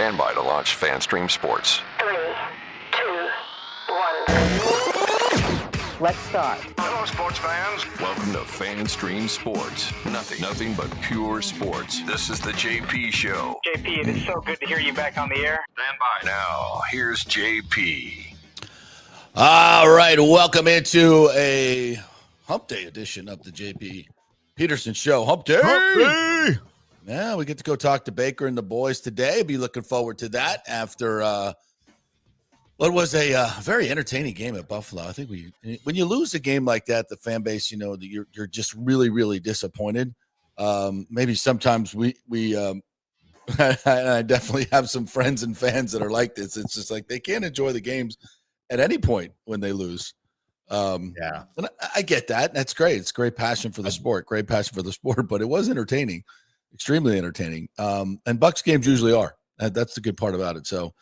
Stand by to launch FanStream Sports. 3, 2, 1. Let's start. Hello, sports fans. Welcome to FanStream Sports. Nothing but pure sports. This is the JP Show. JP, it is so good to hear you back on the air. Stand by. Now, here's JP. All right, welcome into a Hump Day edition of the JP Peterson Show. Hump Day! Hump Day! Yeah, we get to go talk to Baker and the boys today. Be looking forward to that after what was a very entertaining game at Buffalo. I think when you lose a game like that, the fan base, you're just really, really disappointed. Maybe sometimes we I definitely have some friends and fans that are like this. It's just like they can't enjoy the games at any point when they lose. And I get that. That's great. It's great passion for the sport. Great passion for the sport. But it was entertaining, extremely entertaining. And Bucs games usually are. That's the good part about it. So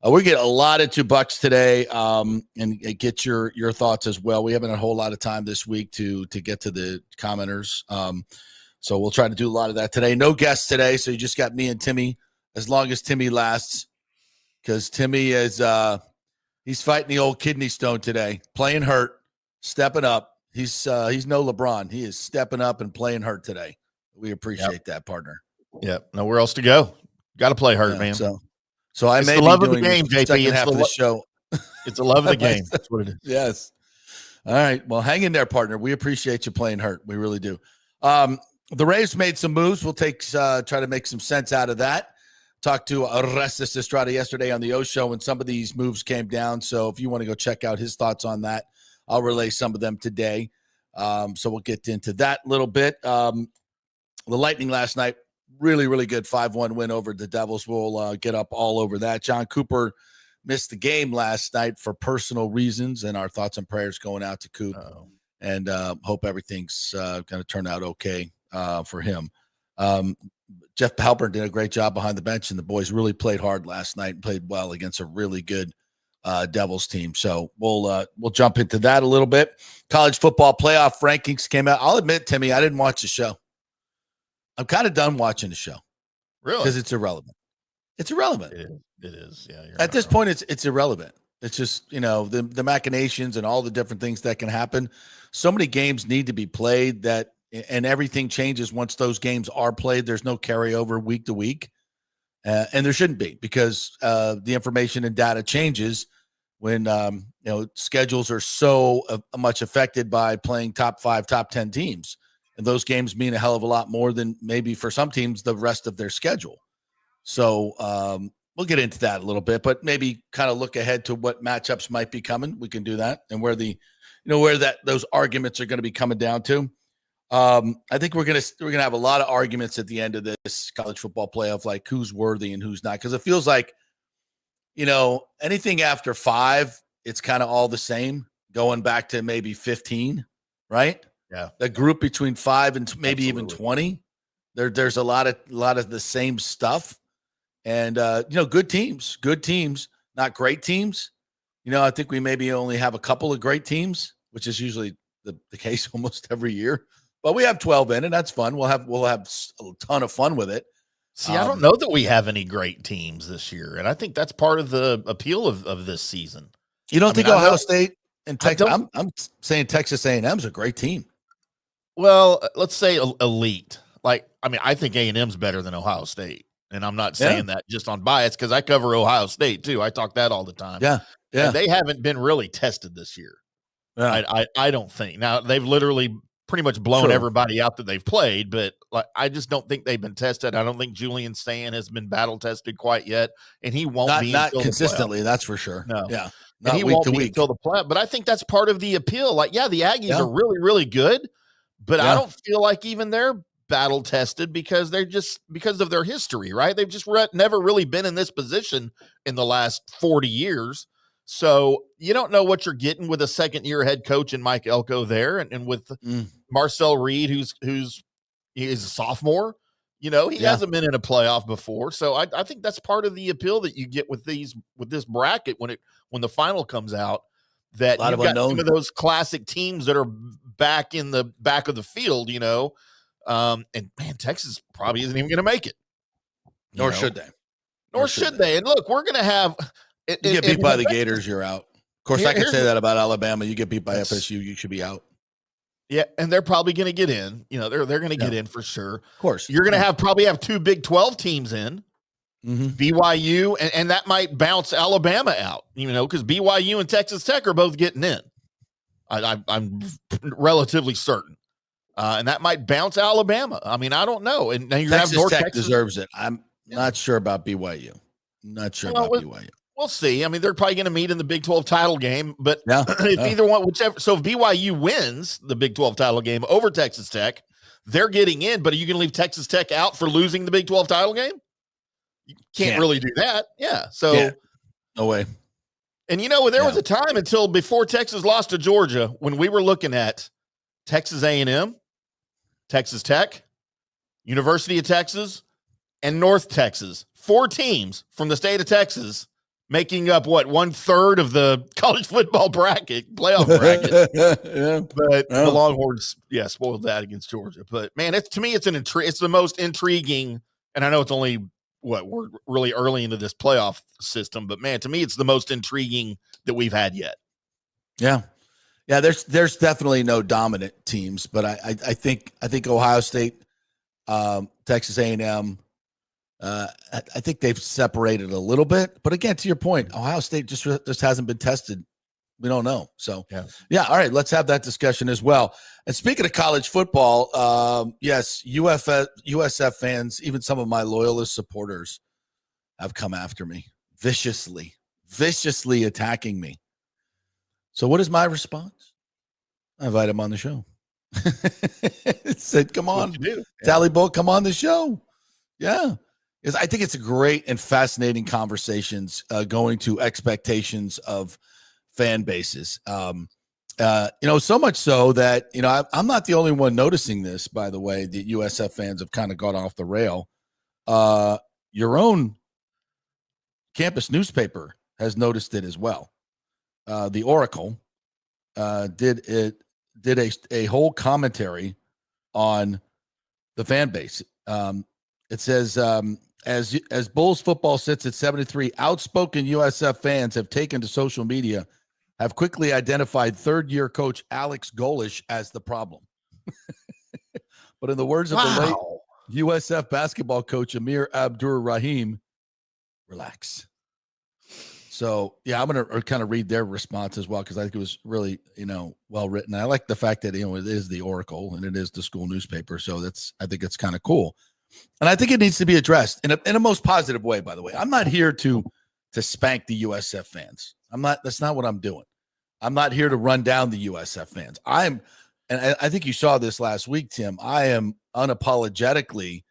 we get allotted to Bucs today, and get your thoughts as well. We haven't had a whole lot of time this week to get to the commenters. So we'll try to do a lot of that today. No guests today, so you just got me and Timmy, as long as Timmy lasts, because Timmy is he's fighting the old kidney stone today, playing hurt, stepping up. He's no LeBron. He is stepping up and playing hurt today. We appreciate that, partner. Yep. Nowhere else to go. Got to play hurt, man. So I it's may the be love of the doing game, the JP. second It's half of the show. It's the love of the game. That's what it is. Yes. All right. Well, hang in there, partner. We appreciate you playing hurt. We really do. The Rays made some moves. We'll try to make some sense out of that. Talked to Orestes Estrada yesterday on the O Show, and some of these moves came down. So if you want to go check out his thoughts on that, I'll relay some of them today. So we'll get into that a little bit. The Lightning last night, really, really good 5-1 win over the Devils. We'll get up all over that. John Cooper missed the game last night for personal reasons, and our thoughts and prayers going out to Coop. And hope everything's going to turn out okay for him. Jeff Halpern did a great job behind the bench, and the boys really played hard last night and played well against a really good Devils team. So we'll jump into that a little bit. College football playoff rankings came out. I'll admit, Timmy, I didn't watch the show. I'm kind of done watching the show. Really? Because it's irrelevant. It's irrelevant. It is. Yeah. At this point, it's irrelevant. It's just, the machinations and all the different things that can happen. So many games need to be played and everything changes once those games are played. There's no carryover week to week. And there shouldn't be, because the information and data changes when, schedules are so much affected by playing top 5, top 10 teams. And those games mean a hell of a lot more than maybe for some teams the rest of their schedule. So we'll get into that a little bit, but maybe kind of look ahead to what matchups might be coming. We can do that, and where those arguments are going to be coming down to. I think we're gonna have a lot of arguments at the end of this college football playoff, like who's worthy and who's not, because it feels like, anything after 5, it's kind of all the same, going back to maybe 15, right? Yeah, the group between 5 and maybe even 20. There's a lot of the same stuff, and good teams, not great teams. I think we maybe only have a couple of great teams, which is usually the case almost every year. But we have 12 in, and that's fun. We'll have a ton of fun with it. See, I don't know that we have any great teams this year, and I think that's part of the appeal of this season. You don't think Ohio State and Texas? I'm saying Texas A&M's a great team. Well, let's say elite. I think A&M's better than Ohio State, and I'm not saying that just on bias, because I cover Ohio State too. I talk that all the time. Yeah. And they haven't been really tested this year. Yeah. I don't think. Now, they've literally pretty much blown everybody out that they've played, but I just don't think they've been tested. I don't think Julian Sand has been battle tested quite yet, and he won't be not consistently. That's for sure. No, yeah, and he won't be until the playoff. But I think that's part of the appeal. The Aggies are really, really good, but I don't feel like even they're battle tested because of their history, right? They've just never really been in this position in the last 40 years. So you don't know what you're getting with a second-year head coach and Mike Elko there, and with Marcel Reed, he is a sophomore. He hasn't been in a playoff before, so I think that's part of the appeal that you get with this bracket when the final comes out. That you've got some of those classic teams that are back in the back of the field, and man, Texas probably isn't even going to make it. Nor should they. Nor should they. And look, we're going to have. You get beat by the Gators, you're out. Of course, I can say that about Alabama. You get beat by FSU, you should be out. Yeah, and they're probably going to get in. They're going to get in for sure. Of course. You're going to probably have 2 Big 12 teams in. BYU, and that might bounce Alabama out, because BYU and Texas Tech are both getting in. I'm relatively certain. And that might bounce Alabama. I mean, I don't know. And now you're going to have North Tech deserves it. I'm not sure about BYU. BYU. We'll see. I mean, they're probably going to meet in the Big 12 title game, but if either one, whichever. So if BYU wins the Big 12 title game over Texas Tech, they're getting in, but are you going to leave Texas Tech out for losing the Big 12 title game? You can't really do that. Yeah. So no way. And there was a time until before Texas lost to Georgia when we were looking at Texas A&M, Texas Tech, University of Texas, and North Texas. 4 teams from the state of Texas making up 1/3 of the college football playoff bracket. But the Longhorns, spoiled that against Georgia. But man, to me, it's the most intriguing. And I know it's only we're really early into this playoff system, but man, to me, it's the most intriguing that we've had yet. Yeah. Yeah. There's definitely no dominant teams, but I think Ohio State, Texas A&M, I think they've separated a little bit, but again, to your point, Ohio State just hasn't been tested. We don't know. So yeah. All right. Let's have that discussion as well. And speaking of college football, yes, USF fans, even some of my loyalist supporters have come after me viciously attacking me. So what is my response? I invite them on the show. Said, come on, Tally Bull, come on the show. Yeah. I think it's a great and fascinating conversations going to expectations of fan bases. So much so that, I'm not the only one noticing this, by the way. The USF fans have kind of gone off the rail. Your own campus newspaper has noticed it as well. The Oracle did a whole commentary on the fan base. It says, as Bulls football sits at 73, outspoken USF fans have taken to social media, have quickly identified third-year coach Alex Golesh as the problem. But in the words of the late USF basketball coach Amir Abdur-Rahim, relax. So, I'm going to kind of read their response as well, because I think it was really, well written. I like the fact that, it is the Oracle and it is the school newspaper. So I think it's kind of cool. And I think it needs to be addressed in a most positive way, by the way. I'm not here to spank the USF fans. That's not what I'm doing. I'm not here to run down the USF fans. And I think you saw this last week, Tim. I am unapologetically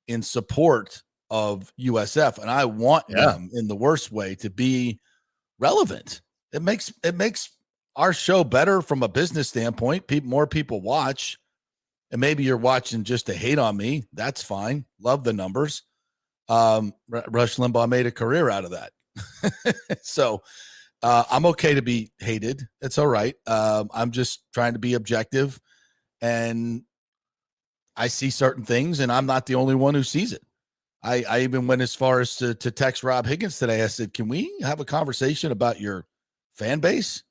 in support of USF, and I want them in the worst way to be relevant. It makes our show better from a business standpoint. More people watch. And maybe you're watching just to hate on me. That's fine. Love the numbers. Rush Limbaugh made a career out of that. So I'm okay to be hated. It's all right. I'm just trying to be objective. And I see certain things, and I'm not the only one who sees it. I even went as far as to text Rob Higgins today. I said, can we have a conversation about your fan base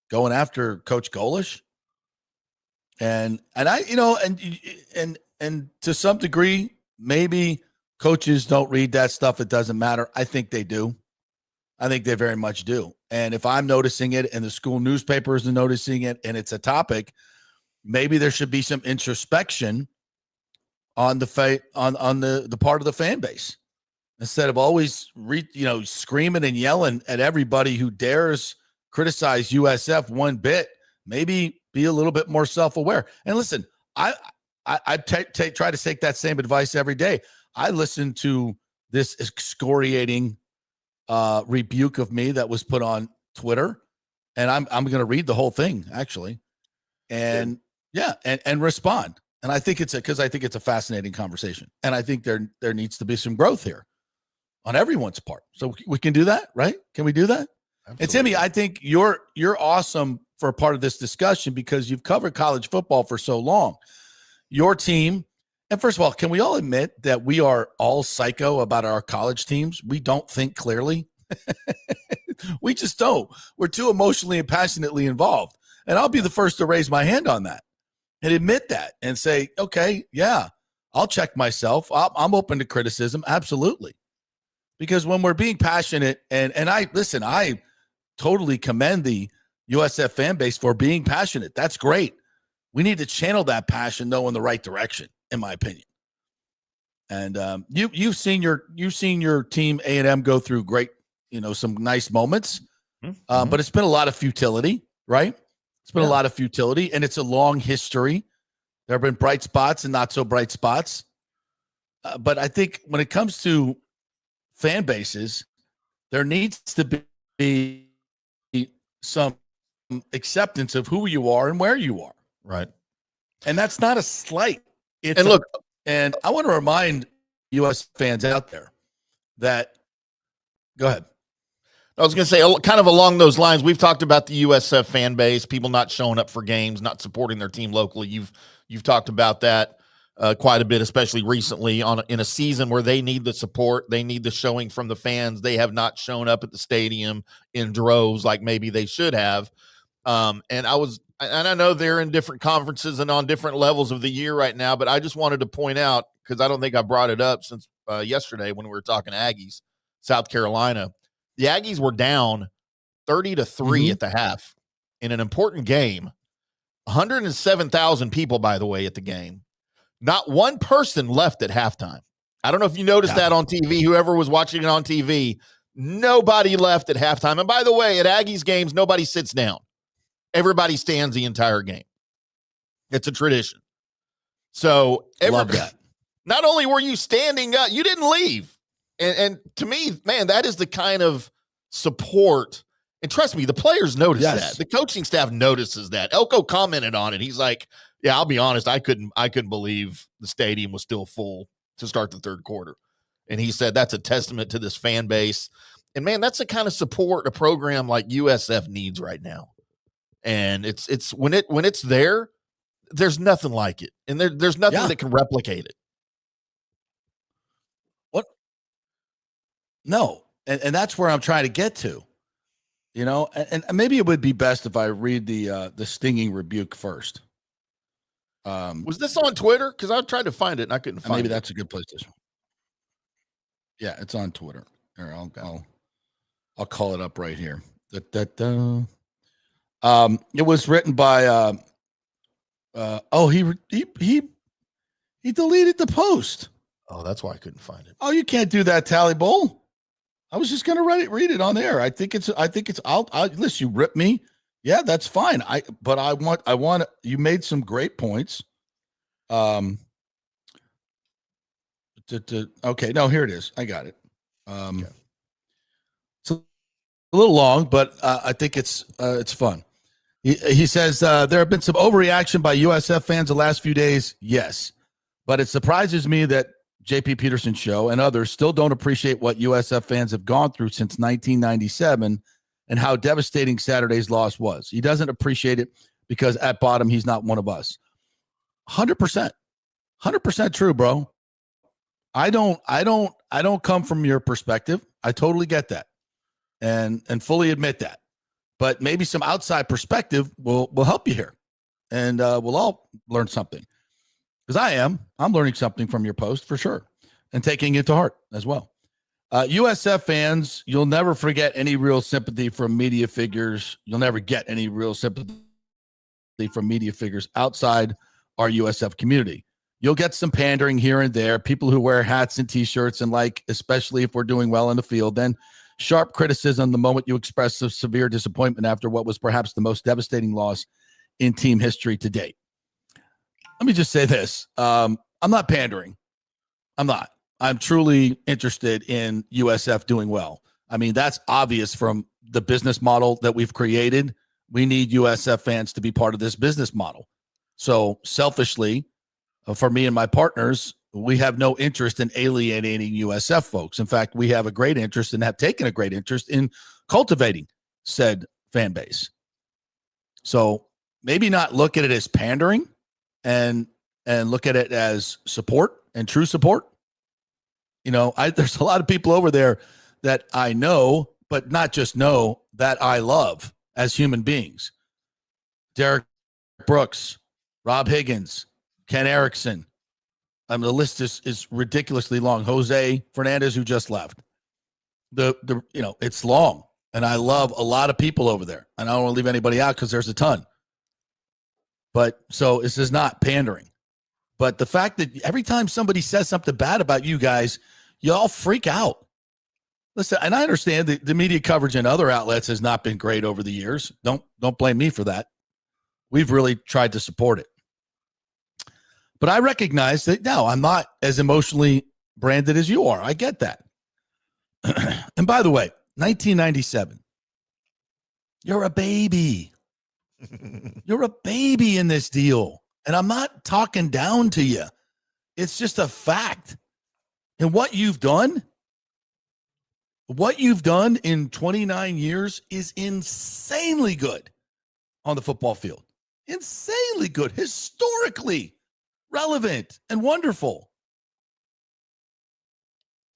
going after Coach Golesh? And I, and to some degree, maybe coaches don't read that stuff. It doesn't matter. I think they do. I think they very much do. And if I'm noticing it and the school newspapers are noticing it and it's a topic, maybe there should be some introspection on the part of the fan base, instead of always screaming and yelling at everybody who dares criticize USF one bit. Maybe be a little bit more self-aware. And listen, I try to take that same advice every day. I listen to this excoriating rebuke of me that was put on Twitter, and I'm going to read the whole thing actually, and and respond. And I think it's a fascinating conversation, and I think there needs to be some growth here on everyone's part. So we can do that, right? Can we do that? Absolutely. And Timmy, I think you're awesome for a part of this discussion because you've covered college football for so long. Your team And first of all, can we all admit that we are all psycho about our college teams? We don't think clearly. We just don't. We're too emotionally and passionately involved. And I'll be the first to raise my hand on that and admit that and say, okay, yeah, I'll check myself. I'm open to criticism. Absolutely. Because when we're being passionate, and I totally commend the USF fan base for being passionate. That's great. We need to channel that passion, though, in the right direction, in my opinion. And you've seen your team A&M go through great, some nice moments, but it's been a lot of futility, right? It's been a lot of futility, and it's a long history. There have been bright spots and not so bright spots. But I think when it comes to fan bases, there needs to be some acceptance of who you are and where you are. Right. And that's not a slight. And I want to remind U.S. fans out there that – go ahead. I was going to say, kind of along those lines, we've talked about the USF fan base, people not showing up for games, not supporting their team locally. You've talked about that quite a bit, especially recently in a season where they need the support, they need the showing from the fans. They have not shown up at the stadium in droves like maybe they should have. And I know they're in different conferences and on different levels of the year right now, but I just wanted to point out, because I don't think I brought it up since yesterday when we were talking Aggies, South Carolina. The Aggies were down 30-3 at the half in an important game. 107,000 people, by the way, at the game. Not one person left at halftime. I don't know if you noticed that on TV. Whoever was watching it on TV, nobody left at halftime. And by the way, at Aggies games, nobody sits down. Everybody stands the entire game. It's a tradition. So love that. Not only were you standing up, you didn't leave. And to me, man, that is the kind of support. And trust me, the players notice that. The coaching staff notices that. Elko commented on it. He's like, yeah, I'll be honest, I couldn't believe the stadium was still full to start the third quarter. And he said that's a testament to this fan base. And man, that's the kind of support a program like USF needs right now. And it's when it's there, there's nothing like it. And there's nothing that can replicate it. No, and that's where I'm trying to get to, and maybe it would be best if I read the stinging rebuke first. Was this on Twitter? Because I tried to find it and I couldn't find it. Maybe that's a good place to. Yeah, it's on Twitter. Here, I'll call it up right here. It was written by. He deleted the post. Oh, that's why I couldn't find it. Oh, you can't do that, Tally Bull. I was just going to read it on air. I think it's, listen, you rip me. Yeah, that's fine. But I want, you made some great points. Okay. No, here it is. I got it. It's a little long, but I think it's fun. He says, there have been some overreaction by USF fans the last few days. Yes. But it surprises me that JP Peterson Show and others still don't appreciate what USF fans have gone through since 1997 and how devastating Saturday's loss was. He doesn't appreciate it because at bottom, he's not one of us. 100%. 100% true, bro. I don't come from your perspective. I totally get that and fully admit that. But maybe some outside perspective will help you here. And we'll all learn something. Because I'm learning something from your post for sure and taking it to heart as well. USF fans, you'll never forget any real sympathy from media figures. You'll never get any real sympathy from media figures outside our USF community. You'll get some pandering here and there, people who wear hats and T-shirts and especially if we're doing well in the field, then sharp criticism the moment you express some severe disappointment after what was perhaps the most devastating loss in team history to date. Let me just say this. I'm not pandering. I'm not. I'm truly interested in USF doing well. I mean, that's obvious from the business model that we've created. We need USF fans to be part of this business model. So selfishly, for me and my partners, we have no interest in alienating USF folks. In fact, we have a great interest and have taken a great interest in cultivating said fan base. So maybe not look at it as pandering, and and look at it as support and true support. There's a lot of people over there that I know, but not just know, that I love as human beings. Derek Brooks, Rob Higgins, Ken Erickson. The list is ridiculously long. Jose Fernandez, who just left. It's long, and I love a lot of people over there, and I don't want to leave anybody out because there's a ton. But so this is not pandering. But the fact that every time somebody says something bad about you guys, you all freak out. Listen, and I understand the media coverage in other outlets has not been great over the years. Don't blame me for that. We've really tried to support it. But I recognize that, no, I'm not as emotionally branded as you are. I get that. And by the way, 1997, you're a baby. You're a baby in this deal. And I'm not talking down to you. It's just a fact. And what you've done in 29 years is insanely good on the football field. Insanely good, historically relevant and wonderful.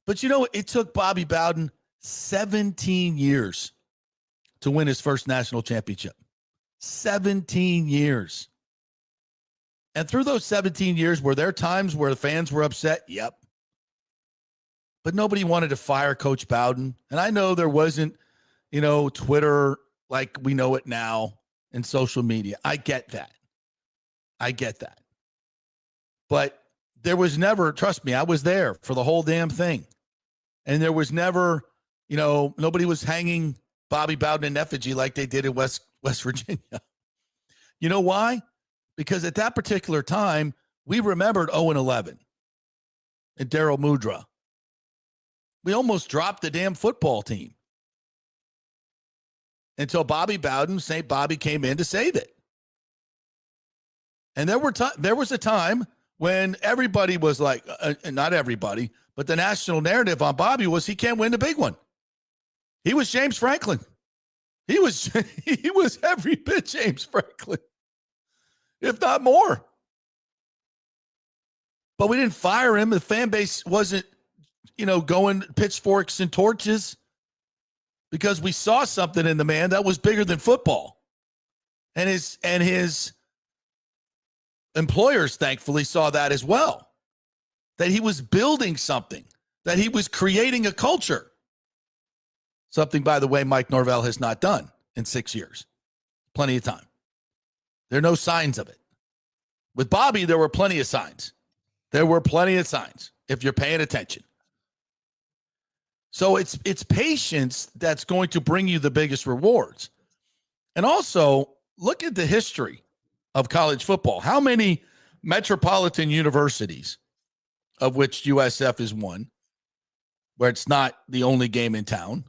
But it took Bobby Bowden 17 years to win his first national championship. 17 years. And through those 17 years, were there times where the fans were upset? Yep. But nobody wanted to fire Coach Bowden. And I know there wasn't, Twitter like we know it now and social media. I get that. But there was never, trust me, I was there for the whole damn thing. And there was never, nobody was hanging Bobby Bowden in effigy like they did in West Virginia. You know why? Because at that particular time, we remembered 0-11 and Darryl Mudra. We almost dropped the damn football team until Bobby Bowden, St. Bobby, came in to save it. And there was a time when everybody was like, not everybody, but the national narrative on Bobby was he can't win the big one. He was James Franklin. He was every bit James Franklin, if not more. But we didn't fire him. The fan base wasn't, going pitchforks and torches, because we saw something in the man that was bigger than football. And his employers, thankfully, saw that as well, that he was building something, that he was creating a culture. Something, by the way, Mike Norvell has not done in 6 years. Plenty of time. There are no signs of it. With Bobby, there were plenty of signs. If you're paying attention. So it's patience that's going to bring you the biggest rewards. And also, look at the history of college football. How many metropolitan universities, of which USF is one, where it's not the only game in town,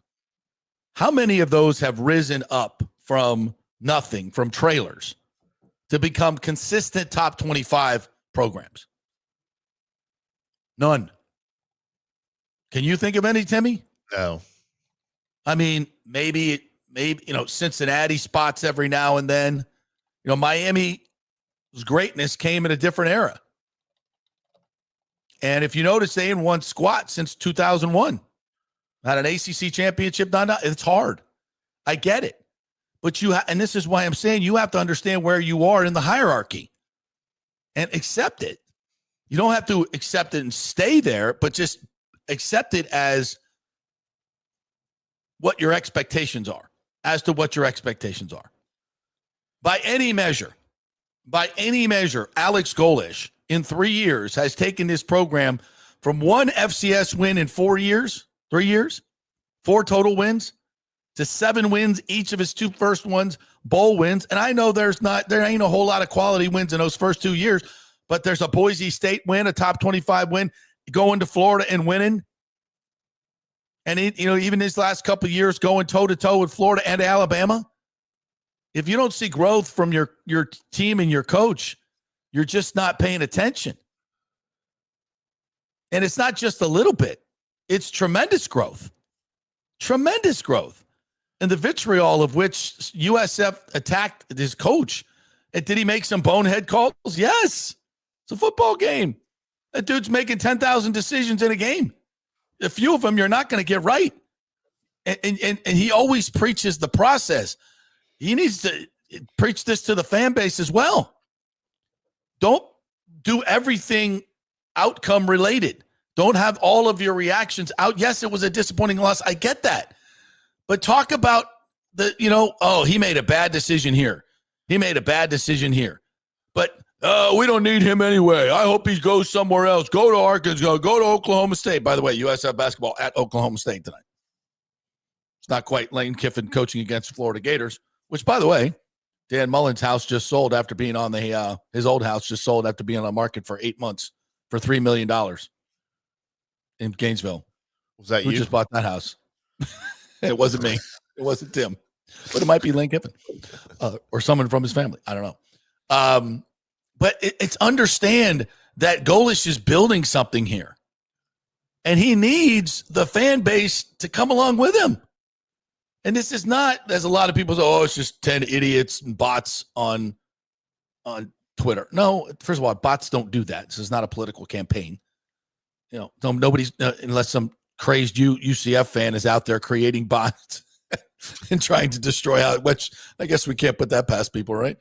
how many of those have risen up from nothing, from trailers, to become consistent top 25 programs? None. Can you think of any, Timmy? No. I mean, maybe, Cincinnati spots every now and then. Miami's greatness came in a different era. And if you notice, they ain't won squat since 2001. Had an ACC championship. It's hard. I get it. But and this is why I'm saying you have to understand where you are in the hierarchy and accept it. You don't have to accept it and stay there, but just accept it as what your expectations are, as to what your expectations are. By any measure, Alex Golesh in 3 years has taken this program from one FCS win in 3 years, 4 total wins, to 7 wins, each of his 2 first ones, bowl wins. And I know there ain't a whole lot of quality wins in those first 2 years, but there's a Boise State win, a top 25 win, going to Florida and winning. And even his last couple of years going toe-to-toe with Florida and Alabama. If you don't see growth from your team and your coach, you're just not paying attention. And it's not just a little bit. It's tremendous growth. Tremendous growth. And the vitriol of which USF attacked his coach. And did he make some bonehead calls? Yes. It's a football game. That dude's making 10,000 decisions in a game. A few of them you're not going to get right. And he always preaches the process. He needs to preach this to the fan base as well. Don't do everything outcome related. Don't have all of your reactions out. Yes, it was a disappointing loss. I get that. But talk about he made a bad decision here. He made a bad decision here. But we don't need him anyway. I hope he goes somewhere else. Go to Arkansas. Go to Oklahoma State. By the way, USF basketball at Oklahoma State tonight. It's not quite Lane Kiffin coaching against Florida Gators, which, by the way, Dan Mullen's house just sold after being on his old house just sold after being on the market for 8 months for $3 million in Gainesville. Was that Who you? just bought that house? It wasn't me. It wasn't Tim. But it might be Lane Kiffin or someone from his family. I don't know. But it's understand that Golesh is building something here. And he needs the fan base to come along with him. And this is not, as a lot of people say, it's just 10 idiots and bots on Twitter. No, first of all, bots don't do that. This is not a political campaign. Nobody's, unless some crazed UCF fan is out there creating bots and trying to destroy which I guess we can't put that past people, right?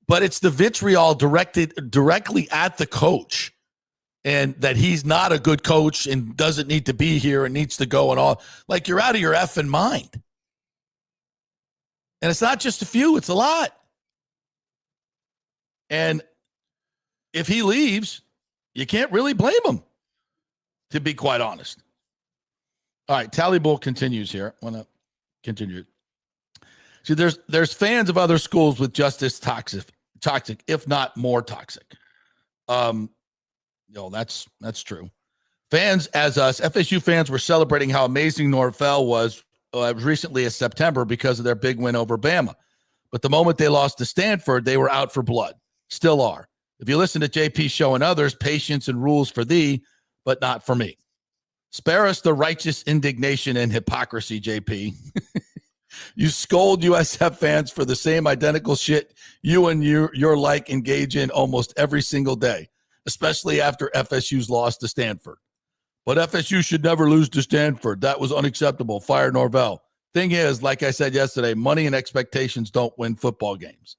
But it's the vitriol directed directly at the coach. And that he's not a good coach and doesn't need to be here and needs to go and all. Like, you're out of your effing mind. And it's not just a few, it's a lot. And if he leaves, you can't really blame him, to be quite honest. All right, Tally Bull continues here. I want to continue. See, there's fans of other schools with just as toxic, if not more toxic. That's true. Fans as us, FSU fans, were celebrating how amazing Norvell was as recently as September because of their big win over Bama. But the moment they lost to Stanford, they were out for blood. Still are. If you listen to JP's show and others, patience and rules for thee, but not for me. Spare us the righteous indignation and hypocrisy, JP. You scold USF fans for the same identical shit you and your like engage in almost every single day, especially after FSU's loss to Stanford. But FSU should never lose to Stanford. That was unacceptable. Fire Norvell. Thing is, like I said yesterday, money and expectations don't win football games.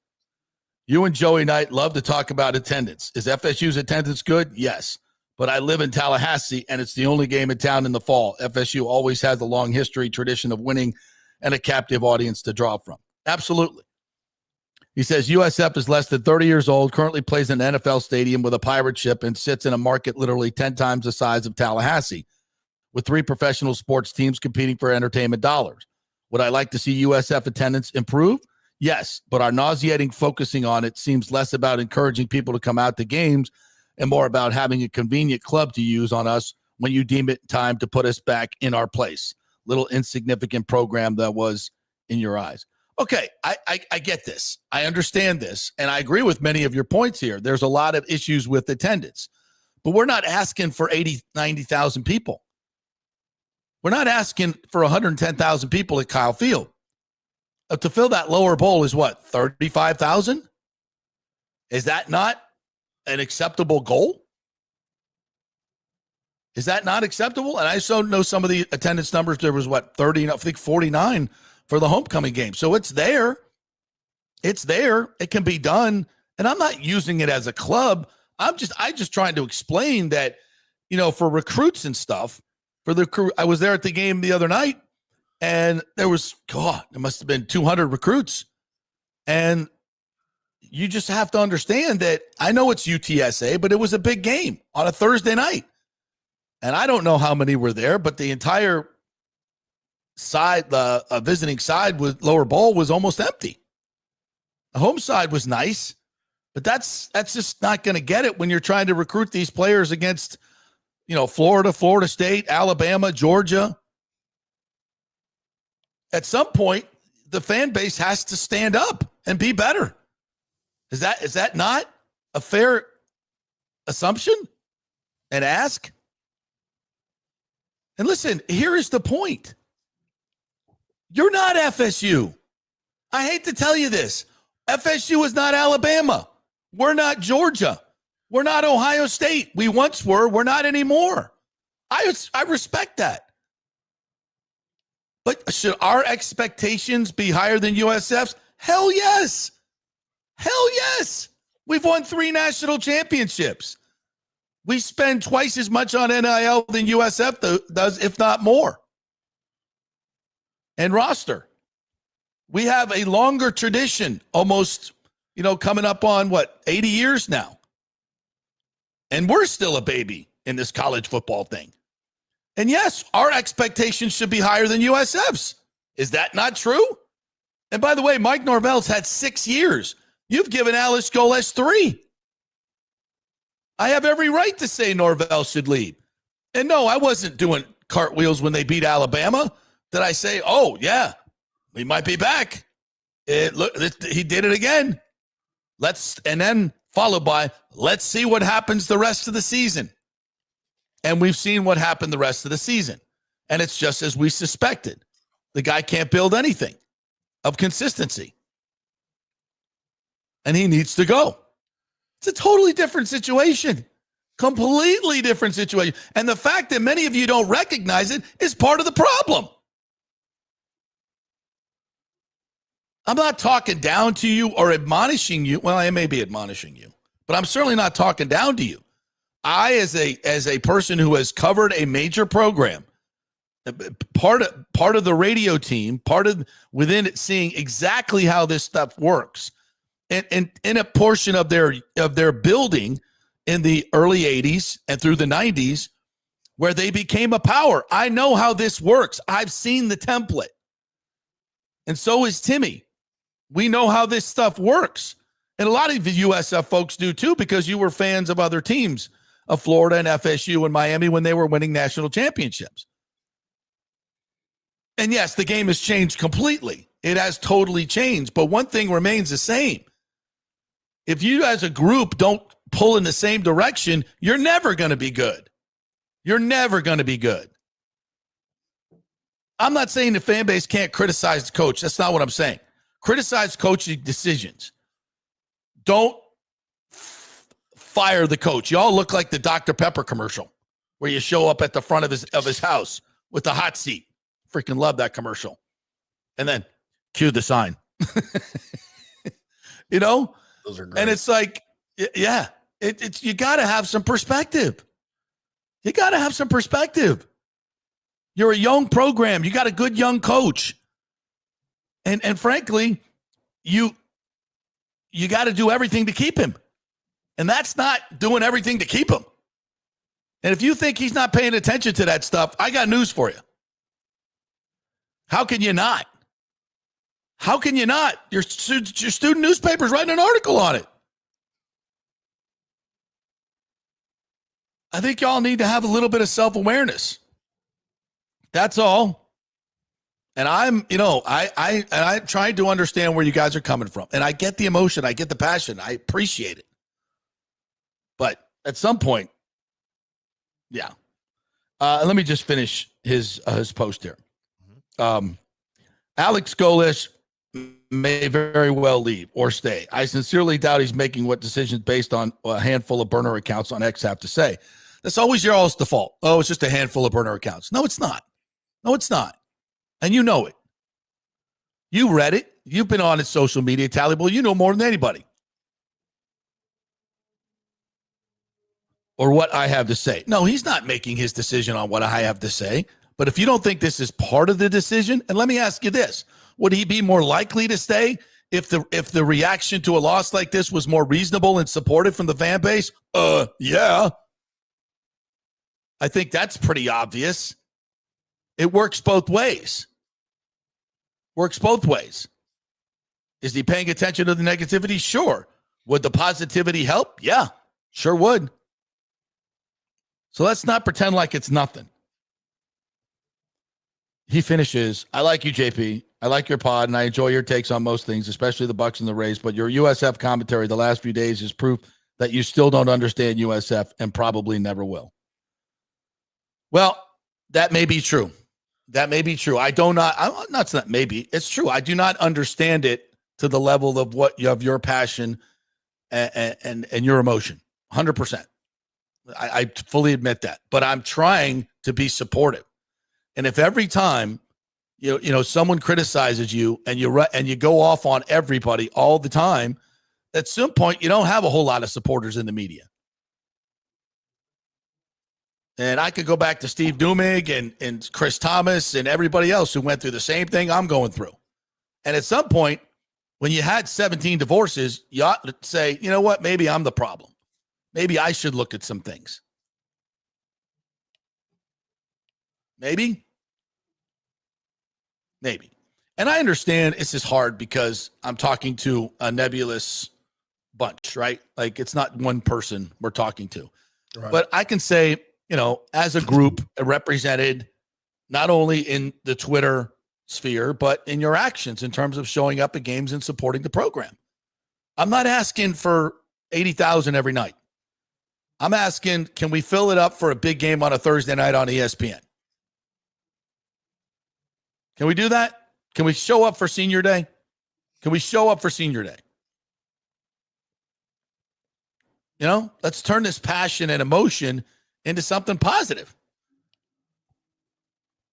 You and Joey Knight love to talk about attendance. Is FSU's attendance good? Yes. But I live in Tallahassee, and it's the only game in town in the fall. FSU always has a long history, tradition of winning, and a captive audience to draw from. Absolutely. He says USF is less than 30 years old, currently plays in an NFL stadium with a pirate ship, and sits in a market literally 10 times the size of Tallahassee, with 3 professional sports teams competing for entertainment dollars. Would I like to see USF attendance improve? Yes, but our nauseating focusing on it seems less about encouraging people to come out to games and more about having a convenient club to use on us when you deem it time to put us back in our place. Little insignificant program that was in your eyes. Okay, I get this. I understand this, and I agree with many of your points here. There's a lot of issues with attendance, but we're not asking for 80, 90,000 people. We're not asking for 110,000 people at Kyle Field. To fill that lower bowl is what, 35,000? Is that not an acceptable goal? Is that not acceptable? And I so know some of the attendance numbers. There was 30, I think 49 for the homecoming game. So it's there. It's there. It can be done. And I'm not using it as a club. I'm just trying to explain that, for recruits and stuff, for the crew. I was there at the game the other night, and there must have been 200 recruits. And you just have to understand that I know it's UTSA, but it was a big game on a Thursday night. And I don't know how many were there, but the entire side, the visiting side with lower bowl was almost empty. The home side was nice, but that's just not going to get it when you're trying to recruit these players against, Florida, Florida State, Alabama, Georgia. At some point, the fan base has to stand up and be better. Is that not a fair assumption and ask? And listen, here is the point. You're not FSU. I hate to tell you this. FSU is not Alabama. We're not Georgia. We're not Ohio State. We once were. We're not anymore. I respect that. But should our expectations be higher than USF's? Hell yes. Hell yes. We've won 3 national championships. We spend twice as much on NIL than USF does, if not more. And roster. We have a longer tradition, almost, coming up on 80 years now. And we're still a baby in this college football thing. And yes, our expectations should be higher than USF's. Is that not true? And by the way, Mike Norvell's had 6 years. You've given Alex Golesh 3. I have every right to say Norvell should leave. And no, I wasn't doing cartwheels when they beat Alabama. Did I say, oh, yeah, we might be back? He did it again. And then followed by, let's see what happens the rest of the season. And we've seen what happened the rest of the season. And it's just as we suspected. The guy can't build anything of consistency. And he needs to go. It's a totally different situation. Completely different situation. And the fact that many of you don't recognize it is part of the problem. I'm not talking down to you or admonishing you. Well, I may be admonishing you, but I'm certainly not talking down to you. I, as a person who has covered a major program, part of the radio team, part of within it, seeing exactly how this stuff works, and in a portion of their building in the early 80s and through the 90s, where they became a power. I know how this works. I've seen the template. And so is Timmy. We know how this stuff works. And a lot of the USF folks do too, because you were fans of other teams, of Florida and FSU and Miami when they were winning national championships. And yes, the game has changed completely. It has totally changed. But one thing remains the same. If you as a group don't pull in the same direction, you're never going to be good. You're never going to be good. I'm not saying the fan base can't criticize the coach. That's not what I'm saying. Criticize coaching decisions. Don't fire the coach. You all look like the Dr. Pepper commercial where you show up at the front of his house with the hot seat. Freaking love that commercial. And then cue the sign. Those are great. And it's like, yeah, it's you got to have some perspective. You got to have some perspective. You're a young program. You got a good young coach. And frankly, you got to do everything to keep him. And that's not doing everything to keep him. And if you think he's not paying attention to that stuff, I got news for you. How can you not? How can you not? Your student newspaper's writing an article on it. I think y'all need to have a little bit of self-awareness. That's all. And I tried to understand where you guys are coming from. And I get the emotion. I get the passion. I appreciate it. But at some point, yeah. Let me just finish his post here. Alex Golesh may very well leave or stay. I sincerely doubt he's making what decisions based on a handful of burner accounts on X have to say. That's always your all's default. Oh, it's just a handful of burner accounts. No, it's not. No, it's not. And you know it. You read it. You've been on its social media, Tallybull. You know more than anybody. Or what I have to say. No, he's not making his decision on what I have to say. But if you don't think this is part of the decision, and let me ask you this, would he be more likely to stay if the reaction to a loss like this was more reasonable and supported from the fan base? Yeah. I think that's pretty obvious. It works both ways. Works both ways. Is he paying attention to the negativity? Sure. Would the positivity help? Yeah, sure would. So let's not pretend like it's nothing. He finishes, I like you, JP. I like your pod, and I enjoy your takes on most things, especially the Bucs and the Rays. But your USF commentary the last few days is proof that you still don't understand USF and probably never will. Well, that may be true. That may be true. It's not maybe. It's true. I do not understand it to the level of your passion and your emotion. 100%. I fully admit that, but I'm trying to be supportive. And if every time someone criticizes you and you go off on everybody all the time, at some point you don't have a whole lot of supporters in the media. And I could go back to Steve Dumig and Chris Thomas and everybody else who went through the same thing I'm going through. And at some point, when you had 17 divorces, you ought to say, you know what, maybe I'm the problem. Maybe I should look at some things. Maybe. And I understand it's just hard because I'm talking to a nebulous bunch, right? Like it's not one person we're talking to. Right. But I can say, as a group represented not only in the Twitter sphere, but in your actions in terms of showing up at games and supporting the program. I'm not asking for 80,000 every night. I'm asking, can we fill it up for a big game on a Thursday night on ESPN? Can we do that? Can we show up for senior day? Let's turn this passion and emotion into something positive.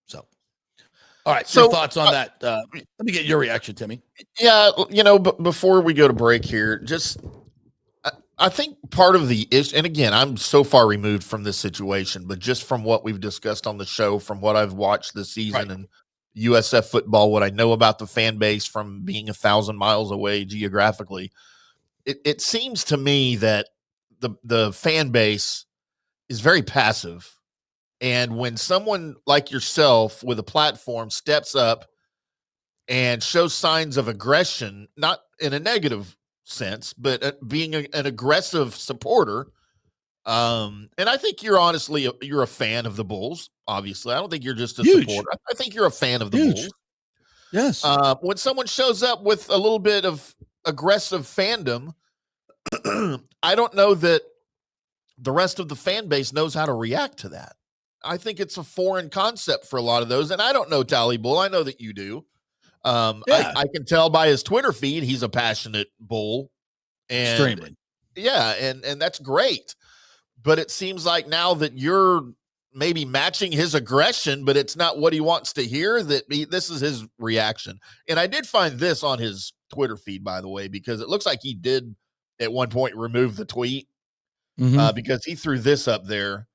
So, all right. So, your thoughts on that? Let me get your reaction, Timmy. Yeah. But before we go to break here, I think part of the issue, and again, I'm so far removed from this situation, but just from what we've discussed on the show, from what I've watched this season and USF football, what I know about the fan base from being 1,000 miles away geographically, it seems to me that the fan base is very passive. And when someone like yourself with a platform steps up and shows signs of aggression, not in a negative sense, but being an aggressive supporter, and I think you're a fan of the Bulls. Obviously, I don't think you're just a supporter. I think you're a fan of the Bulls. Yes. When someone shows up with a little bit of aggressive fandom, I don't know that the rest of the fan base knows how to react to that. I think it's a foreign concept for a lot of those, and I don't know Tally Bull. I know that you do. I can tell by his Twitter feed he's a passionate Bull, and extremely. Yeah, and that's great. But it seems like now that you're maybe matching his aggression, but it's not what he wants to hear, this is his reaction. And I did find this on his Twitter feed, by the way, because it looks like he did at one point remove the tweet because he threw this up there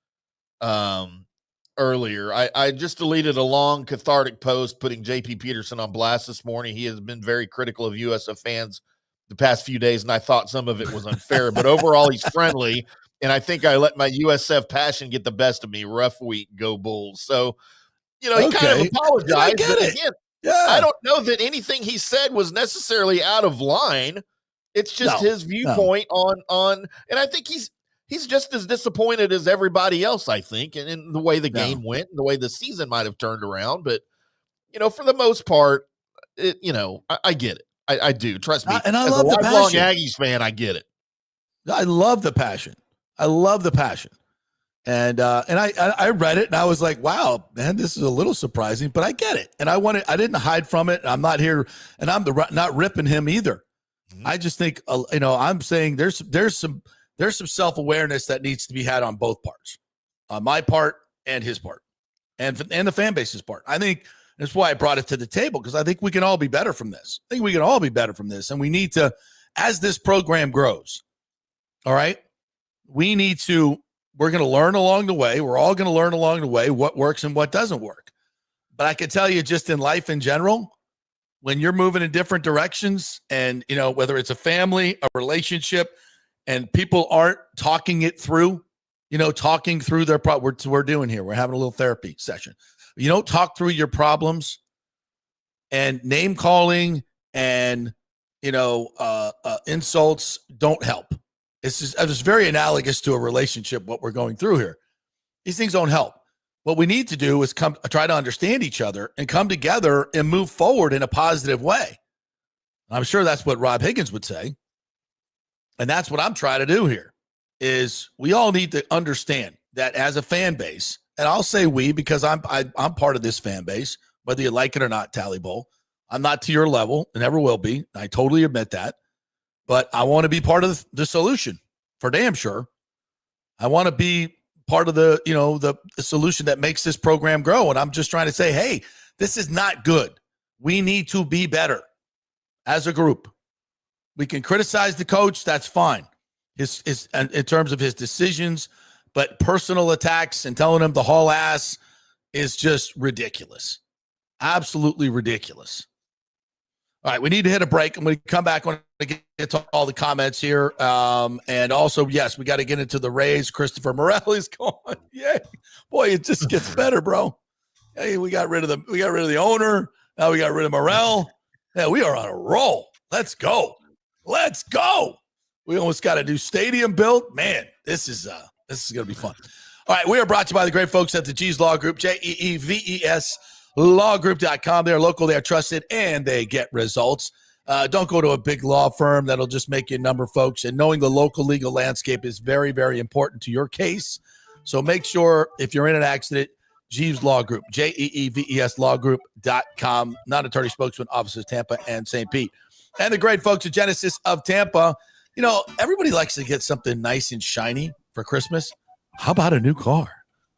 earlier. I just deleted a long cathartic post putting JP Peterson on blast this morning. He has been very critical of USF fans the past few days, and I thought some of it was unfair, but overall he's friendly. And I think I let my USF passion get the best of me. Rough week, go Bulls. So, he kind of apologized. But again, I don't know that anything he said was necessarily out of line. It's just his viewpoint on, and I think he's just as disappointed as everybody else, I think, and in the way the game went, and the way the season might have turned around. But, for the most part, I get it. I do. Trust me. And I love the passion. Aggies fan, I get it. I love the passion. And I read it and I was like, wow, man, this is a little surprising, but I get it. And I didn't hide from it. I'm not here and I'm not ripping him either. I just think, I'm saying there's some self-awareness that needs to be had on both parts, on my part and his part and the fan base's part. I think that's why I brought it to the table, because I think we can all be better from this. And we need to, as this program grows, all right, we're going to learn along the way. We're all going to learn along the way what works and what doesn't work. But I can tell you, just in life in general, when you're moving in different directions and, whether it's a family, a relationship, and people aren't talking it through, talking through their problems, we're doing here. We're having a little therapy session. You don't talk through your problems, and name calling and, insults don't help. It's very analogous to a relationship, what we're going through here. These things don't help. What we need to do is try to understand each other and come together and move forward in a positive way. I'm sure that's what Rob Higgins would say. And that's what I'm trying to do here, is we all need to understand that as a fan base, and I'll say we, because I'm part of this fan base, whether you like it or not, Tally Bowl. I'm not to your level and never will be. I totally admit that. But I want to be part of the solution for damn sure. I want to be part of the, the solution that makes this program grow. And I'm just trying to say, hey, this is not good. We need to be better as a group. We can criticize the coach. That's fine. His in terms of his decisions, but personal attacks and telling him to haul ass is just ridiculous. Absolutely ridiculous. All right, we need to hit a break, and when we come back, I want to get to all the comments here. And also, yes, we got to get into the Rays. Christopher Morel is gone. Yay. Boy, it just gets better, bro. Hey, we got rid of the owner. Now we got rid of Morel. Yeah, we are on a roll. Let's go. Let's go. We almost got a new stadium built. Man, this is going to be fun. All right, we are brought to you by the great folks at the G's Law Group, JEEVES lawgroup.com. They're local, they are trusted, and they get results. Don't go to a big law firm. That'll just make you a number, folks. And knowing the local legal landscape is very, very important to your case. So make sure if you're in an accident, Jeeves Law Group, JEEVES lawgroup.com, non-attorney spokesman, offices Tampa and St. Pete. And the great folks at Genesis of Tampa. You know, everybody likes to get something nice and shiny for Christmas. How about a new car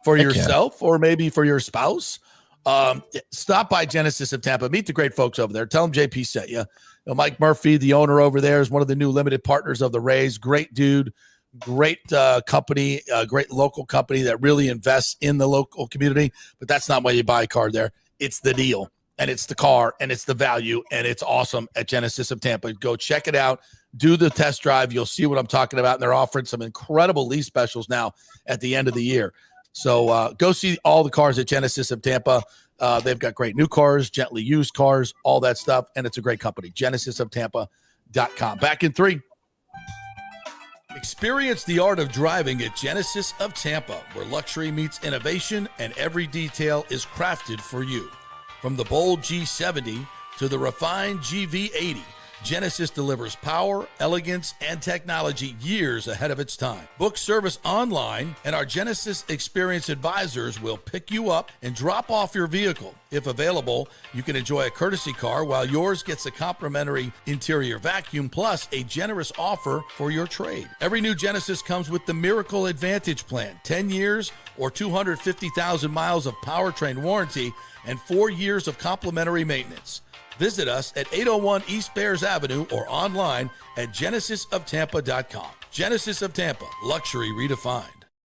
for yourself or maybe for your spouse? Stop by Genesis of Tampa. Meet the great folks over there. Tell them JP sent you. Mike Murphy, the owner over there, is one of the new limited partners of the Rays. Great dude, great company, great local company that really invests in the local community. But that's not why you buy a car there. It's the deal, and it's the car, and it's the value, and it's awesome at Genesis of Tampa. Go check it out. Do the test drive. You'll see what I'm talking about. And they're offering some incredible lease specials now at the end of the year. So go see all the cars at Genesis of Tampa. They've got great new cars, gently used cars, all that stuff. And it's a great company, genesisoftampa.com. Back in 3. Experience the art of driving at Genesis of Tampa, where luxury meets innovation and every detail is crafted for you. From the bold G70 to the refined GV80, Genesis delivers power, elegance, and technology years ahead of its time. Book service online, and our Genesis Experience advisors will pick you up and drop off your vehicle. If available, you can enjoy a courtesy car while yours gets a complimentary interior vacuum plus a generous offer for your trade. Every new Genesis comes with the Miracle Advantage Plan, 10 years or 250,000 miles of powertrain warranty and 4 years of complimentary maintenance. Visit us at 801 East Bears Avenue or online at genesisoftampa.com. Genesis of Tampa, luxury redefined.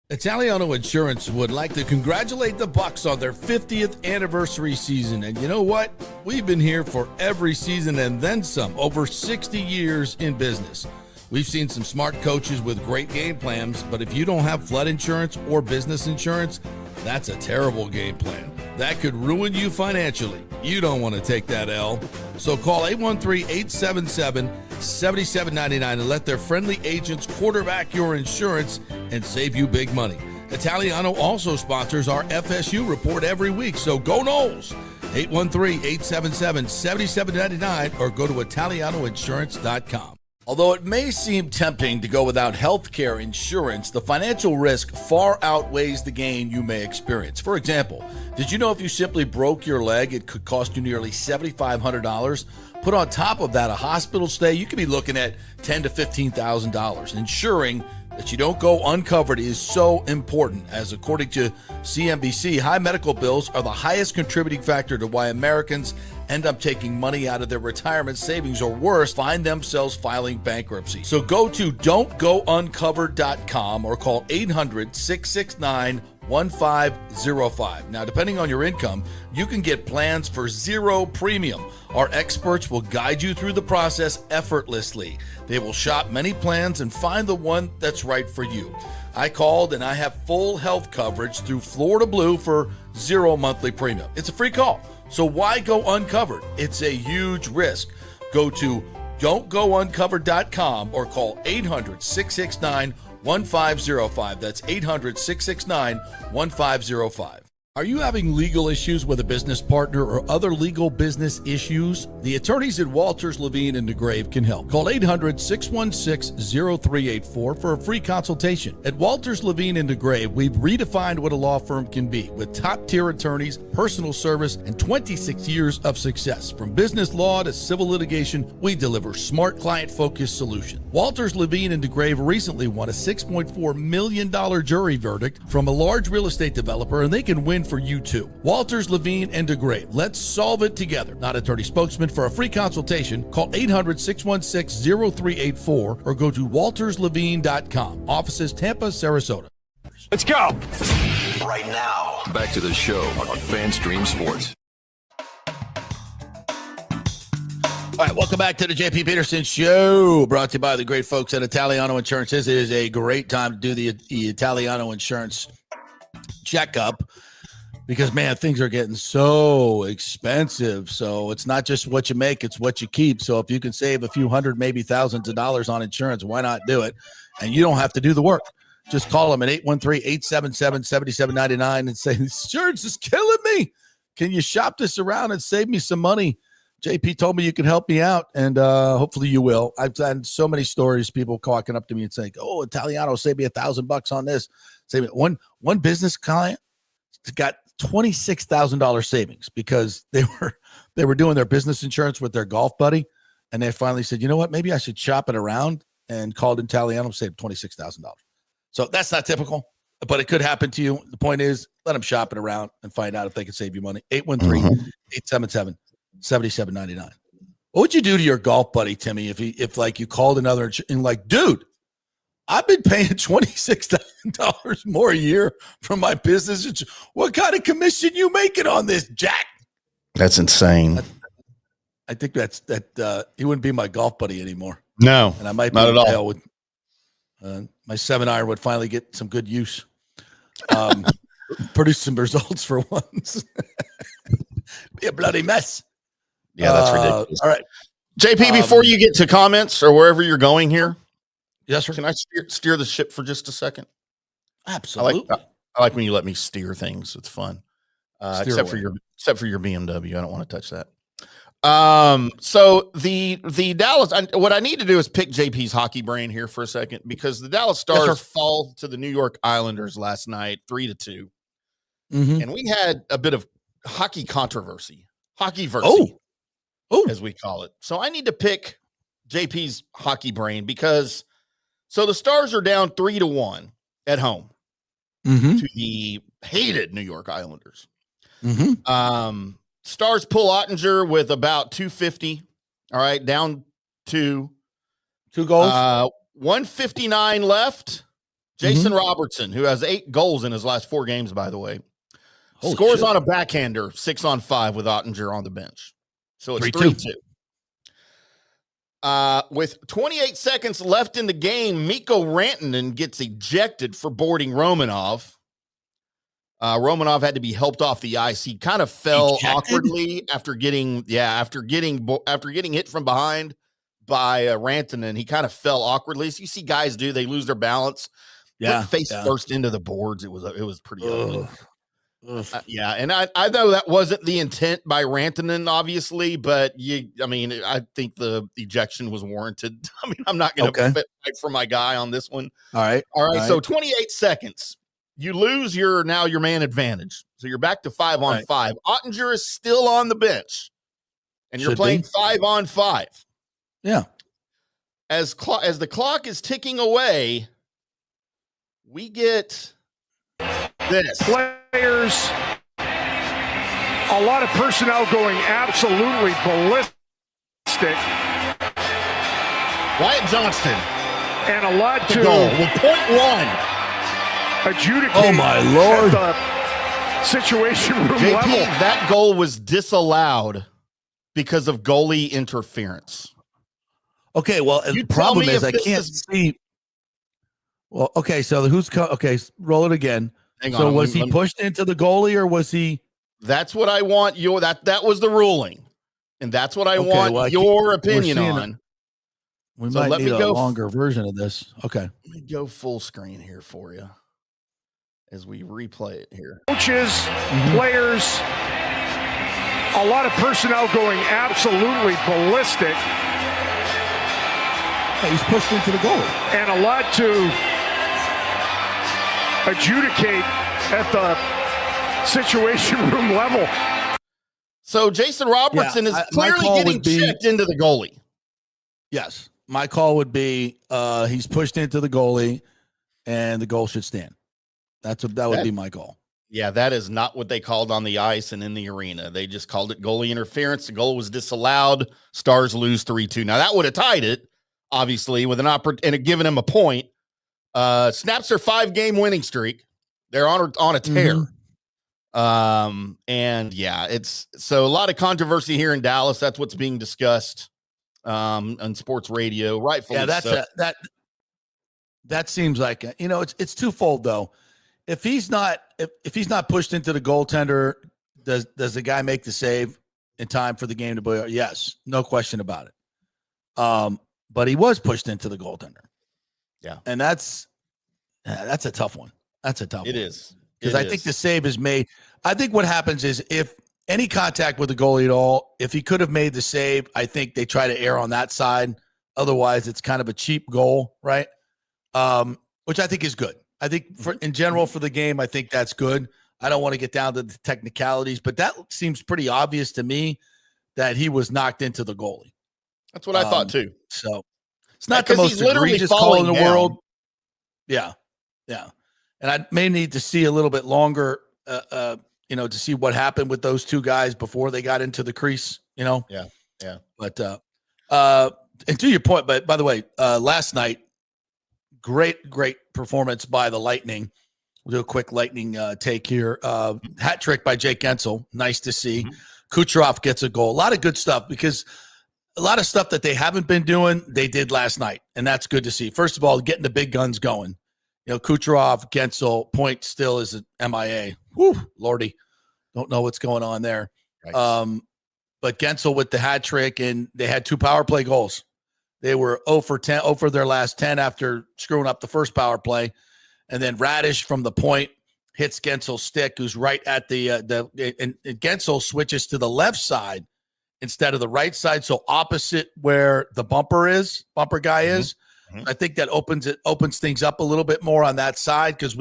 Italiano Insurance would like to congratulate the Bucs on their 50th anniversary season. And you know what? We've been here for every season and then some, over 60 years in business. We've seen some smart coaches with great game plans, but if you don't have flood insurance or business insurance, that's a terrible game plan. That could ruin you financially. You don't want to take that L. So call 813-877-7799 and let their friendly agents quarterback your insurance and save you big money. Italiano also sponsors our FSU report every week. So go Noles. 813-877-7799 or go to italianoinsurance.com. Although it may seem tempting to go without health care insurance, the financial risk far outweighs the gain you may experience. For example, did you know if you simply broke your leg, it could cost you nearly $7,500? Put on top of that a hospital stay, you could be looking at $10,000 to $15,000. Ensuring that you don't go uncovered is so important, as according to CNBC, high medical bills are the highest contributing factor to why Americans end up taking money out of their retirement savings, or worse, find themselves filing bankruptcy. So go to don'tgouncovered.com or call 800-669-1505. Now, depending on your income, you can get plans for zero premium. Our experts will guide you through the process effortlessly. They will shop many plans and find the one that's right for you. I called and I have full health coverage through Florida Blue for zero monthly premium. It's a free call. So why go uncovered? It's a huge risk. Go to don'tgouncovered.com or call 800-669-1505. That's 800-669-1505. Are you having legal issues with a business partner or other legal business issues? The attorneys at Walters, Levine, and DeGrave can help. Call 800-616-0384 for a free consultation. At Walters, Levine, and DeGrave, we've redefined what a law firm can be with top-tier attorneys, personal service, and 26 years of success. From business law to civil litigation, we deliver smart, client-focused solutions. Walters, Levine, and DeGrave recently won a $6.4 million jury verdict from a large real estate developer, and they can win for you too. Walters, Levine, and DeGrave. Let's solve it together. Not attorney spokesman. For a free consultation, call 800-616-0384 or go to walterslevine.com. Offices Tampa, Sarasota. Let's go. Right now, back to the show on FanStream Sports. All right, welcome back to the JP Peterson Show, brought to you by the great folks at Italiano Insurance. This is a great time to do the Italiano Insurance checkup. Because, man, things are getting so expensive. So it's not just what you make, it's what you keep. So if you can save a few hundred, maybe thousands of dollars on insurance, why not do it? And you don't have to do the work. Just call them at 813-877-7799 and say, insurance is killing me. Can you shop this around and save me some money? JP told me you could help me out, and hopefully you will. I've had so many stories, people walking up to me and saying, oh, Italiano, save me $1,000 on this. Save me. One business client got $26,000 savings because they were doing their business insurance with their golf buddy, and they finally said, you know what, maybe I should shop it around, and called Italiano, saved $26,000. So that's not typical, but it could happen to you. The point is, let them shop it around and find out if they can save you money. 813-877-7799. What would you do to your golf buddy, Timmy, if like you called another and like, dude, I've been paying $26,000 more a year from my business. What kind of commission you making on this, Jack? That's insane. I think that he wouldn't be my golf buddy anymore. No, and I might not at all. With my 7-iron would finally get some good use. Produce some results for once. Be a bloody mess. Yeah, that's ridiculous. All right, JP. Before you get to comments or wherever you're going here. Yes, sir. Can I steer the ship for just a second? Absolutely. I like when you let me steer things. It's fun. Except for your BMW. I don't want to touch that. So the Dallas, what I need to do is pick JP's hockey brain here for a second, because the Dallas Stars fall to the New York Islanders last night, 3-2. Mm-hmm. And we had a bit of hockey controversy, as we call it. So I need to pick JP's hockey brain because so the Stars are down 3-1 at home to the hated New York Islanders. Mm-hmm. Stars pull Ottinger with about 250. All right, down two goals. 159 left. Jason Robertson, who has 8 goals in his last 4 games, by the way, scores on a backhander, 6-on-5 with Ottinger on the bench. So it's 3-2. With 28 seconds left in the game, Mikko Rantanen gets ejected for boarding Romanov. Romanov had to be helped off the ice. He kind of fell awkwardly after getting hit from behind by Rantanen. He kind of fell awkwardly. So you see guys do, they lose their balance. Yeah, face first into the boards. It was pretty ugly. And I know that wasn't the intent by Rantanen, obviously, but I think the ejection was warranted. I mean, I'm not going to fight for my guy on this one. All right. So 28 seconds. You lose your man advantage. So you're back to 5-on-5. Ottinger is still on the bench, and you're playing 5-on-5. Yeah. As the clock is ticking away, we get this. Players, a lot of personnel going absolutely ballistic. Wyatt Johnston. And a lot to goal with .1. Adjudicate. Oh my Lord! The situation room JP, level. That goal was disallowed because of goalie interference. Okay, well, the problem is I can't see. Well, okay, so roll it again. Hang so on, was he pushed into the goalie, or was he? That's what I want. That was the ruling, and that's what I want your opinion on. We might need a longer version of this. Okay, let me go full screen here for you. as we replay it here. Coaches, players, a lot of personnel going absolutely ballistic. He's pushed into the goal. And a lot to adjudicate at the situation room level. So Jason Robertson is clearly getting checked into the goalie. Yes. My call would be he's pushed into the goalie and the goal should stand. That would be my call. Yeah, that is not what they called on the ice and in the arena. They just called it goalie interference. The goal was disallowed. Stars lose 3-2. Now that would have tied it, obviously, with an opportunity and given him a point. Snaps their 5-game winning streak. They're on a tear. And yeah, it's so a lot of controversy here in Dallas. That's what's being discussed on sports radio, rightfully. Yeah, that seems like it's twofold though. If he's not pushed into the goaltender, does the guy make the save in time for the game to be? Yes, no question about it. But he was pushed into the goaltender. Yeah, and that's a tough one. That's a tough one. It is. Because I think the save is made. I think what happens is if any contact with the goalie at all, if he could have made the save, I think they try to err on that side. Otherwise, it's kind of a cheap goal, right? Which I think is good. I think in general for the game, I think that's good. I don't want to get down to the technicalities, but that seems pretty obvious to me that he was knocked into the goalie. That's what I thought too. So it's not the most egregious call in the world. Yeah. Yeah. And I may need to see a little bit longer, to see what happened with those two guys before they got into the crease, Yeah. Yeah. But, and to your point, but by the way, last night, great performance by the Lightning. We'll do a quick Lightning take here. Hat trick by Jake Gensel. Nice to see. Kucherov gets a goal. A lot of good stuff because a lot of stuff that they haven't been doing, they did last night. And that's good to see. First of all, getting the big guns going. Kucherov, Gensel, Point still is an MIA. Whew, Lordy. Don't know what's going on there. Right. But Gensel with the hat trick, and they had 2 power play goals. They were 0 for 10, 0 for their last 10 after screwing up the first power play. And then Radish from the point hits Gensel's stick, who's right at and Gensel switches to the left side instead of the right side. So opposite where the bumper guy is. I think that opens things up a little bit more on that side because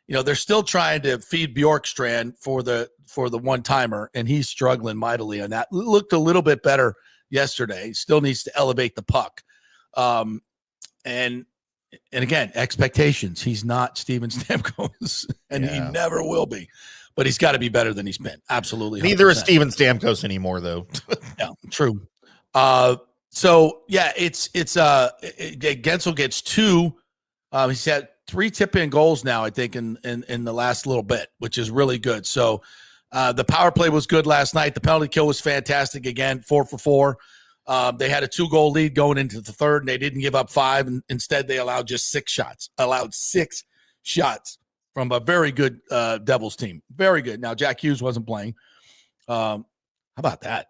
they're still trying to feed Bjorkstrand for the one-timer, and he's struggling mightily on that. Looked a little bit better yesterday. He still needs to elevate the puck. And again, expectations. He's not Steven Stamkos, and he never will be. But he's got to be better than he's been. Absolutely. 100%. Neither is Steven Stamkos anymore, though. Yeah, true. So yeah, it's Gensel gets 2. He's had 3 tip-in goals now, I think, in the last little bit, which is really good. So the power play was good last night. The penalty kill was fantastic again, 4 for 4. They had a 2-goal lead going into the third, and they didn't give up 5. And instead, they allowed just 6 shots. Allowed 6 shots from a very good Devils team. Very good. Now, Jack Hughes wasn't playing. How about that?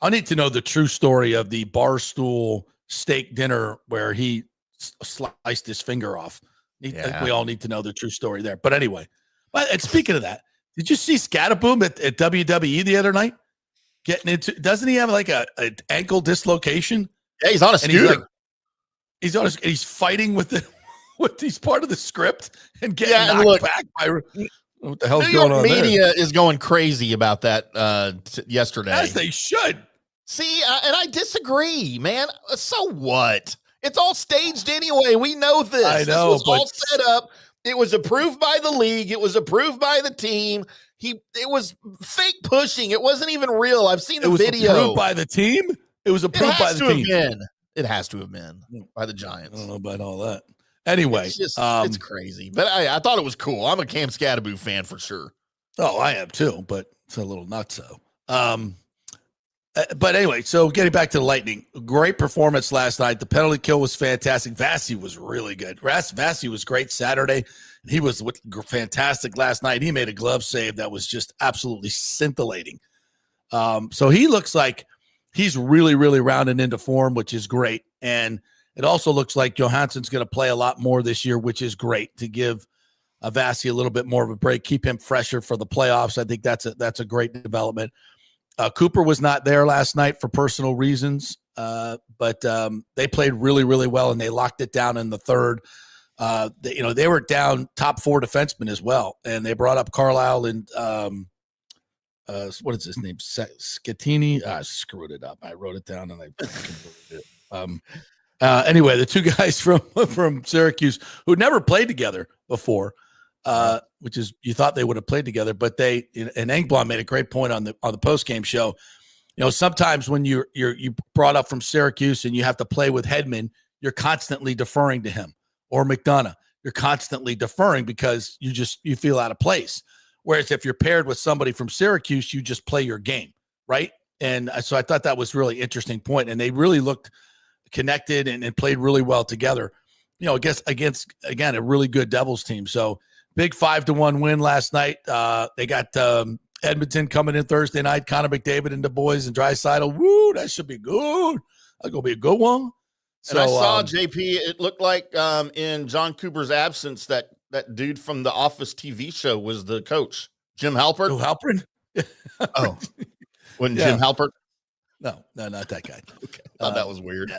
I need to know the true story of the Barstool steak dinner where he sliced his finger off. I think we all need to know the true story there. But anyway, and speaking of that, did you see Scataboom at WWE the other night? Doesn't he have like an ankle dislocation? Yeah, he's on a scooter. He's fighting with he's part of the script and getting knocked back by. What the hell's going on there? Media is going crazy about that yesterday. As they should. See, and I disagree, man. So what? It's all staged anyway. We know this. I know. This was all set up. It was approved by the league. It was approved by the team. It was fake pushing. It wasn't even real. I've seen the video. It was approved by the team? It was approved by the team. It has to have been by the Giants. I don't know about all that. Anyway, it's crazy. But I thought it was cool. I'm a Cam Scatterbo fan for sure. Oh, I am too, but it's a little nutso. But anyway, so getting back to the Lightning, great performance last night. The penalty kill was fantastic. Vasi was really good. Vasi was great Saturday. He was fantastic last night. He made a glove save that was just absolutely scintillating. So he looks like he's really, really rounding into form, which is great. And it also looks like Johansson's going to play a lot more this year, which is great to give Avassi a little bit more of a break, keep him fresher for the playoffs. I think that's a great development. Cooper was not there last night for personal reasons, but they played really, really well, and they locked it down in the third. They were down top 4 defensemen as well, and they brought up Carlisle and what is his name? Scatini. I screwed it up. I wrote it down and I it. Anyway, the 2 guys from Syracuse who never played together before. Which is, you thought they would have played together, but and Engblom made a great point on the post game show. Sometimes when you brought up from Syracuse and you have to play with Hedman, you're constantly deferring to him, or McDonough. You're constantly deferring because you feel out of place. Whereas if you're paired with somebody from Syracuse, you just play your game, right? And so I thought that was really interesting point, and they really looked connected and played really well together. Against again a really good Devils team. So. Big 5-1 win last night. They got Edmonton coming in Thursday night. Connor McDavid and the boys and Draisaitl. Woo, that should be good. That's gonna be a good one. So I saw JP. It looked like in John Cooper's absence that dude from the Office TV show was the coach, Jim Halpert. Oh, Halpert? Oh, wasn't Jim Halpert? No, not that guy. Okay, I thought that was weird.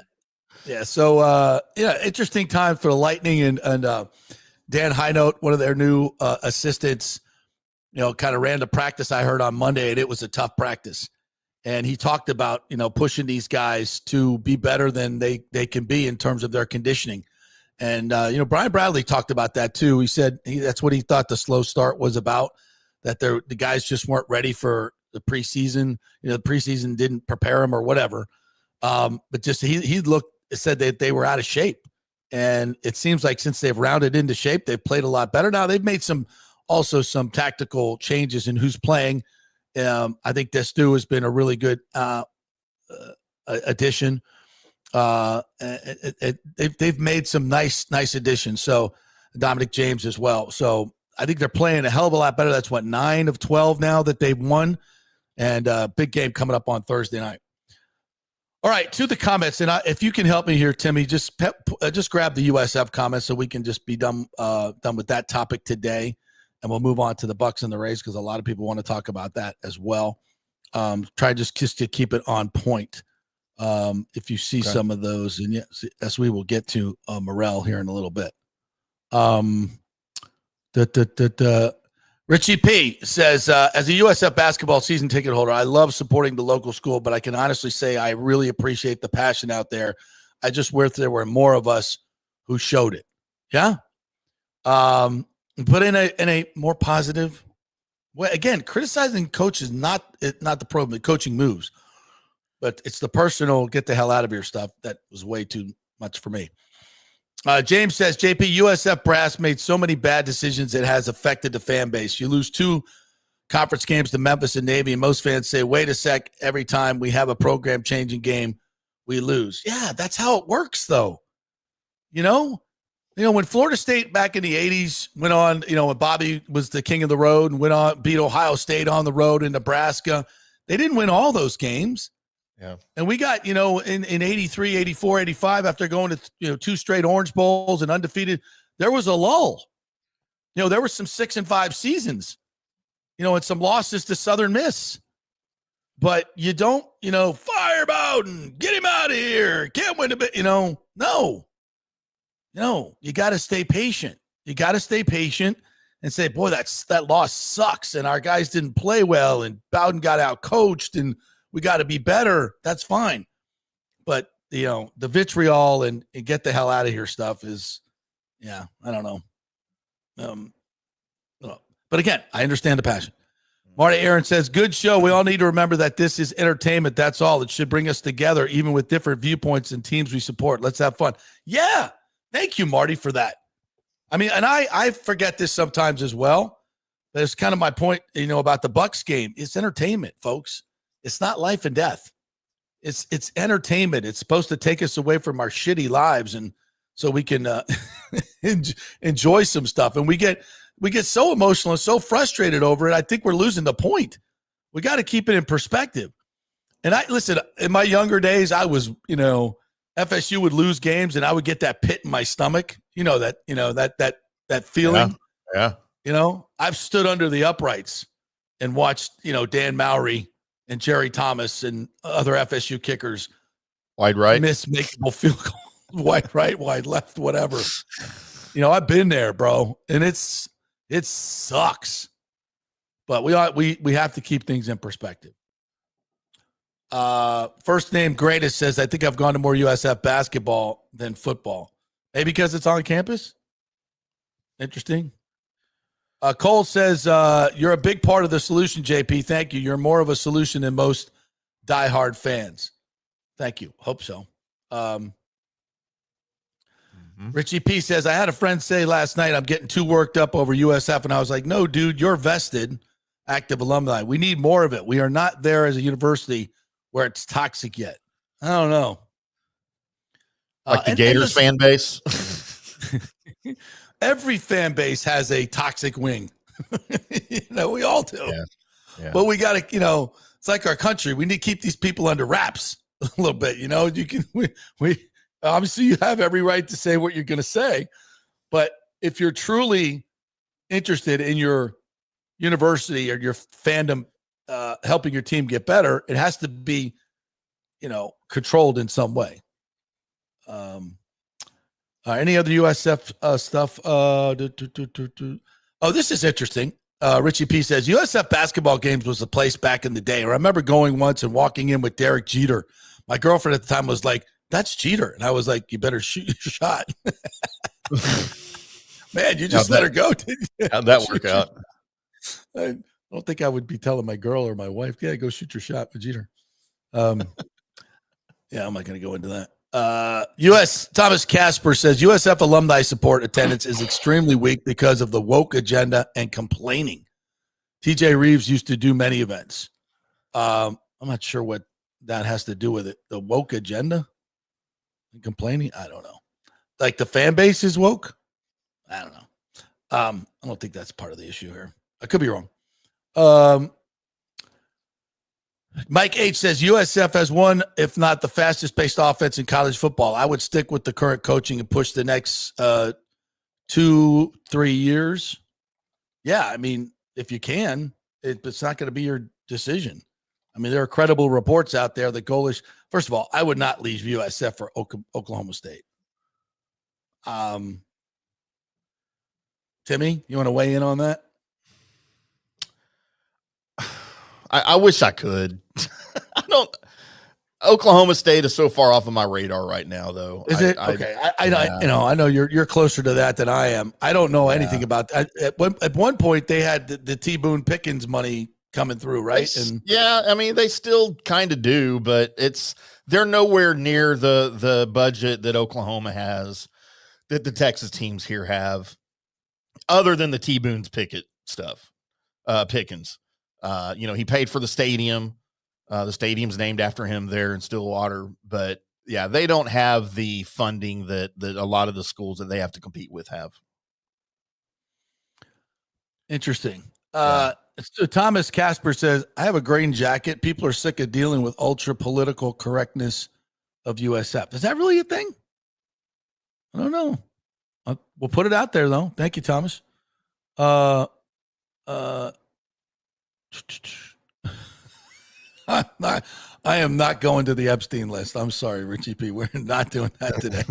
Yeah. So interesting time for the Lightning and. Dan Highnote, one of their new assistants, kind of ran the practice I heard on Monday, and it was a tough practice. And he talked about, pushing these guys to be better than they can be in terms of their conditioning. And, Brian Bradley talked about that too. He said that's what he thought the slow start was about, that the guys just weren't ready for the preseason. The preseason didn't prepare them or whatever. But just he said that they were out of shape. And it seems like since they've rounded into shape, they've played a lot better. Now they've made some tactical changes in who's playing. I think Destu has been a really good addition. They've made some nice additions. So Dominic James as well. So I think they're playing a hell of a lot better. That's 9 of 12 now that they've won, and big game coming up on Thursday night. All right, to the comments, and if you can help me here, Timmy, just grab the USF comments so we can just be done with that topic today, and we'll move on to the Bucs and the Rays because a lot of people want to talk about that as well. Try just to keep it on point. If you see some of those, and yes, as we will get to Morrell here in a little bit. Richie P says, as a USF basketball season ticket holder, I love supporting the local school, but I can honestly say I really appreciate the passion out there. I just wish there were more of us who showed it. Yeah. But in a more positive way. Again, criticizing coach is not the problem. The coaching moves, but it's the personal get the hell out of your stuff. That was way too much for me. James says, JP, USF brass made so many bad decisions it has affected the fan base. You lose 2 conference games to Memphis and Navy, and most fans say, wait a sec, every time we have a program-changing game, we lose. Yeah, that's how it works, though. When Florida State back in the 80s went on, when Bobby was the king of the road and went on, beat Ohio State on the road in Nebraska, they didn't win all those games. Yeah. And we got, in 83, 84, 85, after going to, 2 straight Orange Bowls and undefeated, there was a lull. There were some 6-5 seasons, and some losses to Southern Miss. But you don't, fire Bowden, get him out of here. Can't win a bit, no, you got to stay patient. You got to stay patient and say, boy, that loss sucks. And our guys didn't play well and Bowden got out coached and we got to be better. That's fine. But, the vitriol and get the hell out of here stuff is, I don't know. But again, I understand the passion. Marty Aaron says, good show. We all need to remember that this is entertainment. That's all. It should bring us together, even with different viewpoints and teams we support. Let's have fun. Yeah. Thank you, Marty, for that. I mean, and I forget this sometimes as well. That's kind of my point, about the Bucs game. It's entertainment, folks. It's not life and death. It's entertainment. It's supposed to take us away from our shitty lives, and so we can enjoy some stuff. And we get so emotional and so frustrated over it. I think we're losing the point. We got to keep it in perspective. And listen, in my younger days, I was, FSU would lose games and I would get that pit in my stomach, that feeling. Yeah. I've stood under the uprights and watched, Dan Mowry and Jerry Thomas and other FSU kickers wide right, miss makeable field goal, wide right, wide left, whatever. I've been there, bro, and it sucks. But we have to keep things in perspective. First name Greatest says, I think I've gone to more USF basketball than football. Maybe because it's on campus. Interesting. Cole says, you're a big part of the solution, JP. Thank you. You're more of a solution than most diehard fans. Thank you. Hope so. Richie P says, I had a friend say last night, I'm getting too worked up over USF. And I was like, no, dude, you're vested, active alumni. We need more of it. We are not there as a university where it's toxic yet. I don't know. Like the Gators fan base. Every fan base has a toxic wing. We all do. Yeah. But we got to, it's like our country. We need to keep these people under wraps a little bit. We obviously you have every right to say what you're going to say. But if you're truly interested in your university or your fandom helping your team get better, it has to be, controlled in some way. Any other USF stuff? Oh, this is interesting. Richie P says, USF basketball games was the place back in the day. I remember going once and walking in with Derek Jeter. My girlfriend at the time was like, that's Jeter. And I was like, you better shoot your shot. Man, you just let her go, didn't you? How'd that work out? I don't think I would be telling my girl or my wife, yeah, go shoot your shot with Jeter. Yeah, I'm not going to go into that. Thomas Casper says USF alumni support attendance is extremely weak because of the woke agenda and complaining. TJ Reeves used to do many events. I'm not sure what that has to do with it. The woke agenda and complaining. I don't know. Like the fan base is woke. I don't know. I don't think that's part of the issue here. I could be wrong. Mike H says USF has one, if not the fastest paced offense in college football. I would stick with the current coaching and push the next 2-3 years. Yeah, I mean, if you can, it's not going to be your decision. I mean, there are credible reports out there that Golesh, first of all, I would not leave USF for Oklahoma State. Timmy, you want to weigh in on that? I wish I could. Oklahoma State is so far off of my radar right now, though. Is it? Okay. I know you're closer to that than I am. I don't know anything about that. At one point they had the T. Boone Pickens money coming through, right? I mean, they still kind of do, but they're nowhere near the budget that Oklahoma has, that the Texas teams here have, other than the T. Boone's Pickens. He paid for the stadium. The stadium's named after him there in Stillwater, but yeah, they don't have the funding that a lot of the schools that they have to compete with have. Interesting. So Thomas Casper says, I have a green jacket. People are sick of dealing with ultra political correctness of USF. Is that really a thing? I don't know. We'll put it out there though. Thank you, Thomas. I am not going to the Epstein list. I'm sorry, Richie P. We're not doing that today.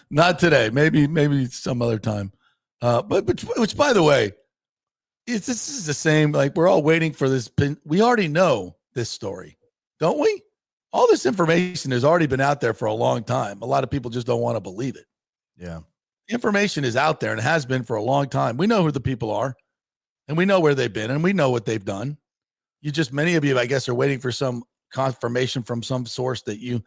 Not today. Maybe some other time. But which, by the way, this is the same. Like, we're all waiting for this. We already know this story, don't we? All this information has already been out there for a long time. A lot of people just don't want to believe it. Yeah. Information is out there and has been for a long time. We know who the people are. And we know where they've been, and we know what they've done. Many of you, I guess, are waiting for some confirmation from some source that you,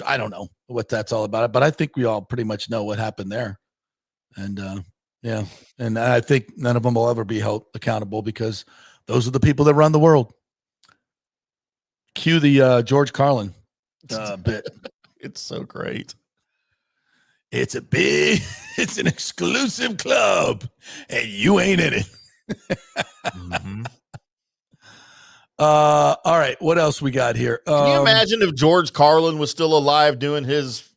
I don't know what that's all about. But I think we all pretty much know what happened there. And and I think none of them will ever be held accountable because those are the people that run the world. Cue the George Carlin bit. It's so great. It's an exclusive club, and you ain't in it. Mm-hmm. All right, what else we got here? Can you imagine if George Carlin was still alive doing his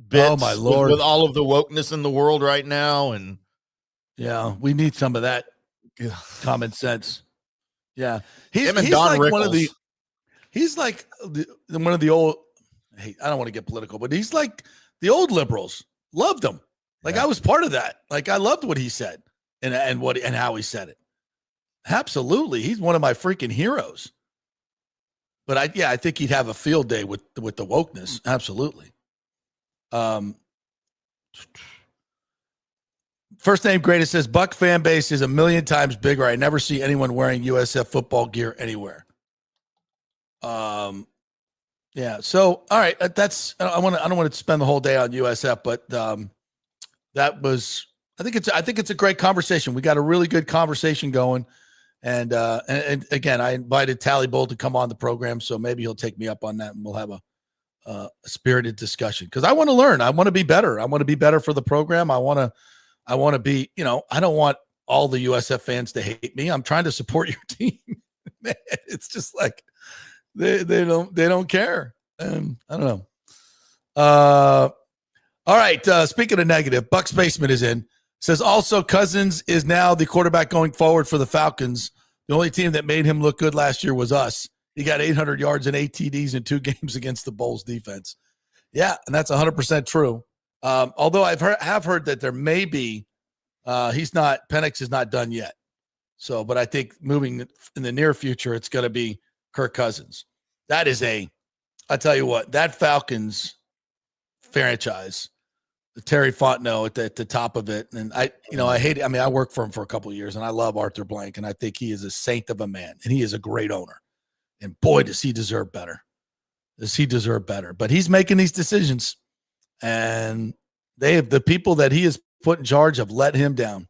bits? Oh my Lord, with all of the wokeness in the world right now, and Yeah, we need some of that common sense. Yeah, he's Don like Rickles. one of the. He's like one of the old. Hey, I don't want to get political, but he's like the old liberals. Loved him. Like I was part of that. Like I loved what he said and how he said it. Absolutely, he's one of my freaking heroes. But I think he'd have a field day with the wokeness. Absolutely. First name greatest says Buck fan base is 1,000,000 times bigger. I never see anyone wearing USF football gear anywhere. Yeah. So all right, I don't want to spend the whole day on USF, but that was I think it's a great conversation. We got a really good conversation going. And again, I invited Tally Bull to come on the program, so maybe he'll take me up on that, and we'll have a spirited discussion because I want to learn. I want to be better. I want to be better for the program. I want to be. I don't want all the USF fans to hate me. I'm trying to support your team. Man, it's just like they don't care. I don't know. All right. Speaking of negative, Bucks Basement is in. Says also Cousins is now the quarterback going forward for the Falcons. The only team that made him look good last year was us. He got 800 yards and 8 TDs in 2 games against the Bulls defense. Yeah, and that's 100% true. Although I have heard that there may be Penix is not done yet. So, but I think moving in the near future, it's going to be Kirk Cousins. That is I tell you what, that Falcons franchise, Terry Fontenot at the top of it. And I hate it. I mean, I worked for him for a couple of years and I love Arthur Blank and I think he is a saint of a man and he is a great owner. And boy, does he deserve better. But he's making these decisions and the people that he has put in charge have let him down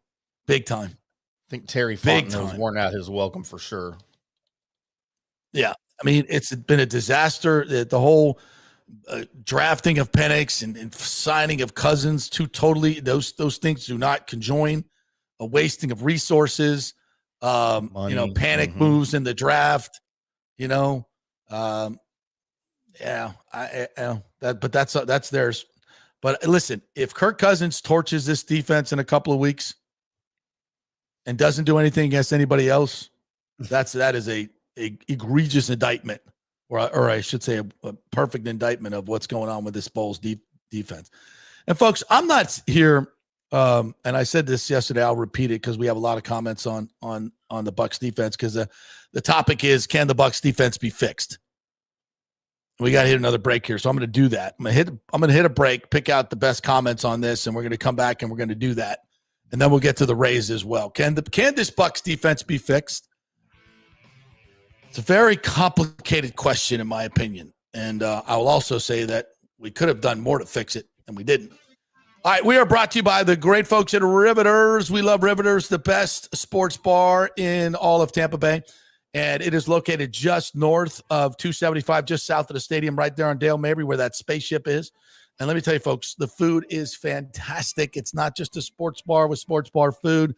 big time. I think Terry Fontenot's worn out his welcome for sure. Yeah. I mean, it's been a disaster. The whole drafting of Penix and signing of Cousins, those things do not conjoin. A wasting of resources, panic moves in the draft. But that's theirs. But listen, if Kirk Cousins torches this defense in a couple of weeks and doesn't do anything against anybody else, that is a egregious indictment. Or I should say a perfect indictment of what's going on with this Bulls defense. And folks, I'm not here, and I said this yesterday, I'll repeat it because we have a lot of comments on the Bucs defense because the topic is, can the Bucs defense be fixed? We got to hit another break here, so I'm going to do that. I'm going to hit a break, pick out the best comments on this, and we're going to come back and we're going to do that. And then we'll get to the Rays as well. Can this Bucs defense be fixed? It's a very complicated question, in my opinion. And I will also say that we could have done more to fix it, and we didn't. All right, we are brought to you by the great folks at Riveters. We love Riveters, the best sports bar in all of Tampa Bay. And it is located just north of 275, just south of the stadium, right there on Dale Mabry, where that spaceship is. And let me tell you, folks, the food is fantastic. It's not just a sports bar with sports bar food.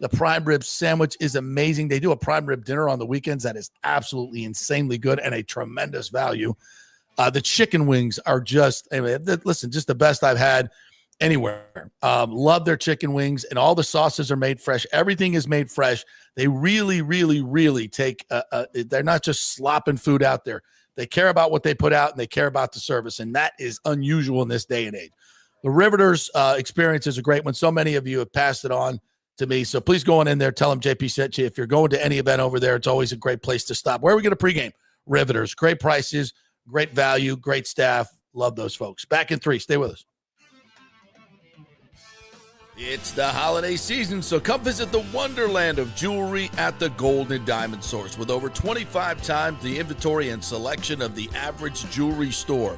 The prime rib sandwich is amazing. They do a prime rib dinner on the weekends that is absolutely insanely good and a tremendous value. The chicken wings are just the best I've had anywhere. Love their chicken wings, and all the sauces are made fresh. Everything is made fresh. They really, really, really take they're not just slopping food out there. They care about what they put out, and they care about the service, and that is unusual in this day and age. The Riveters experience is a great one. So many of you have passed it on to me. So please go on in there. Tell them JP sent you. If you're going to any event over there, it's always a great place to stop. Where are we going to pregame? Riveters. Great prices, great value, great staff. Love those folks. Back in 3. Stay with us. It's the holiday season, so come visit the wonderland of jewelry at the Gold and Diamond Source with over 25 times the inventory and selection of the average jewelry store.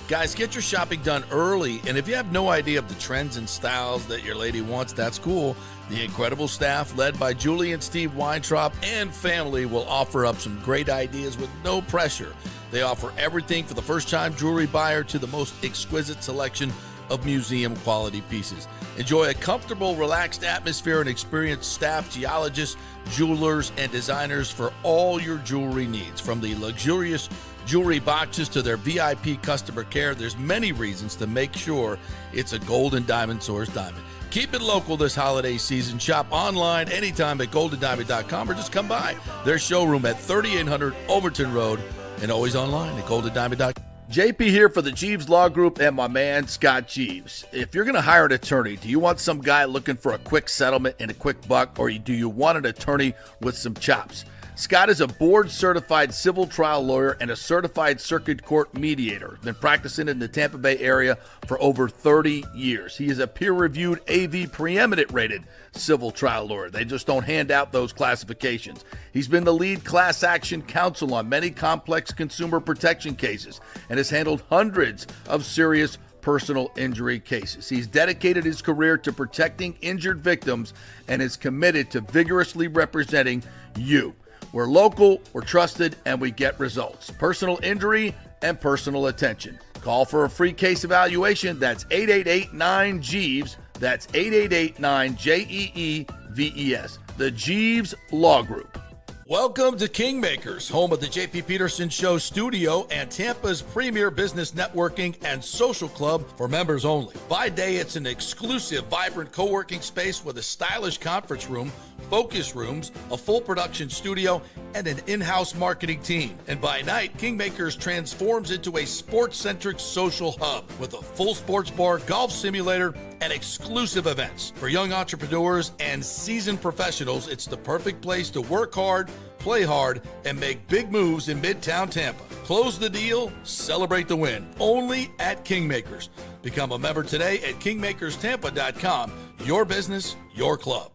Guys, get your shopping done early, and if you have no idea of the trends and styles that your lady wants, that's cool. The incredible staff, led by Julie and Steve Weintraub and family, will offer up some great ideas with no pressure. They offer everything for the first-time jewelry buyer to the most exquisite selection of museum-quality pieces. Enjoy a comfortable, relaxed atmosphere and experienced staff, geologists, jewelers, and designers for all your jewelry needs. From the luxurious jewelry boxes to their VIP customer care, there's many reasons to make sure it's a Gold and Diamond Source diamond. Keep it local this holiday season. Shop online anytime at goldendiamond.com or just come by their showroom at 3800 Overton Road and always online at goldendiamond.com. JP here for the Jeeves Law Group and my man Scott Jeeves. If you're going to hire an attorney, do you want some guy looking for a quick settlement and a quick buck, or do you want an attorney with some chops? Scott is a board-certified civil trial lawyer and a certified circuit court mediator. Been practicing in the Tampa Bay area for over 30 years. He is a peer-reviewed AV preeminent rated civil trial lawyer. They just don't hand out those classifications. He's been the lead class action counsel on many complex consumer protection cases and has handled hundreds of serious personal injury cases. He's dedicated his career to protecting injured victims and is committed to vigorously representing you. We're local, we're trusted, and we get results. Personal injury and personal attention. Call for a free case evaluation. That's 888-9-JEEVES. That's 888-9-JEEVES. The Jeeves Law Group. Welcome to Kingmakers, home of the JP Peterson Show studio and Tampa's premier business networking and social club for members only. By day, it's an exclusive, vibrant co-working space with a stylish conference room, focus rooms, a full production studio, and an in-house marketing team. And by night, Kingmakers transforms into a sports-centric social hub with a full sports bar, golf simulator, and exclusive events. For young entrepreneurs and seasoned professionals, it's the perfect place to work hard, play hard, and make big moves in Midtown Tampa. Close the deal, celebrate the win. Only at Kingmakers. Become a member today at kingmakerstampa.com. Your business, your club.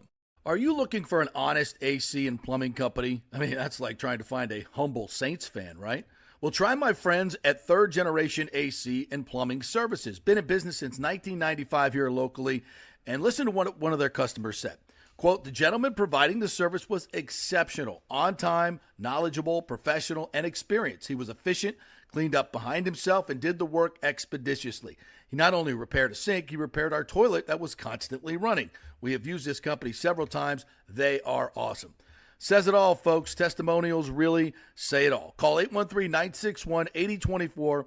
Are you looking for an honest AC and plumbing company? I mean, that's like trying to find a humble Saints fan, right? Well, try my friends at Third Generation AC and Plumbing Services. Been in business since 1995 here locally. And listen to what one of their customers said. Quote, the gentleman providing the service was exceptional, on time, knowledgeable, professional, and experienced. He was efficient, cleaned up behind himself, and did the work expeditiously. He not only repaired a sink, he repaired our toilet that was constantly running. We have used this company several times. They are awesome. Says it all, folks. Testimonials really say it all. Call 813-961-8024 for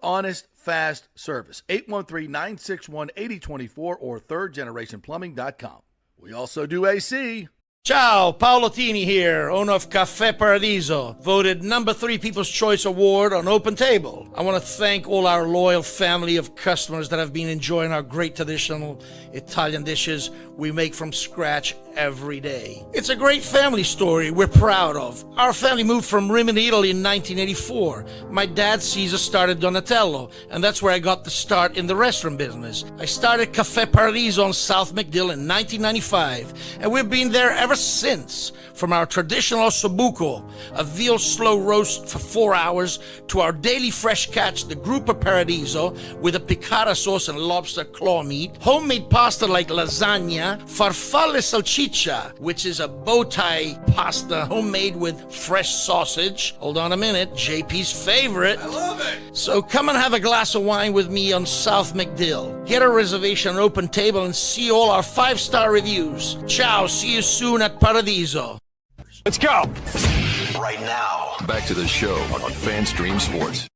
honest, fast service. 813-961-8024 or thirdgenerationplumbing.com. We also do AC. Ciao, Paolo Tini here, owner of Caffè Paradiso, voted number 3 People's Choice Award on Open Table. I want to thank all our loyal family of customers that have been enjoying our great traditional Italian dishes we make from scratch every day. It's a great family story we're proud of. Our family moved from Rimini, Italy in 1984. My dad, Caesar, started Donatello, and that's where I got the start in the restaurant business. I started Caffè Paradiso on South McDill in 1995, and we've been there ever since. From our traditional ossobuco, a veal slow roast for 4 hours, to our daily fresh catch, the Gruppo Paradiso, with a piccata sauce and lobster claw meat, homemade pasta like lasagna, farfalle salchicha, which is a bow tie pasta homemade with fresh sausage. Hold on a minute, JP's favorite. I love it. So come and have a glass of wine with me on South McDill. Get a reservation on Open Table and see all our 5-star reviews. Ciao, see you soon at Paradiso. Let's go. Right now, back to the show on FanStream Sports.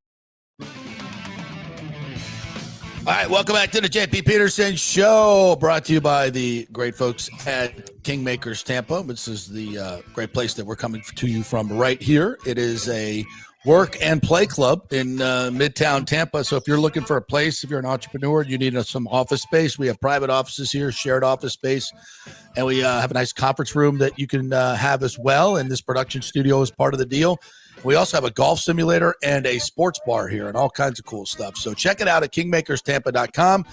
All right, welcome back to the JP Peterson Show, brought to you by the great folks at Kingmakers Tampa. This is the great place that we're coming to you from right here. It is a work and play club in Midtown Tampa. So if you're looking for a place, if you're an entrepreneur, you need some office space. We have private offices here, shared office space, and we have a nice conference room that you can have as well. And this production studio is part of the deal. We also have a golf simulator and a sports bar here and all kinds of cool stuff. So check it out at kingmakerstampa.com.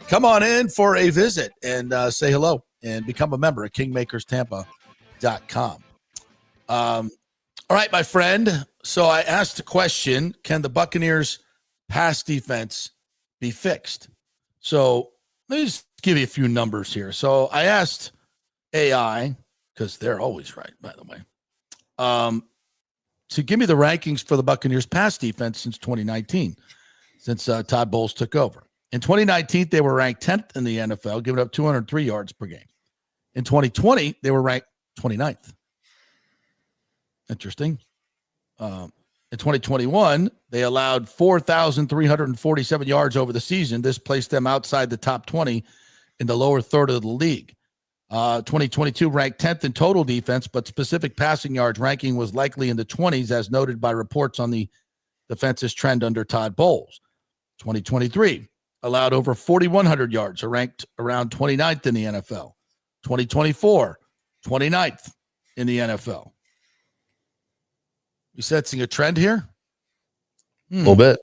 Come on in for a visit and say hello and become a member at kingmakerstampa.com. All right, my friend. So I asked the question, can the Buccaneers pass defense be fixed? So let me just give you a few numbers here. So I asked AI, because they're always right, by the way, to give me the rankings for the Buccaneers pass defense since 2019, since Todd Bowles took over. In 2019, they were ranked 10th in the NFL, giving up 203 yards per game. In 2020, they were ranked 29th. Interesting. In 2021, they allowed 4,347 yards over the season. This placed them outside the top 20 in the lower third of the league. 2022 ranked 10th in total defense, but specific passing yards ranking was likely in the 20s, as noted by reports on the defense's trend under Todd Bowles. 2023 allowed over 4,100 yards, are ranked around 29th in the NFL. 2024, 29th in the NFL. You sensing a trend here? A little bit.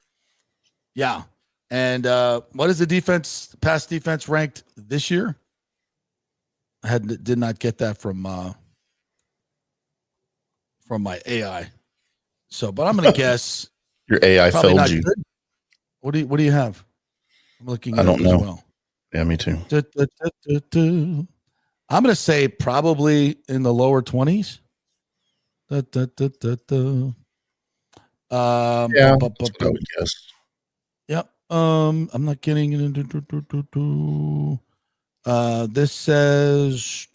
Yeah. And what is the pass defense ranked this year? Did not get that from my AI. So, but I'm going to guess your AI failed you. Good. What do you have? I'm looking. I don't know. As well. Yeah, me too. I'm going to say probably in the lower 20s. Yeah, I would guess. Yep. I'm not getting into. This says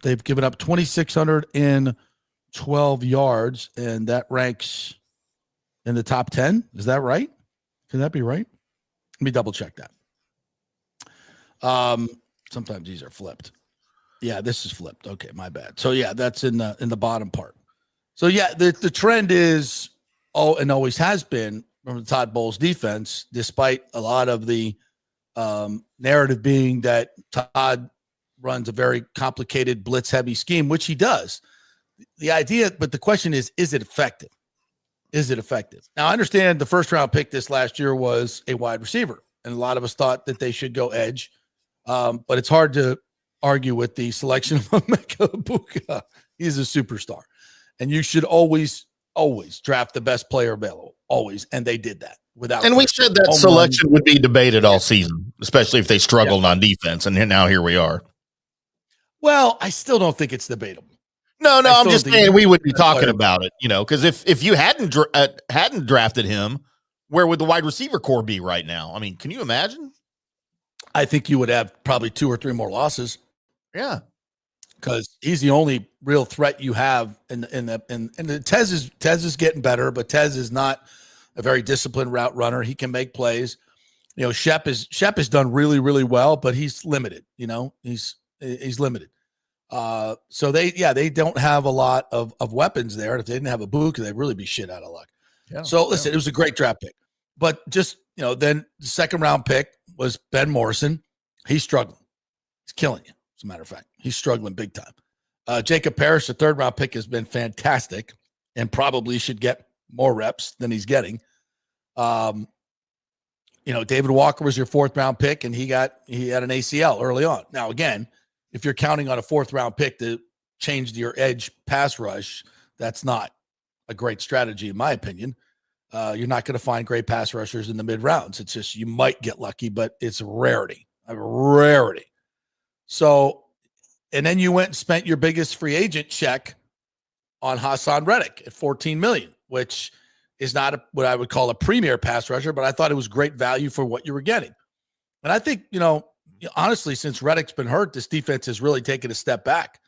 they've given up 2,612 yards, and that ranks in the top 10. Is that right? Can that be right? Let me double check that. Sometimes these are flipped. Yeah, this is flipped. Okay, my bad. So yeah, that's in the bottom part. So yeah, the trend is and always has been from the Todd Bowles defense, despite a lot of the narrative being that Todd runs a very complicated blitz-heavy scheme, which he does. The idea, but the question is it effective? Is it effective? Now, I understand the first-round pick this last year was a wide receiver, and a lot of us thought that they should go edge, but it's hard to argue with the selection of Emeka Egbuka. He's a superstar, and you should always draft the best player available, always, and they did that. And we said that selection would be debated all season, especially if they struggled on defense. And now here we are. Well, I still don't think it's debatable. No, I'm just saying we would be talking about it, because if you hadn't drafted him, where would the wide receiver core be right now? I mean, can you imagine? I think you would have probably 2 or 3 more losses. Yeah, because he's the only real threat you have and Tez is getting better, but Tez is not a very disciplined route runner. He can make plays. Shep has done really, really well, but he's limited. He's limited. So they don't have a lot of weapons there. If they didn't have a Egbuka, they'd really be shit out of luck. Yeah, so listen, it was a great draft pick, but just then the second round pick was Ben Morrison. He's struggling. He's killing you. As a matter of fact, he's struggling big time. Jacob Parrish, the third round pick, has been fantastic and probably should get more reps than he's getting. David Walker was your 4th round pick, and he had an ACL early on. Now, again, if you're counting on a 4th round pick to change your edge pass rush, that's not a great strategy, in my opinion. You're not going to find great pass rushers in the mid rounds. It's just, you might get lucky, but it's a rarity. So, and then you went and spent your biggest free agent check on Hassan Reddick at $14 million, which is not what I would call a premier pass rusher, but I thought it was great value for what you were getting. And I think, honestly, since Reddick's been hurt, this defense has really taken a step back.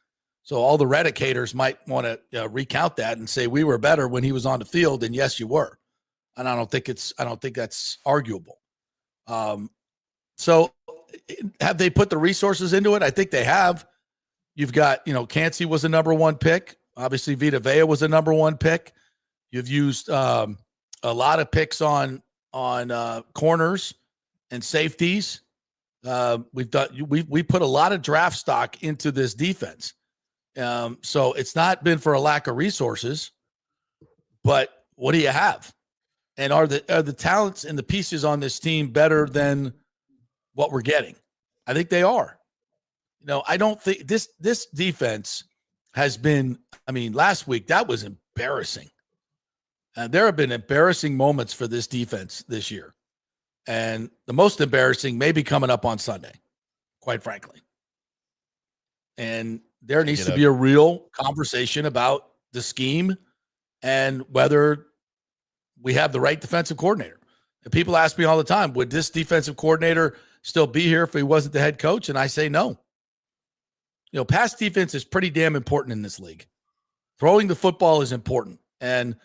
So all the Reddick haters might want to recount that and say we were better when he was on the field, and yes, you were. And I don't think that's arguable. So have they put the resources into it? I think they have. You've got, Cansey was a number 1 pick. Obviously, Vita Vea was a number 1 pick. You've used a lot of picks on corners and safeties. We put a lot of draft stock into this defense. So it's not been for a lack of resources, but what do you have? And are the talents and the pieces on this team better than what we're getting? I think they are. I don't think this defense has been, last week, that was embarrassing. There have been embarrassing moments for this defense this year. And the most embarrassing may be coming up on Sunday, quite frankly. And there needs to be a real conversation about the scheme and whether we have the right defensive coordinator. And people ask me all the time, would this defensive coordinator still be here if he wasn't the head coach? And I say no. Pass defense is pretty damn important in this league. Throwing the football is important. And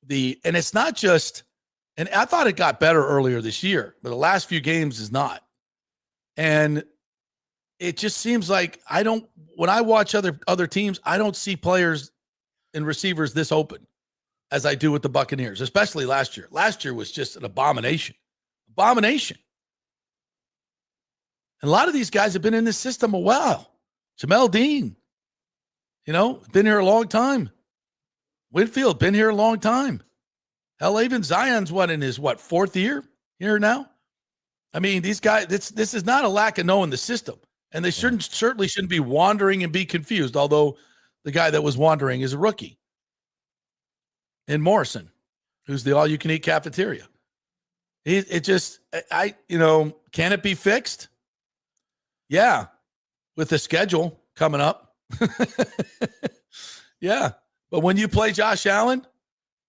it's not just, and I thought it got better earlier this year, but the last few games is not. And it just seems like when I watch other teams, I don't see players and receivers this open as I do with the Buccaneers, especially last year. Last year was just an abomination. Abomination. And a lot of these guys have been in this system a while. Jamel Dean, been here a long time. Winfield, been here a long time. Hell, even Zion's in his fourth year here now? I mean, these guys, this is not a lack of knowing the system. And they certainly shouldn't be wandering and be confused, although the guy that was wandering is a rookie. In Morrison, who's the all-you-can-eat cafeteria. Can it be fixed? Yeah, with the schedule coming up. Yeah, but when you play Josh Allen,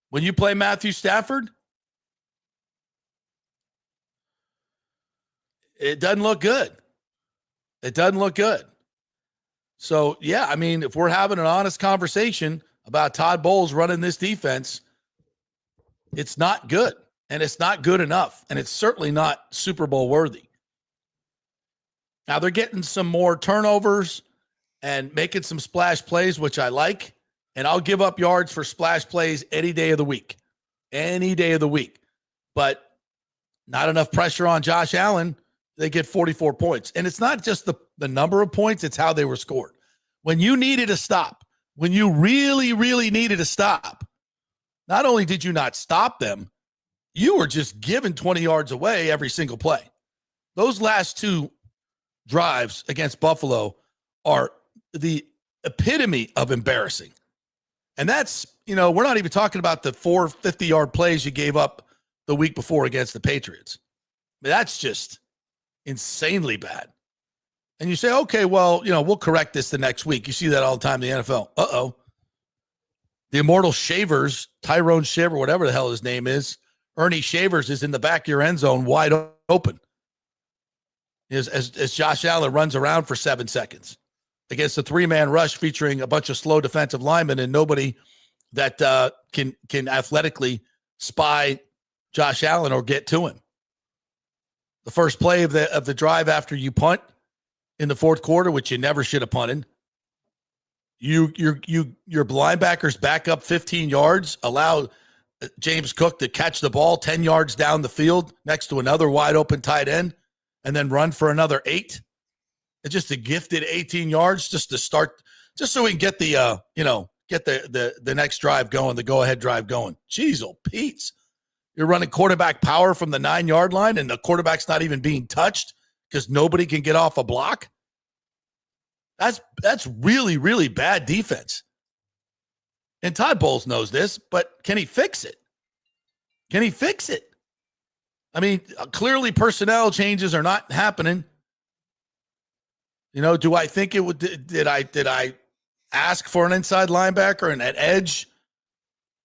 when you play Matthew Stafford, it doesn't look good. It doesn't look good. So, yeah, I mean, if we're having an honest conversation about Todd Bowles running this defense, it's not good, and it's not good enough, and it's certainly not Super Bowl worthy. Now, they're getting some more turnovers and making some splash plays, which I like, and I'll give up yards for splash plays any day of the week. Any day of the week. But not enough pressure on Josh Allen. They get 44 points. And it's not just the number of points, it's how they were scored. When you needed a stop, when you really, really needed a stop, not only did you not stop them, you were just giving 20 yards away every single play. Those last two drives against Buffalo are the epitome of embarrassing. And that's, we're not even talking about the 4 50-yard plays you gave up the week before against the Patriots. That's just insanely bad. And you say, okay, well, we'll correct this the next week. You see that all the time in the NFL. Uh-oh. The immortal Shavers, Tyrone Shaver, whatever the hell his name is, Ernie Shavers is in the back of your end zone wide open. As Josh Allen runs around for 7 seconds against a 3-man rush featuring a bunch of slow defensive linemen and nobody that can athletically spy Josh Allen or get to him. The first play of the drive after you punt in the fourth quarter, which you never should have punted. Your linebackers back up 15 yards, allow James Cook to catch the ball 10 yards down the field next to another wide open tight end, and then run for another 8. It's just a gifted 18 yards just to start, just so we can get the the next drive going, the go ahead drive going. Jeez, oh Pete's. You're running quarterback power from the 9-yard line, and the quarterback's not even being touched because nobody can get off a block. That's really, really bad defense. And Todd Bowles knows this, but can he fix it? Can he fix it? I mean, clearly personnel changes are not happening. Do I think it would? Did I ask for an inside linebacker and an edge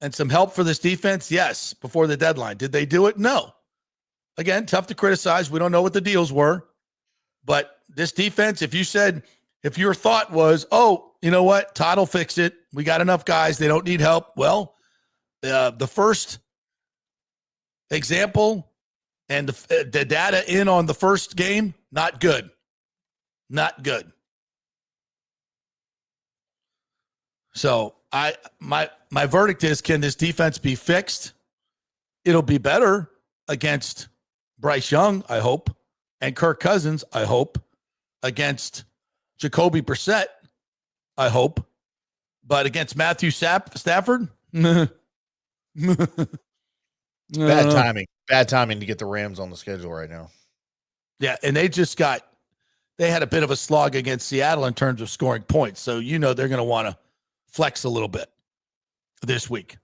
and some help for this defense? Yes, before the deadline. Did they do it? No. Again, tough to criticize. We don't know what the deals were. But this defense, if your thought was, oh, you know what, Todd will fix it. We got enough guys. They don't need help. Well, the first example and the data in on the first game, not good. Not good. So my verdict is, can this defense be fixed? It'll be better against Bryce Young, I hope, and Kirk Cousins, I hope, against Jacoby Brissett, I hope, but against Matthew Stafford, bad timing. Bad timing to get the Rams on the schedule right now. Yeah, and they had a bit of a slog against Seattle in terms of scoring points, so they're going to want to flex a little bit this week.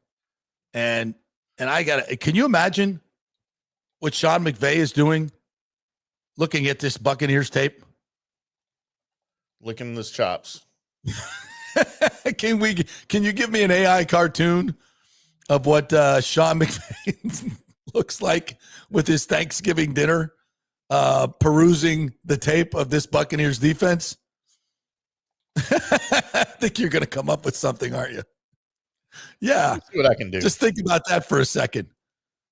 And can you imagine what Sean McVay is doing looking at this Buccaneers tape? Licking his chops. Can you give me an AI cartoon of what Sean McVay looks like with his Thanksgiving dinner, perusing the tape of this Buccaneers defense? I think you're going to come up with something, aren't you? Yeah. Let's see what I can do. Just think about that for a second.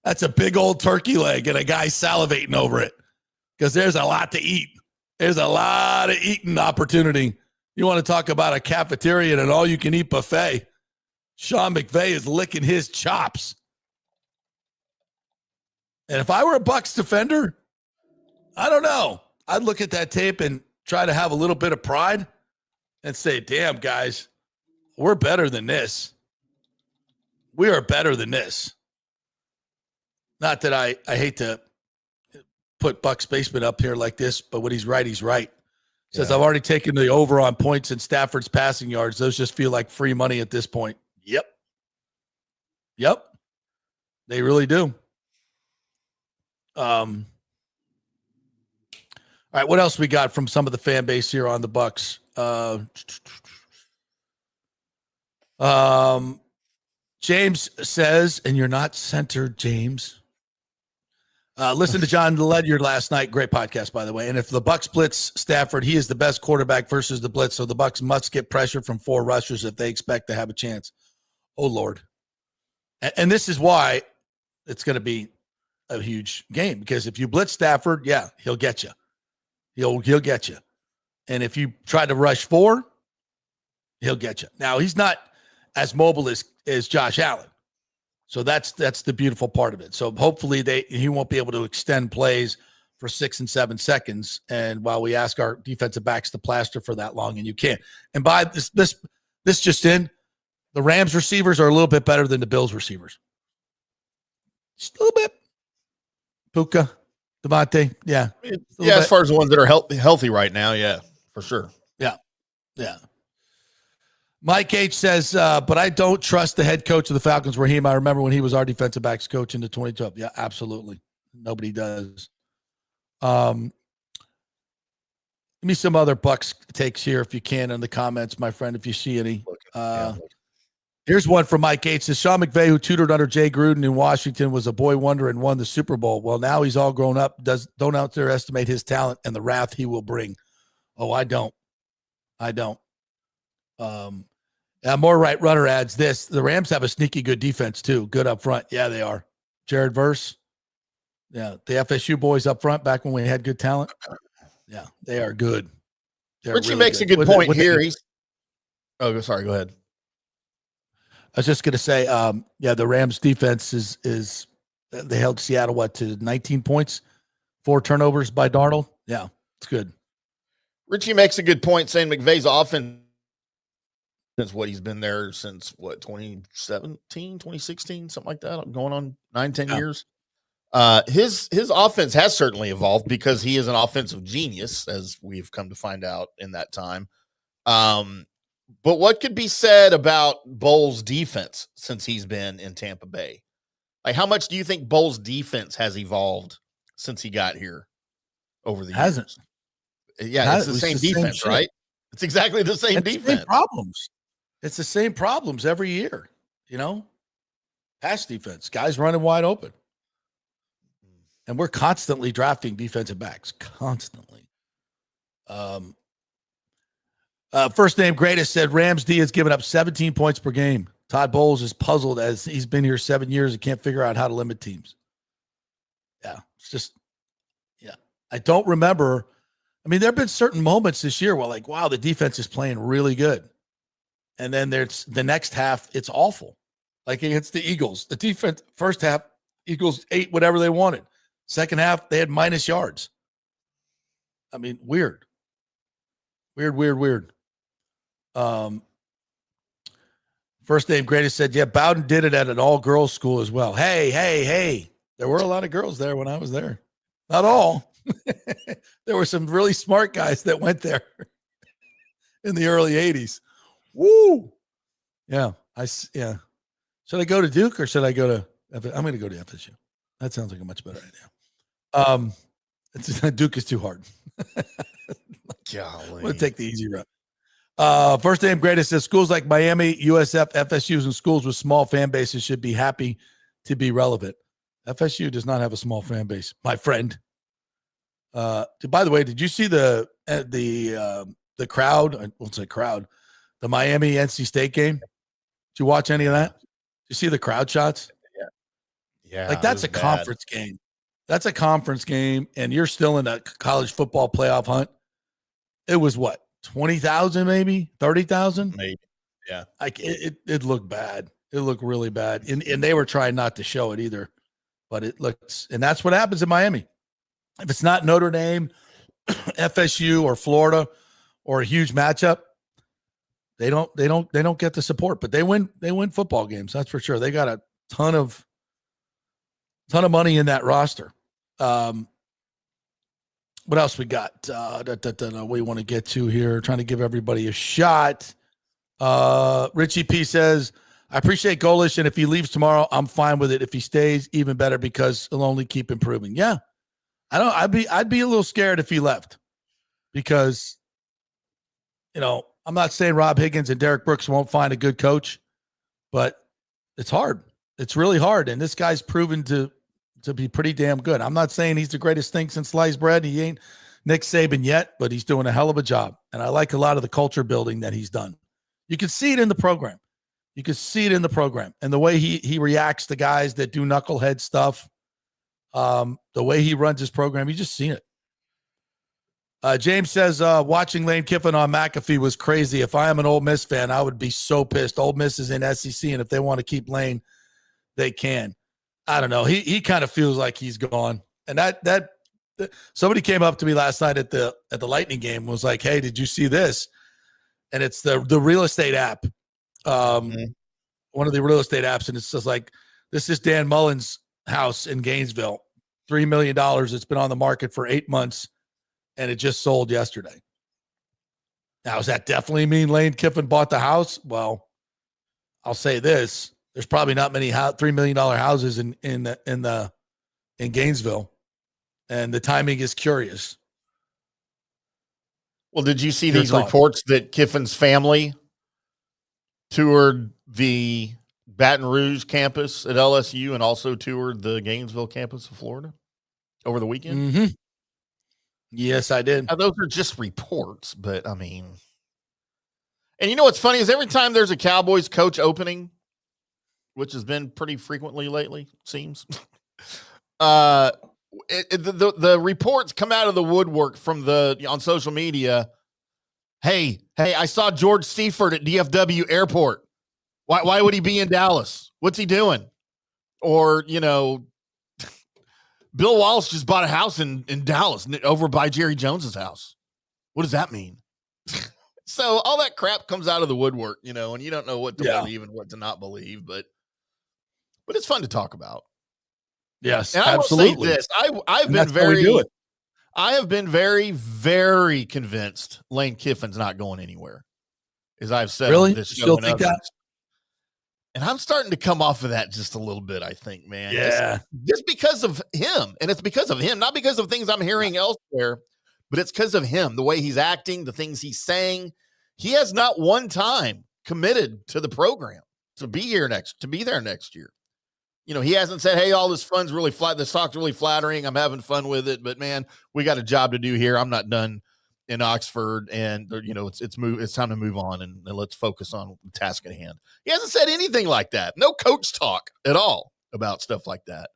That's a big old turkey leg and a guy salivating over it because there's a lot to eat. There's a lot of eating opportunity. You want to talk about a cafeteria and an all-you-can-eat buffet. Sean McVay is licking his chops. And if I were a Bucs defender, I don't know. I'd look at that tape and try to have a little bit of pride and say, damn, guys, we're better than this. We are better than this. Not that I hate to put Bucs basement up here like this, but when he's right, he's right. Says, I've already taken the over on points in Stafford's passing yards. Those just feel like free money at this point. Yep. They really do. All right, what else we got from some of the fan base here on the Bucs? James says, and you're not centered, James. Listen to John Ledyard last night. Great podcast, by the way. And if the Bucs blitz Stafford, he is the best quarterback versus the blitz. So the Bucs must get pressure from 4 rushers if they expect to have a chance. Oh, Lord. And this is why it's going to be a huge game, because if you blitz Stafford, yeah, he'll get you. He'll get you. And if you try to rush 4, he'll get you. Now, he's not as mobile as Josh Allen. So that's the beautiful part of it. So hopefully he won't be able to extend plays for 6 and 7 seconds. And while we ask our defensive backs to plaster for that long, and you can't. And by this just in, the Rams receivers are a little bit better than the Bills receivers. Just a little bit. Puka, Devontae, yeah. Yeah, as far as the ones that are healthy right now, yeah, for sure. Yeah. Mike H says, but I don't trust the head coach of the Falcons, Raheem. I remember when he was our defensive backs coach in the 2012. Yeah, absolutely. Nobody does. Give me some other Bucs takes here if you can in the comments, my friend, if you see any. Here's one from Mike H. Says, Sean McVay, who tutored under Jay Gruden in Washington, was a boy wonder and won the Super Bowl. Well, now he's all grown up. Don't underestimate his talent and the wrath he will bring. Oh, I don't. More right runner adds this. The Rams have a sneaky good defense too. Good up front. Yeah, they are. Jared Verse. Yeah. The FSU boys up front back when we had good talent. Yeah, they are good. Richie makes a good point here. Sorry. Go ahead. I was just going to say, the Rams defense is they held Seattle, to 19 points, 4 turnovers by Darnold. Yeah, it's good. Richie makes a good point saying McVay's offense, since he's been there since 2017, 2016, something like that, going on 9-10 years. His offense has certainly evolved because he is an offensive genius, as we've come to find out in that time. But what could be said about Bowles' defense since he's been in Tampa Bay? Like, how much do you think Bowles' defense has evolved since he got here over the years? Hasn't. Yeah, it's the same defense, right? It's exactly the same defense. It's the same problems every year, Pass defense, guys running wide open. And we're constantly drafting defensive backs, constantly. First name greatest said Rams D has given up 17 points per game. Todd Bowles is puzzled as he's been here 7 years and can't figure out how to limit teams. Yeah, it's just, I don't remember. I mean, there have been certain moments this year where, wow, the defense is playing really good. And then there's the next half, it's awful. Like against the Eagles. The defense, first half, Eagles ate whatever they wanted. Second half, they had minus yards. I mean, weird. First name greatest said, Bowden did it at an all-girls school as well. Hey. There were a lot of girls there when I was there. Not all. There were some really smart guys that went there in the early 80s. Woo! Yeah. Should I go to Duke or should I go to I'm going to go to FSU. That sounds like a much better idea. Duke is too hard. Golly. I'm going to take the easy route. First name greatest says schools like Miami, USF, FSUs, and schools with small fan bases should be happy to be relevant. FSU does not have a small fan base, my friend. By the way, did you see the crowd? I won't say crowd. The Miami NC State game. Did you watch any of that? Did you see the crowd shots? Yeah. That's a conference game. That's a conference game, and you're still in a college football playoff hunt. it was what, 20,000, maybe 30,000, maybe. Yeah. Like it looked bad. It looked really bad, and they were trying not to show it either. But it looks, and that's what happens in Miami. If it's not Notre Dame, FSU, or Florida, or a huge matchup, they don't get the support. But they win football games, that's for sure. They got a ton of money in that roster. What else we got? We want to get to here, trying to give everybody a shot. Richie P says, I appreciate Golesh, and if he leaves tomorrow, I'm fine with it. If he stays, even better, because he'll only keep improving. Yeah. I'd be a little scared if he left, because, I'm not saying Rob Higgins and Derek Brooks won't find a good coach, but it's hard. It's really hard. And this guy's proven to be pretty damn good. I'm not saying he's the greatest thing since sliced bread. He ain't Nick Saban yet, but he's doing a hell of a job. And I like a lot of the culture building that he's done. You can see it in the program. And the way he reacts to guys that do knucklehead stuff, the way he runs his program, you just seen it. James says, watching Lane Kiffin on McAfee was crazy. If I am an Ole Miss fan, I would be so pissed. Ole Miss is in SEC, and if they want to keep Lane, they can. I don't know. He kind of feels like he's gone. And that somebody came up to me last night at the Lightning game, was like, hey, did you see this? And it's the real estate app. One of the real estate apps, and it's just like, this is Dan Mullen's house in Gainesville, $3 million. It's been on the market for 8 months, and it just sold yesterday. Now, does that definitely mean Lane Kiffin bought the house? Well, I'll say this: there's probably not many $3 million houses in Gainesville, and the timing is curious. Well, did you see these reports that Kiffin's family toured the Baton Rouge campus at LSU and also toured the Gainesville campus of Florida over the weekend? Mm-hmm. Yes, I did. Now, those are just reports, but I mean, and you know what's funny is every time there's a Cowboys coach opening, which has been pretty frequently lately, it seems, the reports come out of the woodwork from on social media. Hey, I saw George Seifert at DFW Airport. Why would he be in Dallas? What's he doing? Or, Bill Walsh just bought a house in Dallas over by Jerry Jones's house. What does that mean? So all that crap comes out of the woodwork, and you don't know what to believe and what to not believe, but it's fun to talk about. Yes, and I absolutely. will say this. I have been very, very convinced Lane Kiffin's not going anywhere. As I've said, really, on this show, still think that? And I'm starting to come off of that just a little bit, I think, man. Yeah. Just because of him. And it's because of him, not because of things I'm hearing elsewhere, but it's because of him, the way he's acting, the things he's saying. He has not one time committed to the program to be there next year. He hasn't said, hey, all this fun's really flat. This talk's really flattering. I'm having fun with it, but man, we got a job to do here. I'm not done in Oxford, and it's time to move on and let's focus on the task at hand. He hasn't said anything like that. No coach talk at all about stuff like that.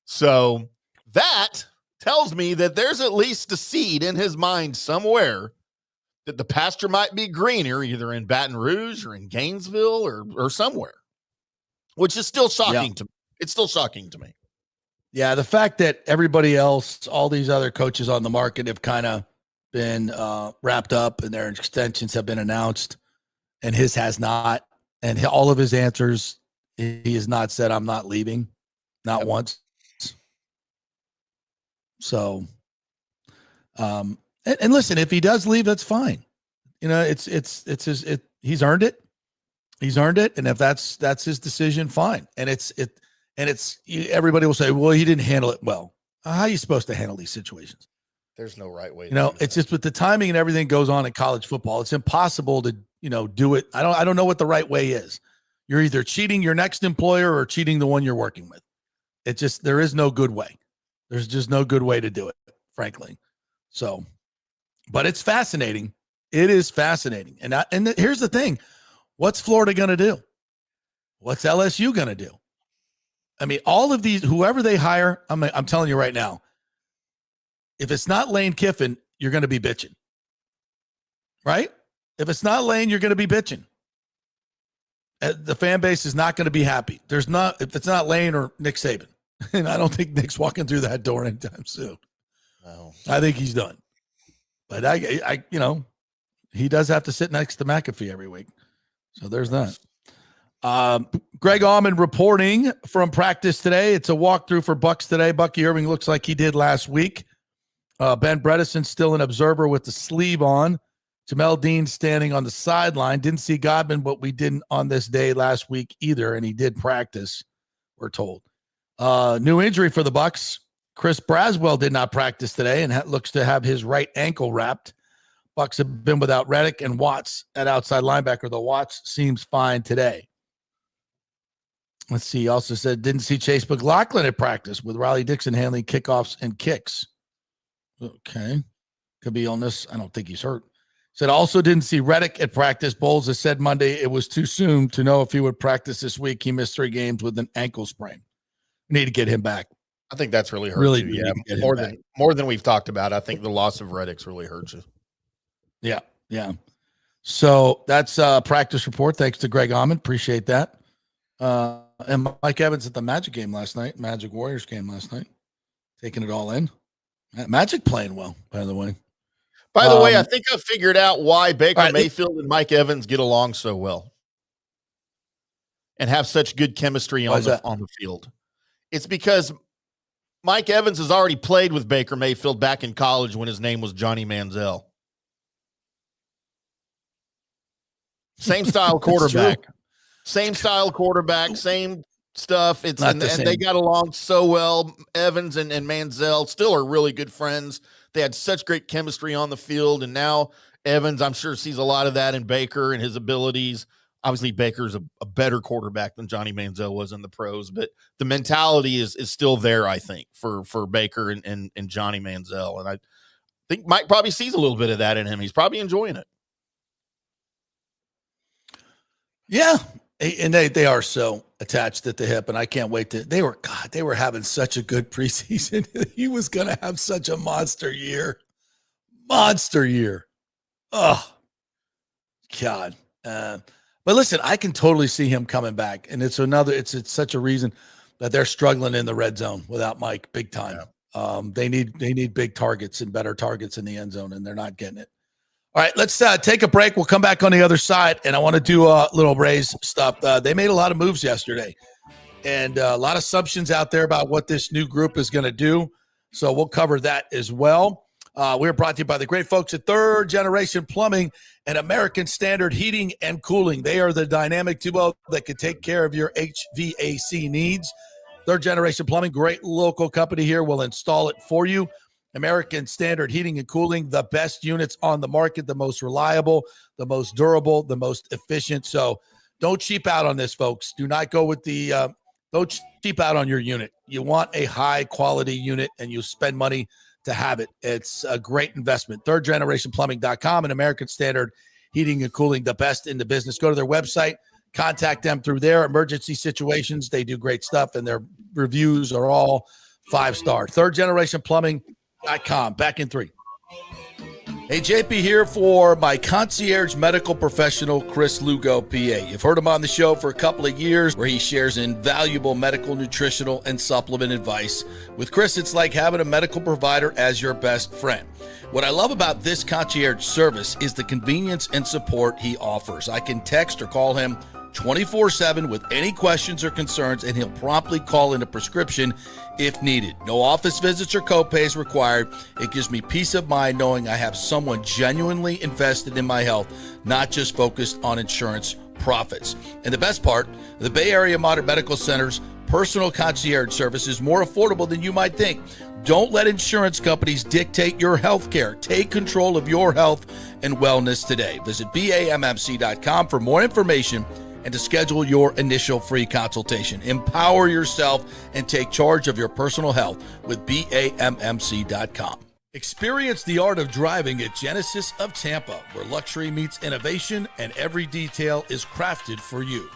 So that tells me that there's at least a seed in his mind somewhere that the pasture might be greener, either in Baton Rouge or in Gainesville or somewhere, which is still shocking to me. It's still shocking to me. Yeah, the fact that everybody else, all these other coaches on the market have kind of been wrapped up and their extensions have been announced, and his has not. And all of his answers, he has not said, I'm not leaving, not once. So, and listen, if he does leave, that's fine. He's earned it. He's earned it. And if that's his decision, fine. And everybody will say, well, he didn't handle it well. How are you supposed to handle these situations? There's no right way. It's just with the timing and everything goes on in college football. It's impossible to, do it. I don't know what the right way is. You're either cheating your next employer or cheating the one you're working with. There is no good way. There's just no good way to do it, frankly. So, but it's fascinating. It is fascinating. And here's the thing. What's Florida going to do? What's LSU going to do? I mean, all of these, whoever they hire, I'm telling you right now, if it's not Lane Kiffin, you're going to be bitching. right? If it's not Lane, you're going to be bitching. The fan base is not going to be happy. If it's not Lane or Nick Saban. And I don't think Nick's walking through that door anytime soon. No. I think he's done. But I he does have to sit next to McAfee every week. So there's that. Greg Auman reporting from practice today. It's a walkthrough for Bucs today. Bucky Irving looks like he did last week. Ben Bredesen still an observer with the sleeve on. Jamel Dean standing on the sideline. Didn't see Godwin, but we didn't on this day last week either, and he did practice, we're told. New injury for the Bucs. Chris Braswell did not practice today and looks to have his right ankle wrapped. Bucs have been without Reddick and Watts at outside linebacker, though Watts seems fine today. Let's see. He also said didn't see Chase McLaughlin at practice with Riley Dixon handling kickoffs and kicks. Okay. Could be illness. I don't think he's hurt. Said also didn't see Reddick at practice. Bowles has said Monday it was too soon to know if he would practice this week. He missed 3 games with an ankle sprain. Need to get him back. I think that's really hurt really, you. really Yeah, more than we've talked about. I think the loss of Reddick's really hurt you. Yeah. So that's a practice report. Thanks to Greg Auman. Appreciate that. And Mike Evans at the Magic game last night. Magic Warriors game last night. Taking it all in. Magic playing well, by the way. By the way, I think I figured out why Baker Mayfield and Mike Evans get along so well and have such good chemistry on the field. It's because Mike Evans has already played with Baker Mayfield back in college when his name was Johnny Manziel. Same style quarterback. Same style quarterback, same stuff. It's and they got along so well. Evans and Manziel still are really good friends. They had such great chemistry on the field, and now Evans, I'm sure, sees a lot of that in Baker and his abilities. Obviously, Baker's a better quarterback than Johnny Manziel was in the pros, but the mentality is still there, I think, for Baker and Johnny Manziel. And I think Mike probably sees a little bit of that in him. He's probably enjoying it. Yeah, and they are so attached at the hip, and I can't wait to. They were having such a good preseason. He was going to have such a monster year. Oh, God. But listen, I can totally see him coming back, and it's such a reason that they're struggling in the red zone without Mike big time. Yeah. They need big targets and better targets in the end zone, and they're not getting it. All right, let's take a break. We'll come back on the other side, and I want to do a little Rays stuff. They made a lot of moves yesterday, and a lot of assumptions out there about what this new group is going to do. So we'll cover that as well. We're brought to you by the great folks at Third Generation Plumbing and American Standard Heating and Cooling. They are the dynamic duo that can take care of your HVAC needs. Third Generation Plumbing, great local company here, will install it for you. American Standard Heating and Cooling, the best units on the market, the most reliable, the most durable, the most efficient. So don't cheap out on this, folks. Do not go with don't cheap out on your unit. You want a high quality unit, and you spend money to have it. It's a great investment. ThirdGenerationPlumbing.com and American Standard Heating and Cooling, the best in the business. Go to their website, contact them through their emergency situations. They do great stuff, and their reviews are all 5-star. ThirdGenerationPlumbing.com. Back in 3. Hey, JP here for my concierge medical professional, Chris Lugo, PA. You've heard him on the show for a couple of years where he shares invaluable medical, nutritional, and supplement advice. With Chris, it's like having a medical provider as your best friend. What I love about this concierge service is the convenience and support he offers. I can text or call him 24/7 with any questions or concerns, and he'll promptly call in a prescription if needed. No office visits or copays required. It gives me peace of mind knowing I have someone genuinely invested in my health, not just focused on insurance profits. And the best part, the Bay Area Modern Medical Center's personal concierge service is more affordable than you might think. Don't let insurance companies dictate your health care. Take control of your health and wellness today. Visit BAMMC.com for more information and to schedule your initial free consultation. Empower yourself and take charge of your personal health with BAMMC.com. Experience the art of driving at Genesis of Tampa, where luxury meets innovation and every detail is crafted for you.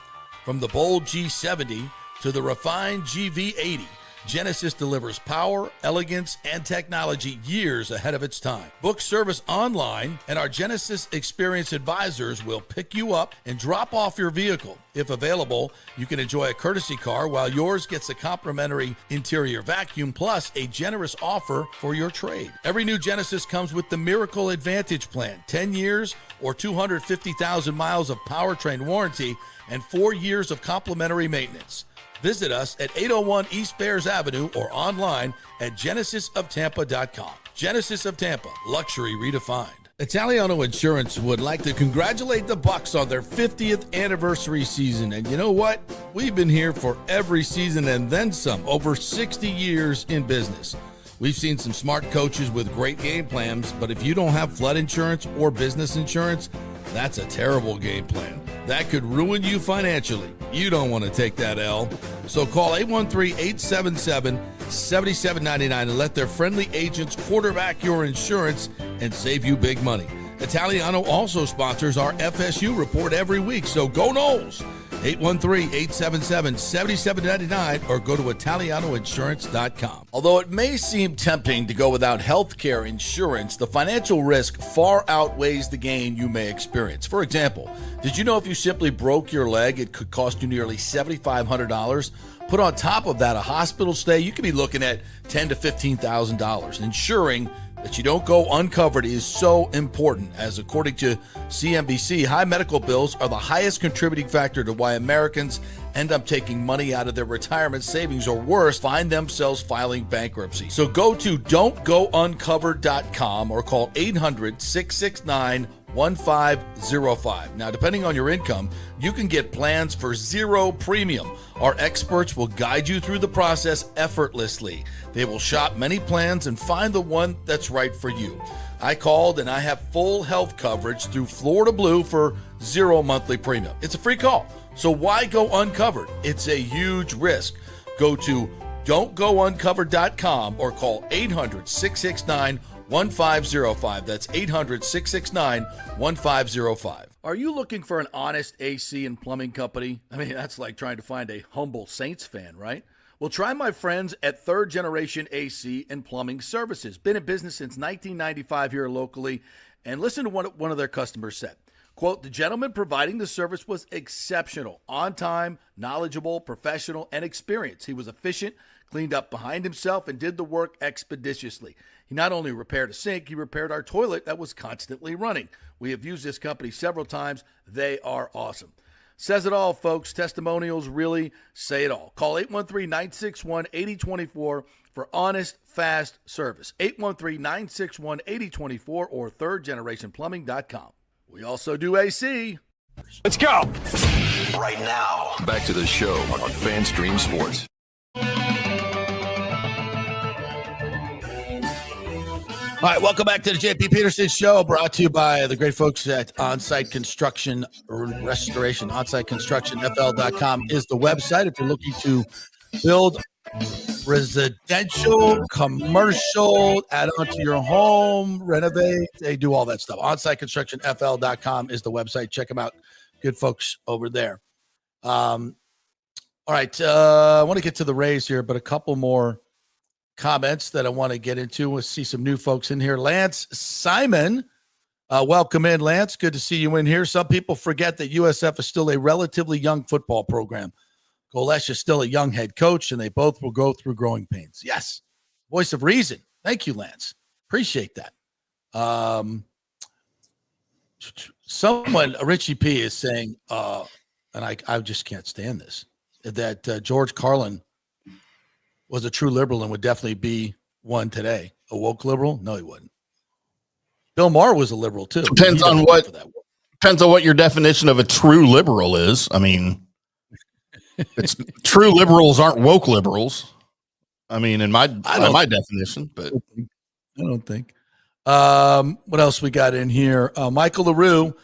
From the bold G70 to the refined GV80, Genesis delivers power, elegance, and technology years ahead of its time. Book service online, and our Genesis Experience advisors will pick you up and drop off your vehicle. If available, you can enjoy a courtesy car while yours gets a complimentary interior vacuum plus a generous offer for your trade. Every new Genesis comes with the Miracle Advantage Plan, 10 years or 250,000 miles of powertrain warranty and 4 years of complimentary maintenance. Visit us at 801 East Bears Avenue or online at genesisoftampa.com. Genesis of Tampa, luxury redefined. Italiano Insurance would like to congratulate the Bucs on their 50th anniversary season. And you know what? We've been here for every season and then some, over 60 years in business. We've seen some smart coaches with great game plans, but if you don't have flood insurance or business insurance, that's a terrible game plan. That could ruin you financially. You don't want to take that L. So call 813-877-7799 and let their friendly agents quarterback your insurance and save you big money. Italiano also sponsors our FSU report every week, so go Noles! 813-877-7799 or go to italianoinsurance.com. Although it may seem tempting to go without health care insurance, the financial risk far outweighs the gain you may experience. For example, did you know if you simply broke your leg, it could cost you nearly $7,500? Put on top of that a hospital stay, you could be looking at $10,000 to $15,000. Ensuring that you don't go uncovered is so important, as according to CNBC, high medical bills are the highest contributing factor to why Americans end up taking money out of their retirement savings or worse, find themselves filing bankruptcy. So go to don'tgouncovered.com or call 800-669-1505. Now, depending on your income, you can get plans for zero premium. Our experts will guide you through the process effortlessly. They will shop many plans and find the one that's right for you. I called and I have full health coverage through Florida Blue for zero monthly premium. It's a free call. So why go uncovered? It's a huge risk. Go to don'tgouncovered.com or call 800-669-1505. That's 800-669-1505. Are you looking for an honest AC and plumbing company? I mean, that's like trying to find a humble Saints fan, right? Well, try my friends at Third Generation AC and Plumbing Services. Been in business since 1995 here locally. And listen to what one of their customers said. Quote, the gentleman providing the service was exceptional, on time, knowledgeable, professional, and experienced. He was efficient, cleaned up behind himself, and did the work expeditiously. He not only repaired a sink, he repaired our toilet that was constantly running. We have used this company several times. They are awesome. Says it all, folks. Testimonials really say it all. Call 813-961-8024 for honest, fast service. 813-961-8024 or thirdgenerationplumbing.com. We also do AC. Let's go. Right now, back to the show on FanStream Sports. All right, welcome back to the JP Peterson Show, brought to you by the great folks at Onsite Construction Restoration. OnsiteConstructionFL.com is the website if you're looking to build residential, commercial, add on to your home, renovate. They do all that stuff. OnsiteConstructionFL.com is the website. Check them out. Good folks over there. All right, I want to get to the Rays here, but a couple more comments that I want to get into. We'll see some new folks in here. Lance Simon, welcome in, Lance. Good to see you in here. Some people forget that USF is still a relatively young football program. Golesh is still a young head coach, and they both will go through growing pains. Yes, voice of reason. Thank you, Lance. Appreciate that. Someone, Richie P, is saying, and I just can't stand this, that George Carlin was a true liberal and would definitely be one today. A woke liberal? No, he wouldn't. Bill Maher was a liberal too. Depends on what your definition of a true liberal is. I mean, it's true liberals aren't woke liberals. I mean, in my definition, but I don't think. What else we got in here? Michael LaRue,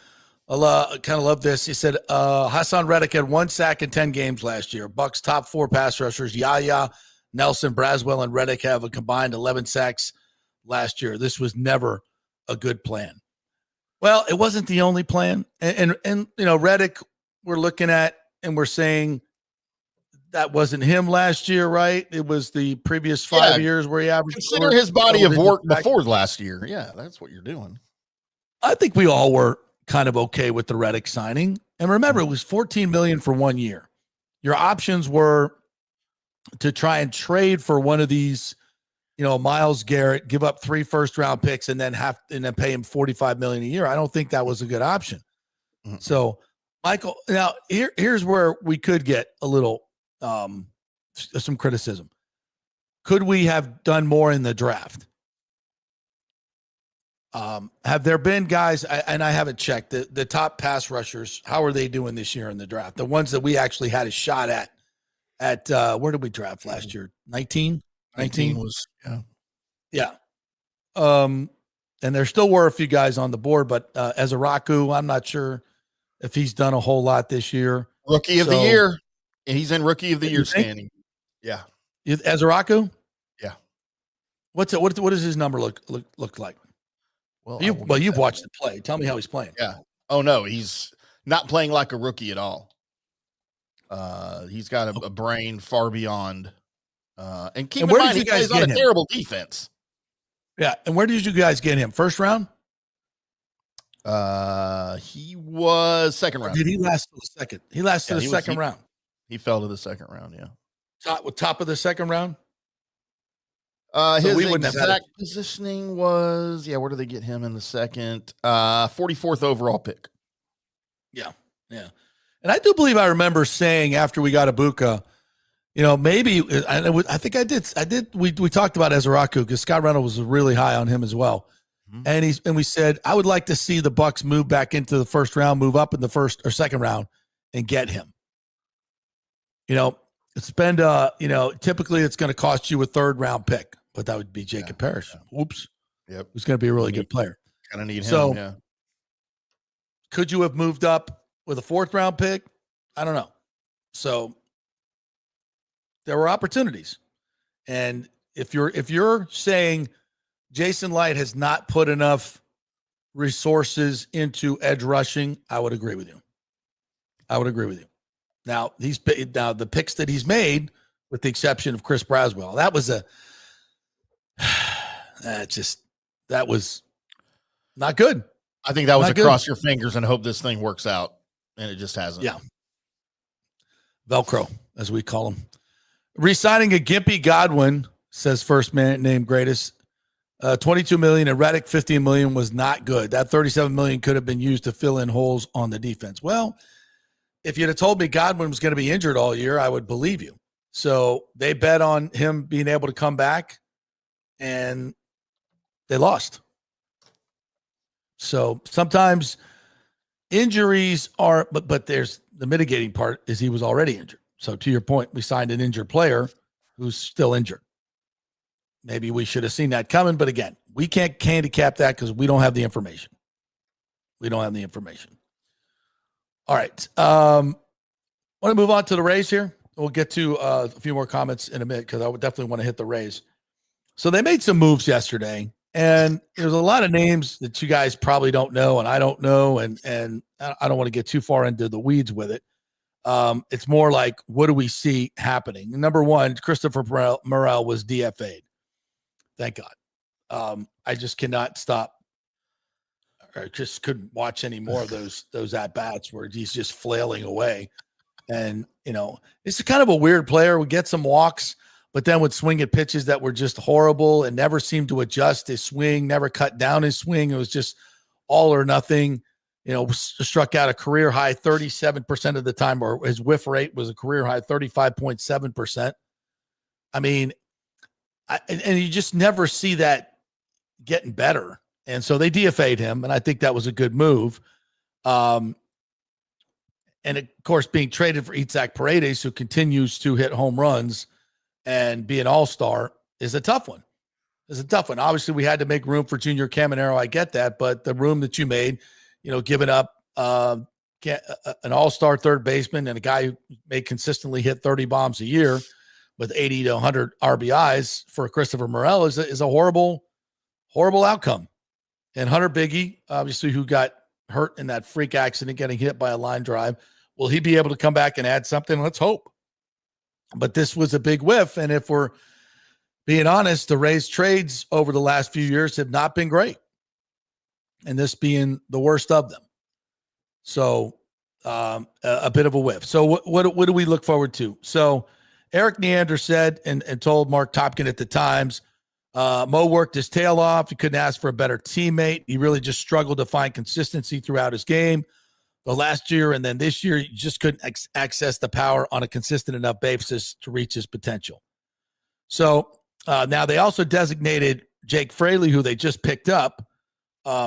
kind of love this. He said Hassan Reddick had 1 sack in 10 games last year. Bucs top 4 pass rushers, Yaya, Nelson, Braswell, and Reddick have a combined 11 sacks last year. This was never a good plan. Well, it wasn't the only plan. And you know, Reddick, we're looking at and we're saying that wasn't him last year, right? It was the previous 5 years where he averaged. Consider his body of work before last year. Yeah, that's what you're doing. I think we all were kind of okay with the Reddick signing. And remember, it was $14 million for 1 year. Your options were to try and trade for one of these, Myles Garrett, give up 3 first-round picks, and then pay him $45 million a year. I don't think that was a good option. Mm-hmm. So, Michael, now here's where we could get a little some criticism. Could we have done more in the draft? Have there been guys, and I haven't checked, the top pass rushers, how are they doing this year in the draft? The ones that we actually had a shot at where did we draft last year? 19 was, yeah. Yeah. And there still were a few guys on the board, but Ezeraku, I'm not sure if he's done a whole lot this year. Rookie of the year. He's in rookie of the year standing. Yeah. Ezeraku? Yeah. What does his number look like? Well, you've watched the play. Tell me how he's playing. Yeah. Oh no, he's not playing like a rookie at all. He's got a brain far beyond. And keep in mind, he plays on a terrible defense. Yeah. And where did you guys get him? First round? He was second round. Or did he last to the second? He lasted the second round. He fell to the second round. Yeah. Top of the second round. His exact positioning was, where did they get him in the second? 44th overall pick. Yeah. Yeah. And I do believe I remember saying after we got Ibuka, maybe I think I did. We talked about Ezeraku because Scott Reynolds was really high on him as well. Mm-hmm. And we said, I would like to see the Bucs move back into the first round, move up in the first or second round and get him. Spend, typically it's going to cost you a 3rd round pick, but that would be Jacob Parrish. Oops. Yep. Who's going to be a really good player. Kind of need him. So, yeah. Could you have moved up with a 4th round pick? I don't know. So there were opportunities. And if you're saying Jason Light has not put enough resources into edge rushing, I would agree with you. Now, the picks that he's made, with the exception of Chris Braswell, that was not good. I think that was cross your fingers and hope this thing works out, and it just hasn't. Yeah. Velcro, as we call him. Resigning a Gimpy Godwin, says first man named greatest. $22 million and Reddick $15 million was not good. That $37 million could have been used to fill in holes on the defense. Well, if you'd have told me Godwin was going to be injured all year, I would believe you. So they bet on him being able to come back, and they lost. So sometimes injuries are, but there's the mitigating part is he was already injured. So to your point, we signed an injured player who's still injured. Maybe we should have seen that coming, but again, we can't handicap that because we don't have the information. All right. Want to move on to the Rays here? We'll get to a few more comments in a minute because I would definitely want to hit the Rays. So they made some moves yesterday, and there's a lot of names that you guys probably don't know, and I don't know, and I don't want to get too far into the weeds with it. It's more like, what do we see happening? Number one, Christopher Morel was DFA'd. Thank God. I just cannot stop. I just couldn't watch any more of those at-bats where he's just flailing away. And, it's kind of a weird player. We get some walks, but then would swing at pitches that were just horrible and never seemed to adjust his swing, never cut down his swing. It was just all or nothing. Struck out a career high 37% of the time, or his whiff rate was a career high 35.7%. I mean, and you just never see that getting better. And so they DFA'd him, and I think that was a good move. And of course, being traded for Itzhak Paredes, who continues to hit home runs and be an all-star, is a tough one. Obviously, we had to make room for Junior Caminero. I get that, but the room that you made, giving up an all-star third baseman and a guy who may consistently hit 30 bombs a year with 80 to 100 RBIs for Christopher Morel is a horrible, horrible outcome. And Hunter Biggie, obviously, who got hurt in that freak accident, getting hit by a line drive, will he be able to come back and add something? Let's hope. But this was a big whiff. And if we're being honest, the Rays trades over the last few years have not been great. And this being the worst of them. So a bit of a whiff. So what do we look forward to? So Eric Neander said and told Mark Topkin at the Times, Mo worked his tail off. He couldn't ask for a better teammate. He really just struggled to find consistency throughout his game. The last year and then this year, he just couldn't access the power on a consistent enough basis to reach his potential. So now they also designated Jake Fraley, who they just picked up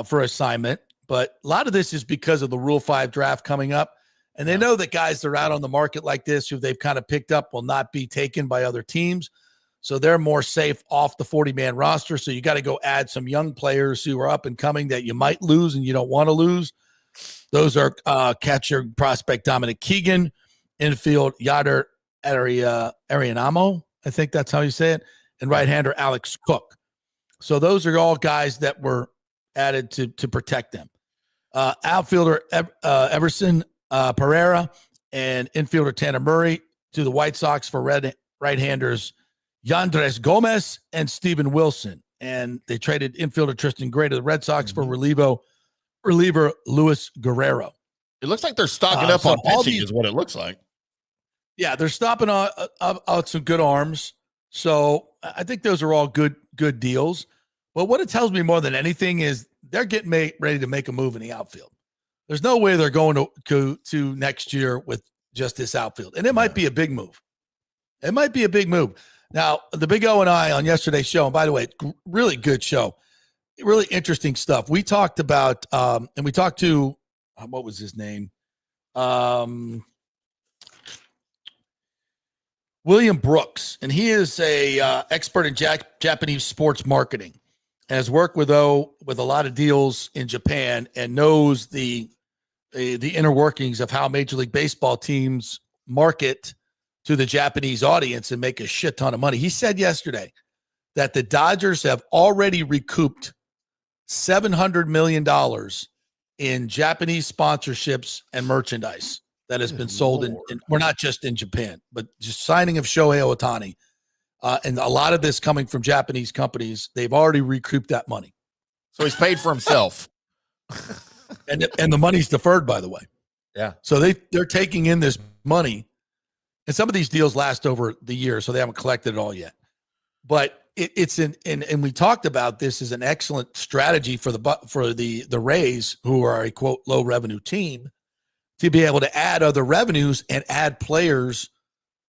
for assignment. But a lot of this is because of the Rule 5 draft coming up. And they know that guys that are out on the market like this, who they've kind of picked up, will not be taken by other teams. So they're more safe off the 40-man roster. So you got to go add some young players who are up and coming that you might lose and you don't want to lose. Those are catcher prospect Dominic Keegan, infield Yadier Arianamo, I think that's how you say it, and right-hander Alex Cook. So those are all guys that were added to protect them. Outfielder Everson Pereira and infielder Tanner Murray to the White Sox for right-handers Yandres Gomez and Steven Wilson. And they traded infielder Tristan Gray to the Red Sox for reliever Luis Guerrero. It looks like they're stocking up on pitching is what it looks like. Yeah, they're stopping out some good arms. So I think those are all good deals. But what it tells me more than anything is they're getting ready to make a move in the outfield. There's no way they're going to next year with just this outfield. And it might be a big move. It might be a big move. Now, the Big O and I on yesterday's show, and by the way, really good show, really interesting stuff. We talked about, and we talked to, what was his name? William Brooks, and he is a expert in Japanese sports marketing, and has worked with a lot of deals in Japan, and knows the inner workings of how Major League Baseball teams market to the Japanese audience and make a shit ton of money. He said yesterday that the Dodgers have already recouped $700 million in Japanese sponsorships and merchandise that has been sold in we're not just in Japan, but just signing of Shohei Ohtani. And a lot of this coming from Japanese companies. They've already recouped that money. So he's paid for himself. and the money's deferred, by the way. Yeah. So they're taking in this money. And some of these deals last over the year, so they haven't collected it all yet. But it's and we talked about this as an excellent strategy for the Rays, who are a quote low revenue team, to be able to add other revenues and add players.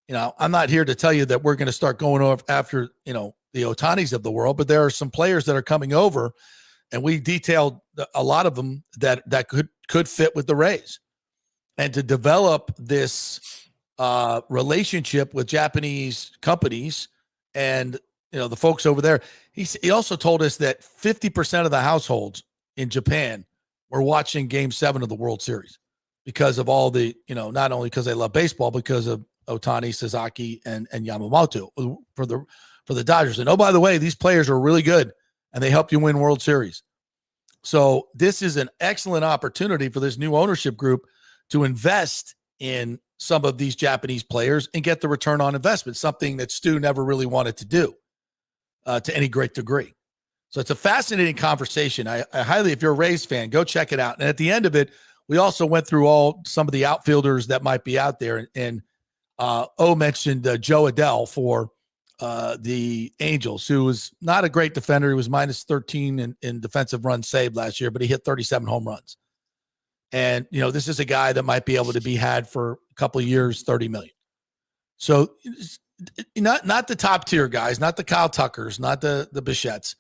You know, I'm not here to tell you that we're going to start going over after, the Ohtanis of the world, but there are some players that are coming over, and we detailed a lot of them that could fit with the Rays, and to develop this relationship with Japanese companies and the folks over there. He also told us that 50% of the households in Japan were watching Game 7 of the World Series because of all the, not only because they love baseball, because of Ohtani, Sasaki, and Yamamoto for the Dodgers. And by the way, these players are really good and they help you win World Series. So this is an excellent opportunity for this new ownership group to invest in some of these Japanese players and get the return on investment, something that Stu never really wanted to do to any great degree. So it's a fascinating conversation. I highly, if you're a Rays fan, go check it out. And at the end of it, we also went through some of the outfielders that might be out there. And mentioned Joe Adell for the Angels, who was not a great defender. He was minus 13 in defensive runs saved last year, but he hit 37 home runs. And, this is a guy that might be able to be had for a couple of years, $30 million. So not the top tier guys, not the Kyle Tuckers, not the Bichettes,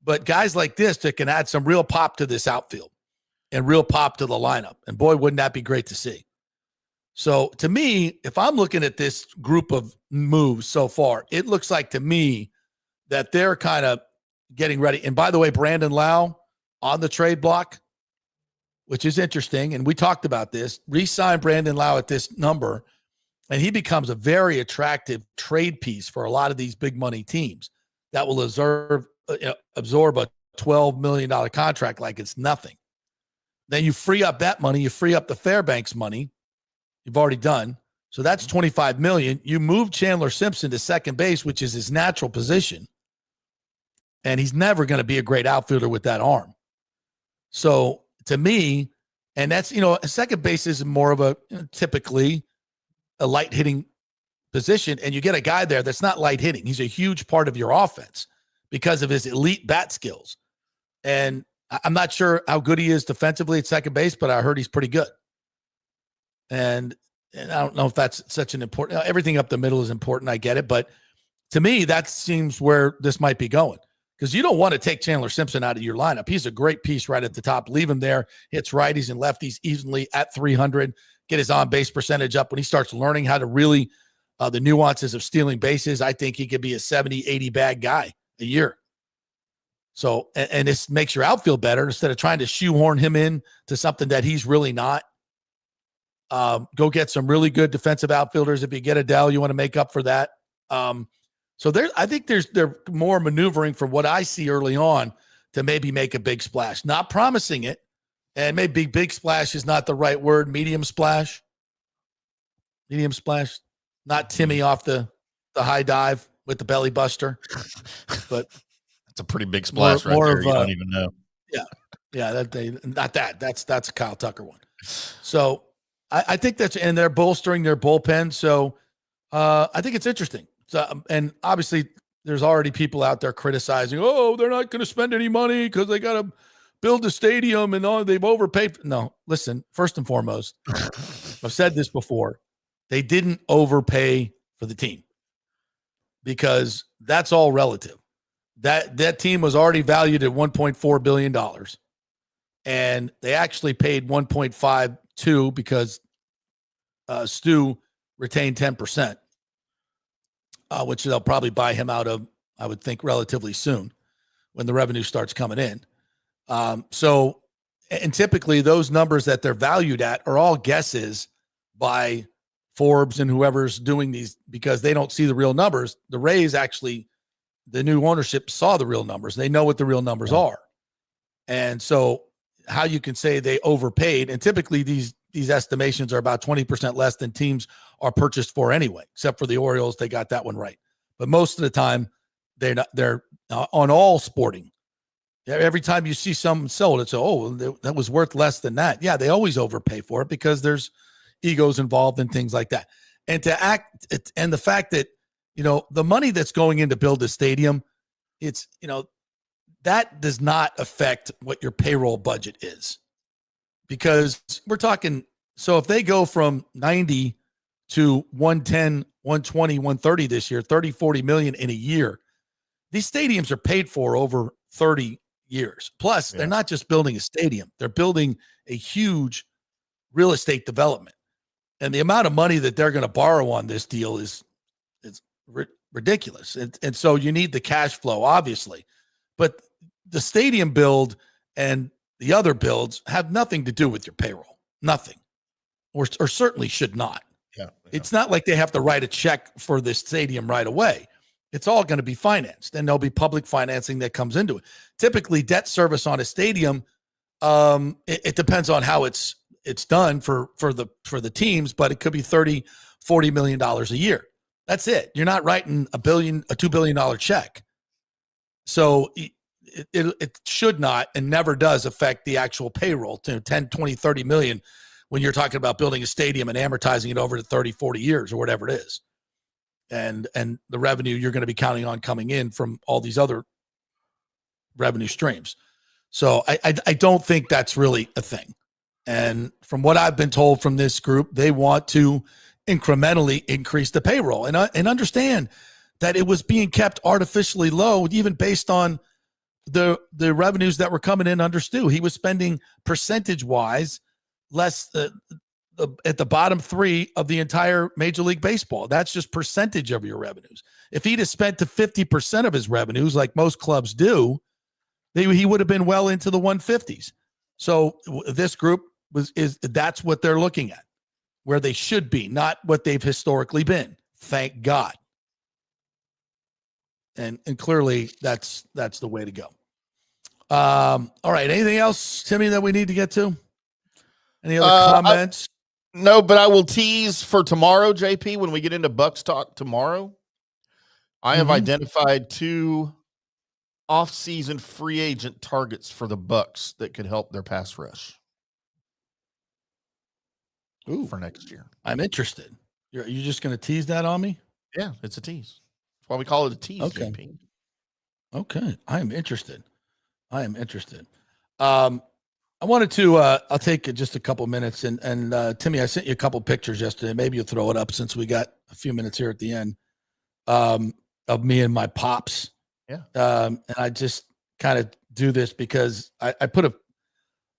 but guys like this that can add some real pop to this outfield and real pop to the lineup. And boy, wouldn't that be great to see. So to me, if I'm looking at this group of moves so far, it looks like to me that they're kind of getting ready. And by the way, Brandon Lau on the trade block, which is interesting. And we talked about this, re-sign Brandon Lau at this number, and he becomes a very attractive trade piece for a lot of these big money teams that will absorb a $12 million contract like it's nothing. Then you free up that money. You free up the Fairbanks money you've already done. So that's $25 million. You move Chandler Simpson to second base, which is his natural position. And he's never going to be a great outfielder with that arm. So to me, and that's, a second base is more of a typically a light hitting position. And you get a guy there that's not light hitting. He's a huge part of your offense because of his elite bat skills. And I'm not sure how good he is defensively at second base, but I heard he's pretty good. And I don't know if that's such an important, everything up the middle is important. I get it. But to me, that seems where this might be going, because you don't want to take Chandler Simpson out of your lineup. He's a great piece right at the top. Leave him there. Hits righties and lefties evenly at 300. Get his on-base percentage up. When he starts learning how to really, the nuances of stealing bases, I think he could be a 70, 80 bag guy a year. So, and this makes your outfield better instead of trying to shoehorn him in to something that he's really not. Go get some really good defensive outfielders. If you get Adele, you want to make up for that. So I think they're more maneuvering from what I see early on to maybe make a big splash. Not promising it, and maybe big splash is not the right word. Medium splash, not Timmy off the high dive with the belly buster, but that's a pretty big splash right there. You don't even know. Yeah, that's a Kyle Tucker one. So I think and they're bolstering their bullpen. So I think it's interesting. So, and obviously there's already people out there criticizing, they're not going to spend any money because they got to build a stadium and all, they've overpaid. No, listen, first and foremost, I've said this before. They didn't overpay for the team because that's all relative. That team was already valued at $1.4 billion. And they actually paid 1.52 because Stu retained 10%, which they'll probably buy him out of, I would think, relatively soon when the revenue starts coming in. And typically those numbers that they're valued at are all guesses by Forbes and whoever's doing these, because they don't see the real numbers. The Rays actually, the new ownership saw the real numbers. They know what the real numbers are. And so how you can say they overpaid, and typically these estimations are about 20% less than teams are purchased for anyway, except for the Orioles. They got that one right. But most of the time they're on all sporting. Every time you see something sold, it's, that was worth less than that. Yeah, they always overpay for it because there's egos involved and things like that. And the fact that, the money that's going in to build a stadium, it's, that does not affect what your payroll budget is, because we're talking. So if they go from 90 to 110, 120, 130 this year, 30, 40 million in a year, these stadiums are paid for over 30 years. Plus, they're not just building a stadium. They're building a huge real estate development. And the amount of money that they're going to borrow on this deal is ridiculous. And so you need the cash flow, obviously. But the stadium build and the other builds have nothing to do with your payroll. Nothing. Or certainly should not. Yeah. It's not like they have to write a check for this stadium right away. It's all going to be financed, and there'll be public financing that comes into it. Typically, debt service on a stadium, it depends on how it's done for the teams, but it could be $30, $40 million a year. That's it. You're not writing a $2 billion check. So it should not and never does affect the actual payroll to 10, 20, 30 million when you're talking about building a stadium and amortizing it over to 30, 40 years or whatever it is. And the revenue you're going to be counting on coming in from all these other revenue streams. So I don't think that's really a thing. And from what I've been told from this group, they want to incrementally increase the payroll and understand that it was being kept artificially low, even based on the revenues that were coming in under Stu. He was spending percentage-wise less at the bottom three of the entire Major League Baseball. That's just percentage of your revenues. If he'd have spent to 50% of his revenues, like most clubs do, he would have been well into the 150s. So this group that's what they're looking at, where they should be, not what they've historically been. Thank God. And clearly that's the way to go. All right. Anything else, Timmy, that we need to get to? Any other comments? No, but I will tease for tomorrow, JP, when we get into Bucs talk tomorrow. I have identified 2 off-season free agent targets for the Bucs that could help their pass rush. Ooh, for next year. I'm interested. You're just going to tease that on me? Yeah, it's a tease. That's why we call it a tease, Okay. JP. Okay. I am interested. I wanted to, I'll take just a couple minutes and Timmy, I sent you a couple pictures yesterday. Maybe you'll throw it up since we got a few minutes here at the end, of me and my pops. Yeah. And I just kind of do this because I put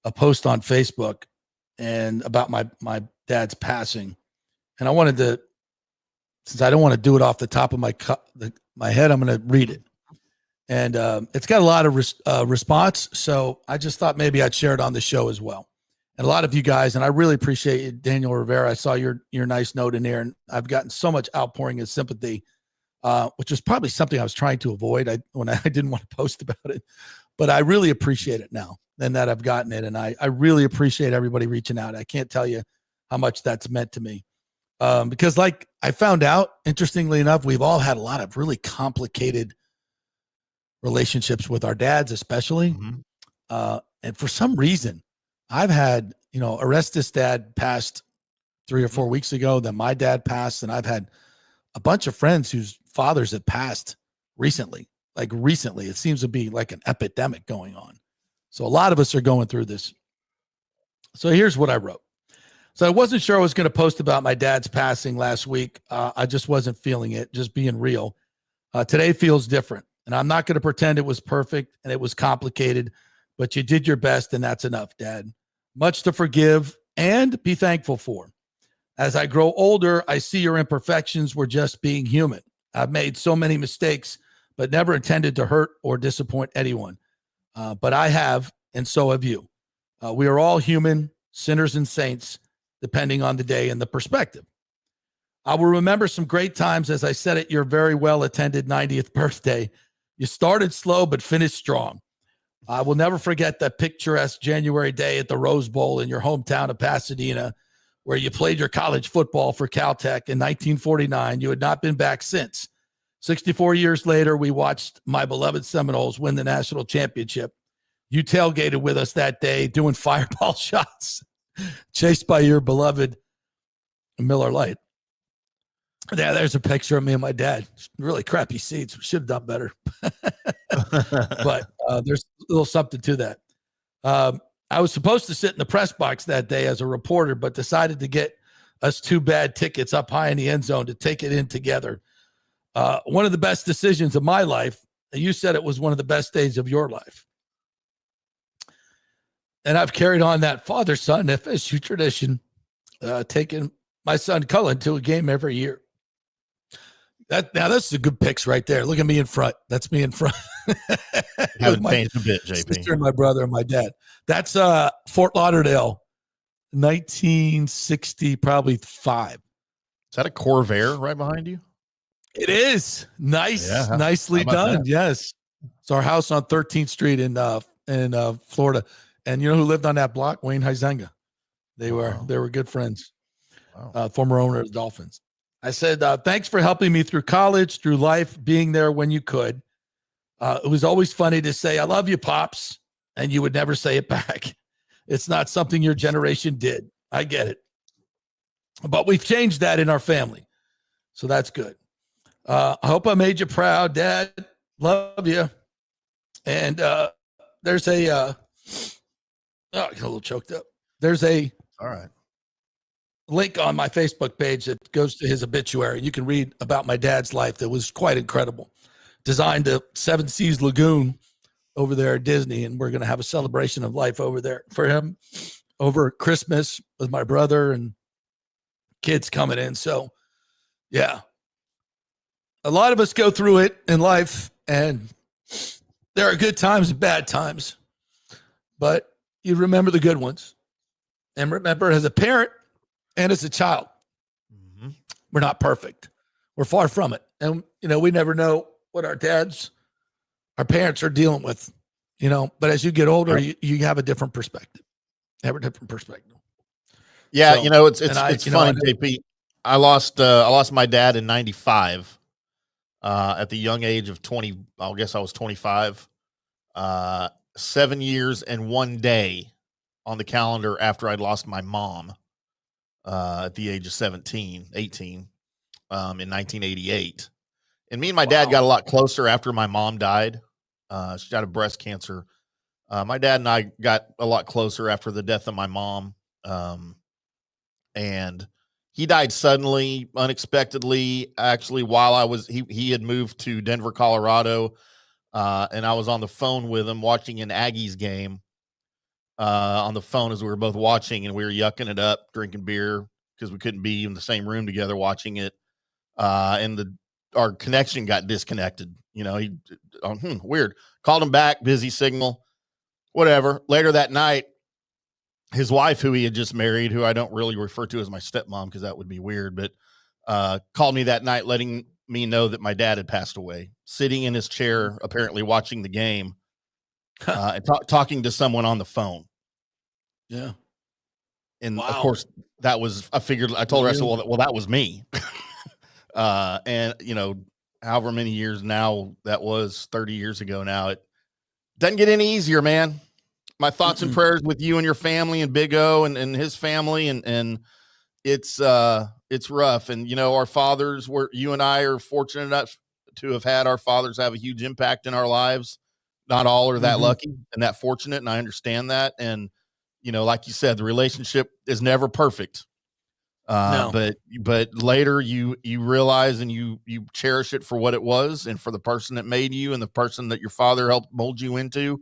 a post on Facebook and about my dad's passing. And I wanted to, since I don't want to do it off the top of my head, I'm going to read it. And it's got a lot of response. So I just thought maybe I'd share it on the show as well. And a lot of you guys, and I really appreciate you, Daniel Rivera. I saw your nice note in there, and I've gotten so much outpouring of sympathy, which was probably something I was trying to avoid when I didn't want to post about it. But I really appreciate it now and that I've gotten it. And I really appreciate everybody reaching out. I can't tell you how much that's meant to me. Because like I found out, interestingly enough, we've all had a lot of really complicated relationships with our dads, especially. And for some reason, I've had, Orestes' dad passed 3 or 4 weeks ago. Then my dad passed, and I've had a bunch of friends whose fathers have passed recently. Like recently, it seems to be like an epidemic going on. So a lot of us are going through this. So here's what I wrote. So I wasn't sure I was going to post about my dad's passing last week. I just wasn't feeling it, just being real. Today feels different, and I'm not going to pretend it was perfect and it was complicated, but you did your best, and that's enough, Dad. Much to forgive and be thankful for. As I grow older, I see your imperfections were just being human. I've made so many mistakes, but never intended to hurt or disappoint anyone. But I have, and so have you. We are all human, sinners and saints, depending on the day and the perspective. I will remember some great times, as I said at your very well-attended 90th birthday. You started slow, but finished strong. I will never forget that picturesque January day at the Rose Bowl in your hometown of Pasadena, where you played your college football for Caltech in 1949. You had not been back since. 64 years later, we watched my beloved Seminoles win the national championship. You tailgated with us that day doing fireball shots, chased by your beloved Miller Lite. Yeah, there's a picture of me and my dad. Really crappy seats. We should have done better. But there's a little something to that. I was supposed to sit in the press box that day as a reporter, but decided to get us 2 bad tickets up high in the end zone to take it in together. One of the best decisions of my life. You said it was one of the best days of your life. And I've carried on that father-son FSU tradition, taking my son Cullen to a game every year. Now that's the good picks right there. Look at me in front. That's me in front. Haven't changed a bit, JP. Sister and my brother and my dad. That's Fort Lauderdale, 1960, probably 5. Is that a Corvair right behind you? It is. Nice. Yeah, Nicely done. That? Yes. It's our house on 13th Street in Florida. And you know who lived on that block? Wayne Huizenga. They were good friends. Wow. Former owner of the Dolphins. I said, thanks for helping me through college, through life, being there when you could. It was always funny to say, I love you, Pops, and you would never say it back. It's not something your generation did. I get it. But we've changed that in our family. So that's good. I hope I made you proud, Dad. Love you. And there's I got a little choked up. There's all right. Link on my Facebook page that goes to his obituary. You can read about my dad's life. That was quite incredible. Designed a 7 Seas Lagoon over there at Disney, and we're going to have a celebration of life over there for him over Christmas with my brother and kids coming in. So, yeah, a lot of us go through it in life, and there are good times and bad times, but you remember the good ones. And remember, as a parent and as a child, we're not perfect. We're far from it. And, we never know what our parents are dealing with, but as you get older, you have a different perspective. Yeah, So, it's funny, JP. I lost my dad in 95 at the young age of 20. I guess I was 25. 7 years and 1 day on the calendar after I'd lost my mom at the age of 18 in 1988. And me and my dad got a lot closer after my mom died. She died of breast cancer. My dad and I got a lot closer after the death of my mom. And he died suddenly, unexpectedly, actually, while he had moved to Denver, Colorado. And I was on the phone with him watching an Aggies game on the phone as we were both watching, and we were yucking it up, drinking beer because we couldn't be in the same room together watching it. And our connection got disconnected. Weird. Called him back, busy signal, whatever. Later that night, his wife, who he had just married, who I don't really refer to as my stepmom because that would be weird, but called me that night letting me know that my dad had passed away, sitting in his chair, apparently watching the game and talking to someone on the phone. Yeah. And of course, I told her, I said, well, that was me. And however many years now, that was 30 years ago now, it doesn't get any easier, man. My thoughts and prayers with you and your family and Big O and his family. And it's rough. And, our fathers you and I are fortunate enough to have had our fathers have a huge impact in our lives. Not all are that lucky and that fortunate. And I understand that. And, like you said, the relationship is never perfect. No. But later you realize and you cherish it for what it was and for the person that made you and the person that your father helped mold you into.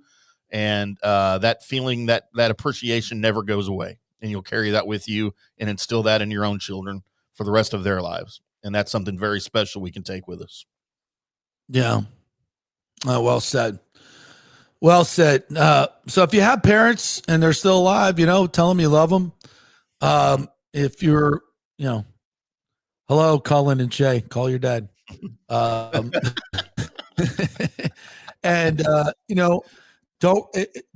And that feeling, that appreciation never goes away. And you'll carry that with you and instill that in your own children for the rest of their lives. And that's something very special we can take with us. Yeah. Well said. Well said. So if you have parents and they're still alive, tell them you love them. If you're, hello, Colin and Shay, call your dad. And,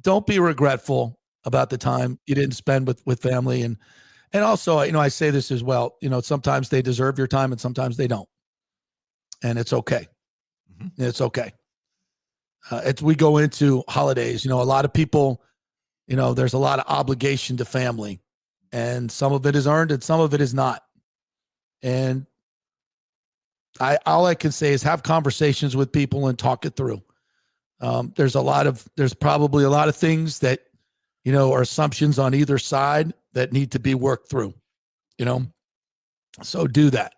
don't be regretful about the time you didn't spend with family. And also, I say this as well, sometimes they deserve your time and sometimes they don't. And it's okay. It's okay. We go into holidays, a lot of people, there's a lot of obligation to family, and some of it is earned and some of it is not. And all I can say is have conversations with people and talk it through. There's probably a lot of things that, are assumptions on either side that need to be worked through, so do that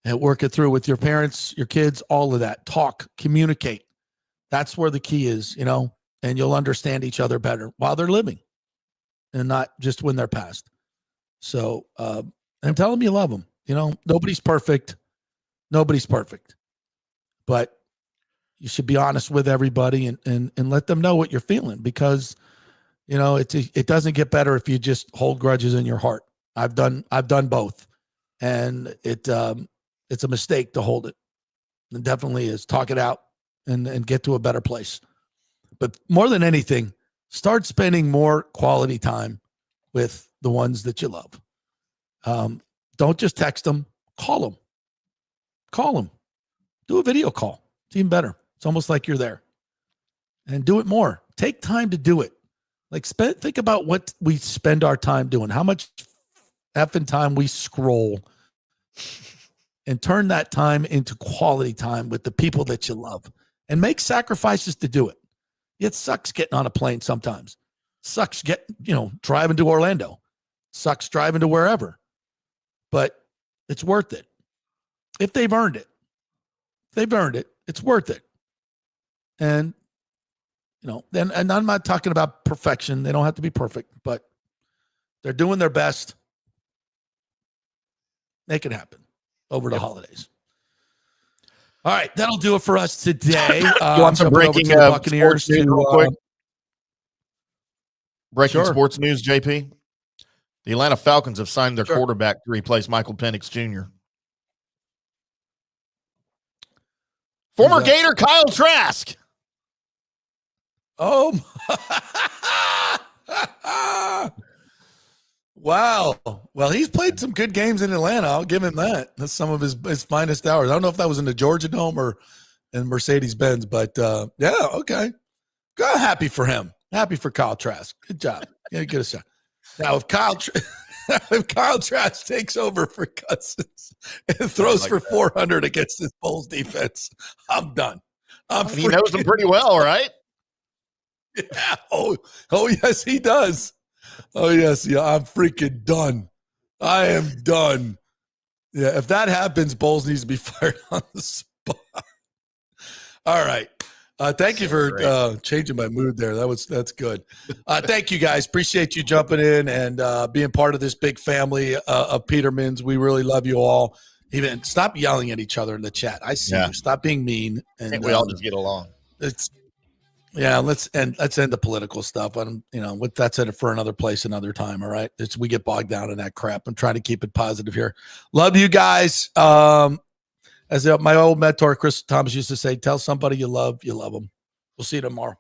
and work it through with your parents, your kids, all of that. Talk, communicate. That's where the key is, and you'll understand each other better while they're living and not just when they're passed. So, and tell them you love them. Nobody's perfect. Nobody's perfect, but you should be honest with everybody and let them know what you're feeling, because, it doesn't get better if you just hold grudges in your heart. I've done both, and it's a mistake to hold it. It definitely is. Talk it out and get to a better place. But more than anything, start spending more quality time with the ones that you love. Don't just text them, call them, do a video call. It's even better. It's almost like you're there, and do it more. Take time to do it. Think about what we spend our time doing, how much effing time we scroll, and turn that time into quality time with the people that you love, and make sacrifices to do it. It sucks getting on a plane sometimes. Sucks driving to Orlando. Sucks driving to wherever. But it's worth it. If they've earned it. It's worth it. And, and I'm not talking about perfection. They don't have to be perfect, but they're doing their best. Make it happen over the holidays. All right, that'll do it for us today. You want some breaking Buccaneers sports news real quick? Breaking Sure. sports news, JP. The Atlanta Falcons have signed their quarterback to replace Michael Penix Jr. Former Gator Kyle Trask. Oh, Wow. Well, he's played some good games in Atlanta. I'll give him that. That's some of his finest hours. I don't know if that was in the Georgia Dome or in Mercedes-Benz, but yeah, okay. Happy for him. Happy for Kyle Trask. Good job. Yeah, get a shot. Now, if Kyle Trask takes over for Cousins and throws for 400 against this Bulls defense, I'm done. He knows them pretty well, right? Yeah. Oh, yes, he does. Oh, yes. Yeah, I'm freaking done. I am done. Yeah, if that happens, Bulls needs to be fired on the spot. All right. Thank you for changing my mood there. That's good. Thank you, guys. Appreciate you jumping in and being part of this big family of Petermans. We really love you all. Even stop yelling at each other in the chat. I see you. Stop being mean. And we all just get along. Let's end the political stuff. That's it for another place, another time. All right. We get bogged down in that crap. I'm trying to keep it positive here. Love you guys. As my old mentor, Chris Thomas, used to say, tell somebody you love them. We'll see you tomorrow.